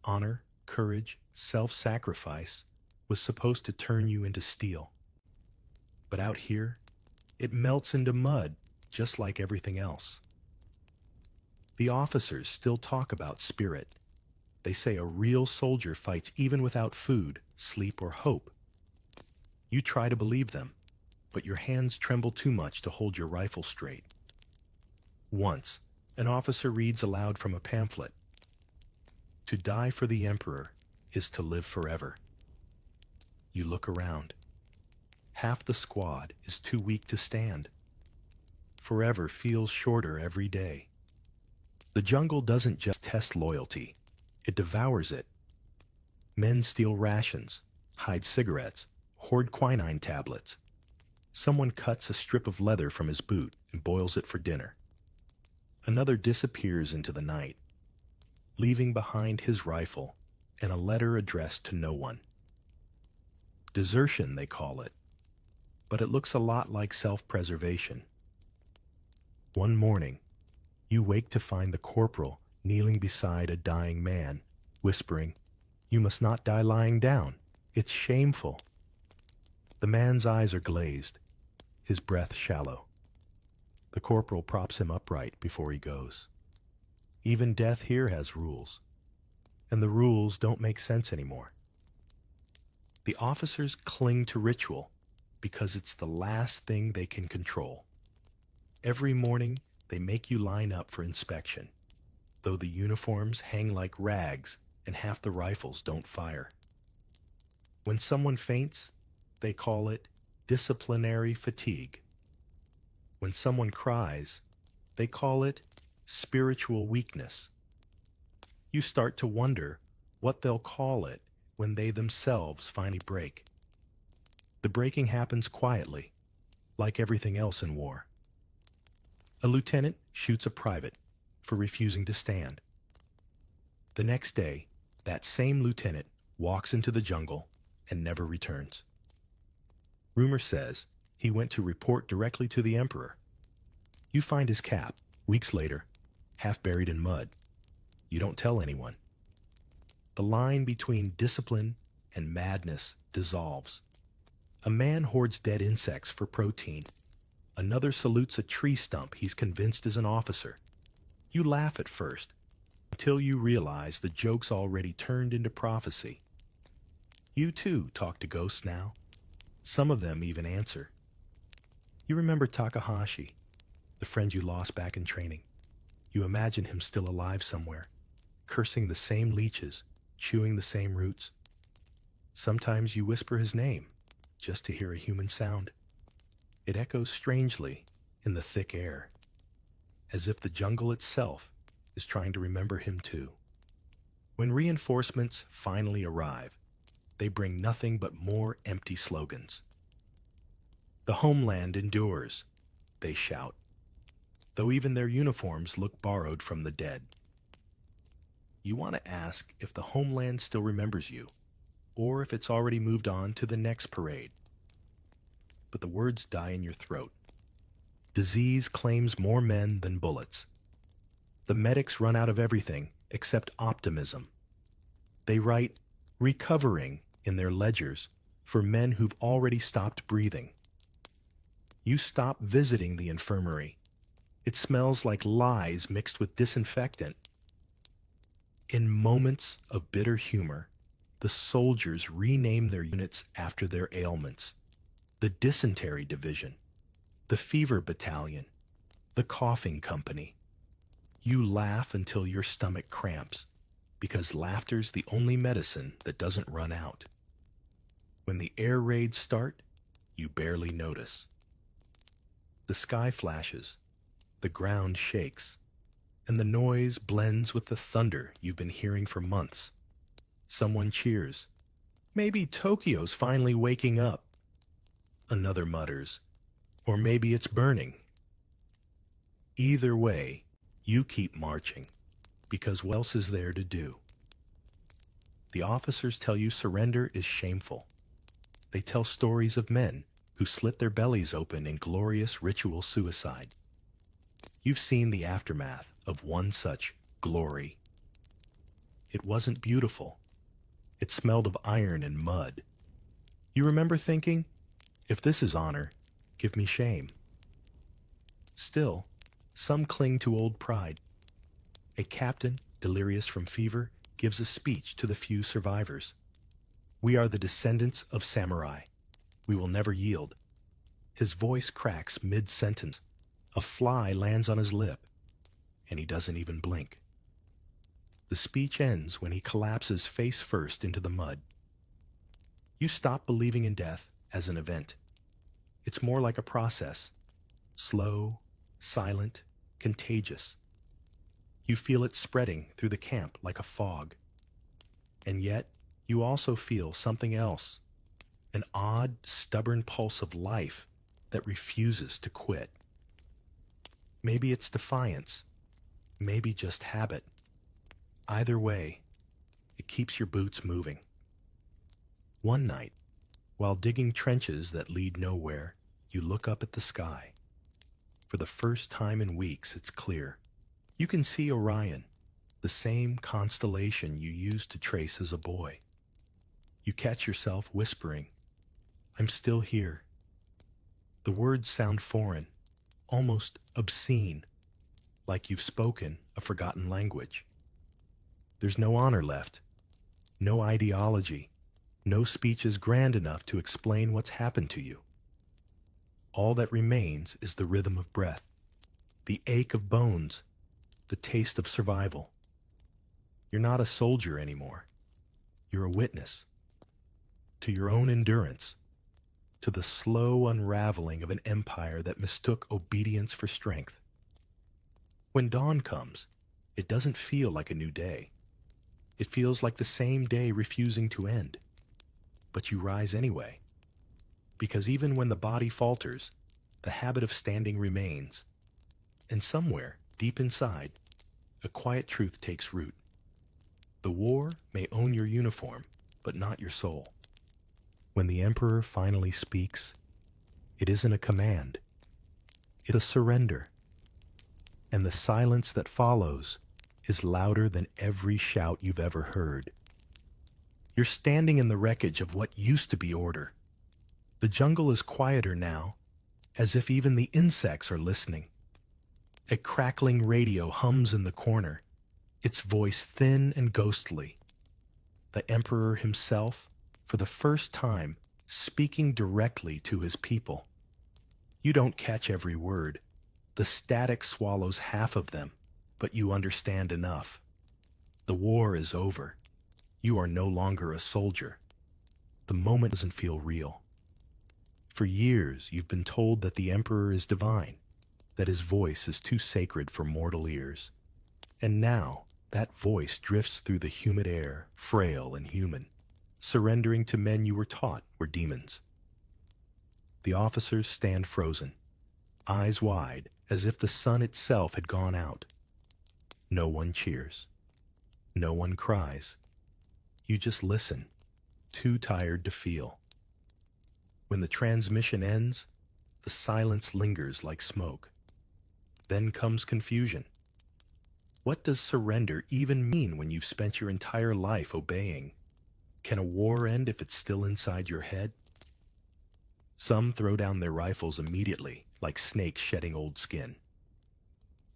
honor, courage, self-sacrifice, was supposed to turn you into steel. But out here, it melts into mud just like everything else. The officers still talk about spirit. They say a real soldier fights even without food, sleep, or hope. You try to believe them, but your hands tremble too much to hold your rifle straight. Once, an officer reads aloud from a pamphlet. To die for the emperor is to live forever. You look around. Half the squad is too weak to stand. Forever feels shorter every day. The jungle doesn't just test loyalty, it devours it. Men steal rations, hide cigarettes, hoard quinine tablets. Someone cuts a strip of leather from his boot and boils it for dinner. Another disappears into the night, leaving behind his rifle and a letter addressed to no one. Desertion, they call it. But it looks a lot like self-preservation. One morning, you wake to find the corporal kneeling beside a dying man, whispering, "You must not die lying down. It's shameful." The man's eyes are glazed, his breath shallow. The corporal props him upright before he goes. Even death here has rules, and the rules don't make sense anymore. The officers cling to ritual because it's the last thing they can control. Every morning, they make you line up for inspection, though the uniforms hang like rags and half the rifles don't fire. When someone faints, they call it disciplinary fatigue. When someone cries, they call it spiritual weakness. You start to wonder what they'll call it when they themselves finally break. The breaking happens quietly, like everything else in war. A lieutenant shoots a private for refusing to stand. The next day, that same lieutenant walks into the jungle and never returns. Rumor says he went to report directly to the emperor. You find his cap, weeks later, half buried in mud. You don't tell anyone. The line between discipline and madness dissolves. A man hoards dead insects for protein. Another salutes a tree stump he's convinced is an officer. You laugh at first, until you realize the joke's already turned into prophecy. You too talk to ghosts now. Some of them even answer. You remember Takahashi, the friend you lost back in training. You imagine him still alive somewhere, cursing the same leeches, chewing the same roots. Sometimes you whisper his name, just to hear a human sound. It echoes strangely in the thick air, as if the jungle itself is trying to remember him too. When reinforcements finally arrive, they bring nothing but more empty slogans. "The homeland endures," they shout, though even their uniforms look borrowed from the dead. You want to ask if the homeland still remembers you, or if it's already moved on to the next parade. But the words die in your throat. Disease claims more men than bullets. The medics run out of everything except optimism. They write "recovering" in their ledgers for men who've already stopped breathing. You stop visiting the infirmary. It smells like lies mixed with disinfectant. In moments of bitter humor, the soldiers rename their units after their ailments. The dysentery division, the fever battalion, the coughing company. You laugh until your stomach cramps, because laughter's the only medicine that doesn't run out. When the air raids start, you barely notice. The sky flashes, the ground shakes, and the noise blends with the thunder you've been hearing for months. Someone cheers. "Maybe Tokyo's finally waking up." Another mutters, "Or maybe it's burning." Either way, you keep marching, because what else is there to do? The officers tell you surrender is shameful. They tell stories of men who slit their bellies open in glorious ritual suicide. You've seen the aftermath of one such glory. It wasn't beautiful. It smelled of iron and mud. You remember thinking, if this is honor, give me shame. Still, some cling to old pride. A captain, delirious from fever, gives a speech to the few survivors. "We are the descendants of samurai. We will never yield." His voice cracks mid-sentence. A fly lands on his lip, and he doesn't even blink. The speech ends when he collapses face first into the mud. You stop believing in death as an event. It's more like a process, slow, silent, contagious. You feel it spreading through the camp like a fog. And yet, you also feel something else, an odd, stubborn pulse of life that refuses to quit. Maybe it's defiance, maybe just habit. Either way, it keeps your boots moving. One night, While digging trenches that lead nowhere, you look up at the sky. For the first time in weeks, it's clear. You can see Orion, the same constellation you used to trace as a boy. You catch yourself whispering, "I'm still here." The words sound foreign, almost obscene, like you've spoken a forgotten language. There's no honor left, no ideology, no speeches grand enough to explain what's happened to you. All that remains is the rhythm of breath, the ache of bones, the taste of survival. You're not a soldier anymore. You're a witness to your own endurance, to the slow unraveling of an empire that mistook obedience for strength. When dawn comes, it doesn't feel like a new day. It feels like the same day refusing to end. But you rise anyway, because even when the body falters, the habit of standing remains. And somewhere, deep inside, a quiet truth takes root. The war may own your uniform, but not your soul. When the Emperor finally speaks, it isn't a command. It's a surrender. And the silence that follows is louder than every shout you've ever heard. You're standing in the wreckage of what used to be order. The jungle is quieter now, as if even the insects are listening. A crackling radio hums in the corner, its voice thin and ghostly. The Emperor himself, for the first time, speaking directly to his people. You don't catch every word. The static swallows half of them, but you understand enough. The war is over. You are no longer a soldier. The moment doesn't feel real. For years, you've been told that the Emperor is divine, that his voice is too sacred for mortal ears. And now, that voice drifts through the humid air, frail and human, surrendering to men you were taught were demons. The officers stand frozen, eyes wide, as if the sun itself had gone out. No one cheers. No one cries. You just listen, too tired to feel. When the transmission ends, the silence lingers like smoke. Then comes confusion. What does surrender even mean when you've spent your entire life obeying? Can a war end if it's still inside your head? Some throw down their rifles immediately, like snakes shedding old skin.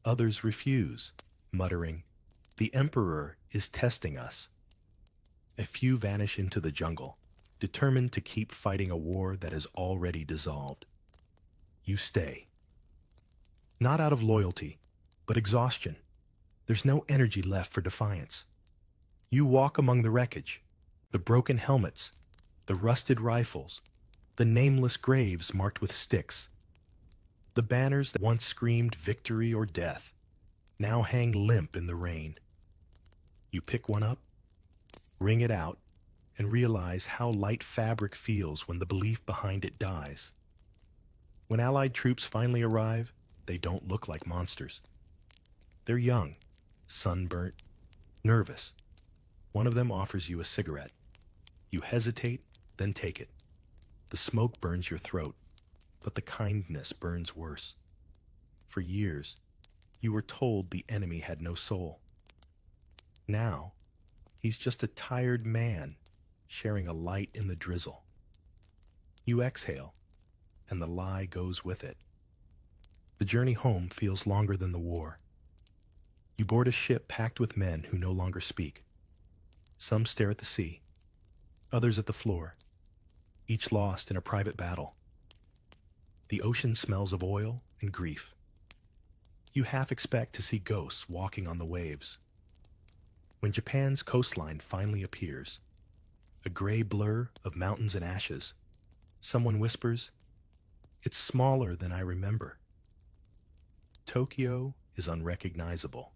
Others refuse, muttering, "The Emperor is testing us." A few vanish into the jungle, determined to keep fighting a war that has already dissolved. You stay. Not out of loyalty, but exhaustion. There's no energy left for defiance. You walk among the wreckage, the broken helmets, the rusted rifles, the nameless graves marked with sticks. The banners that once screamed victory or death now hang limp in the rain. You pick one up, wring it out, and realize how light fabric feels when the belief behind it dies. When Allied troops finally arrive, they don't look like monsters. They're young, sunburnt, nervous. One of them offers you a cigarette. You hesitate, then take it. The smoke burns your throat, but the kindness burns worse. For years, you were told the enemy had no soul. Now, he's just a tired man sharing a light in the drizzle. You exhale, and the lie goes with it. The journey home feels longer than the war. You board a ship packed with men who no longer speak. Some stare at the sea, others at the floor, each lost in a private battle. The ocean smells of oil and grief. You half expect to see ghosts walking on the waves. When Japan's coastline finally appears, a gray blur of mountains and ashes, someone whispers, "It's smaller than I remember." Tokyo is unrecognizable.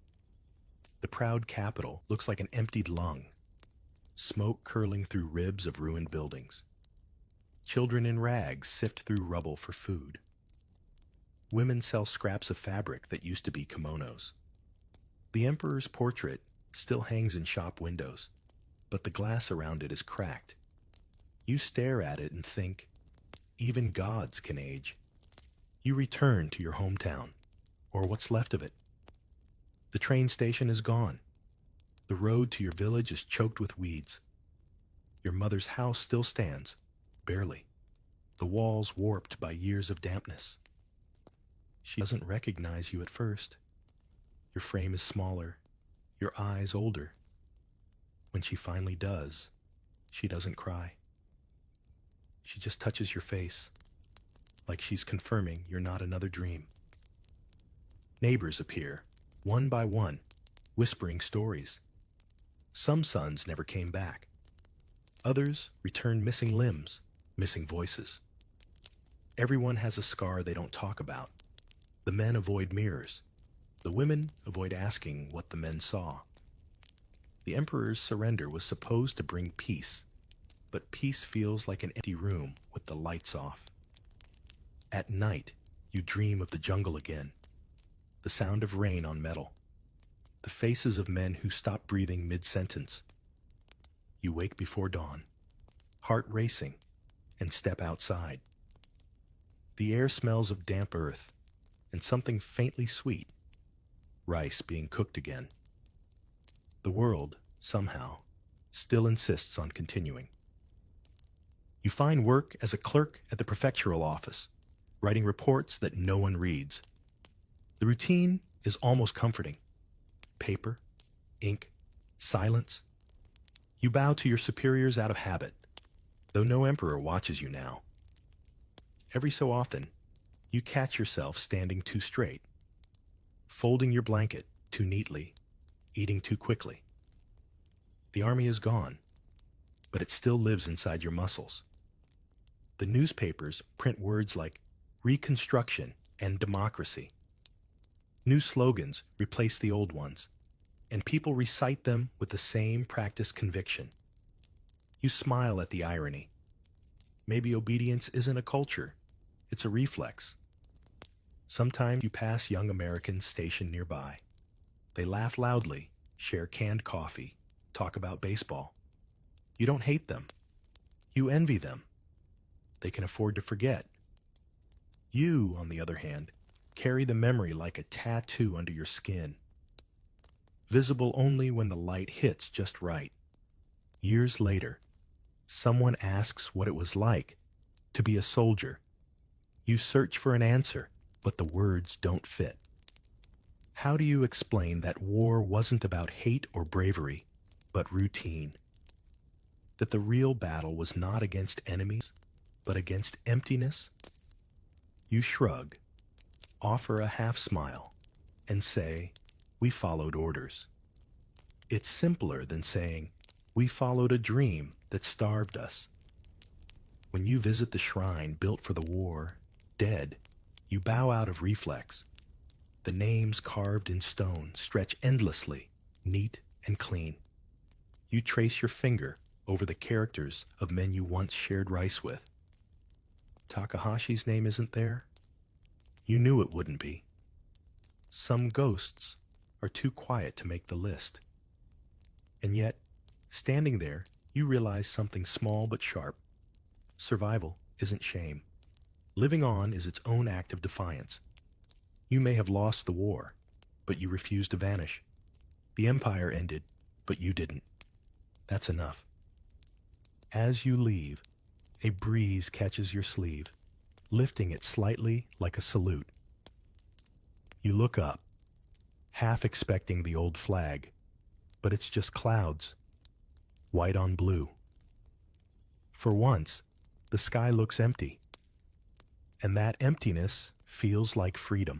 The proud capital looks like an emptied lung, smoke curling through ribs of ruined buildings. Children in rags sift through rubble for food. Women sell scraps of fabric that used to be kimonos. The emperor's portrait still hangs in shop windows, but the glass around it is cracked. You stare at it and think, even gods can age. You return to your hometown, or what's left of it. The train station is gone. The road to your village is choked with weeds. Your mother's house still stands, barely, the walls warped by years of dampness. She doesn't recognize you at first. Your frame is smaller, your eyes older. When she finally does, she doesn't cry. She just touches your face, like she's confirming you're not another dream. Neighbors appear, one by one, whispering stories. Some sons never came back. Others returned missing limbs, missing voices. Everyone has a scar they don't talk about. The men avoid mirrors. The women avoid asking what the men saw. The emperor's surrender was supposed to bring peace, but peace feels like an empty room with the lights off. At night, you dream of the jungle again, the sound of rain on metal, the faces of men who stop breathing mid-sentence. You wake before dawn, heart racing, and step outside. The air smells of damp earth and something faintly sweet, rice being cooked again. The world, somehow, still insists on continuing. You find work as a clerk at the prefectural office, writing reports that no one reads. The routine is almost comforting. Paper, ink, silence. You bow to your superiors out of habit, though no emperor watches you now. Every so often, you catch yourself standing too straight, folding your blanket too neatly, eating too quickly. The army is gone, but it still lives inside your muscles. The newspapers print words like Reconstruction and democracy. New slogans replace the old ones, and people recite them with the same practiced conviction. You smile at the irony. Maybe obedience isn't a culture, it's a reflex. Sometimes you pass young Americans stationed nearby. They laugh loudly, share canned coffee, talk about baseball. You don't hate them. You envy them. They can afford to forget. You, on the other hand, carry the memory like a tattoo under your skin, visible only when the light hits just right. Years later, someone asks what it was like to be a soldier. You search for an answer, but the words don't fit. How do you explain that war wasn't about hate or bravery, but routine? That the real battle was not against enemies, but against emptiness? You shrug, offer a half smile, and say, "We followed orders." It's simpler than saying, "We followed a dream that starved us." When you visit the shrine built for the war, dead, you bow out of reflex. The names carved in stone stretch endlessly, neat and clean. You trace your finger over the characters of men you once shared rice with. Takahashi's name isn't there? You knew it wouldn't be. Some ghosts are too quiet to make the list. And yet, standing there, you realize something small but sharp. Survival isn't shame. Living on is its own act of defiance. You may have lost the war, but you refuse to vanish. The empire ended, but you didn't. That's enough. As you leave, a breeze catches your sleeve, lifting it slightly like a salute. You look up, half expecting the old flag, but it's just clouds, white on blue. For once, the sky looks empty, and that emptiness feels like freedom.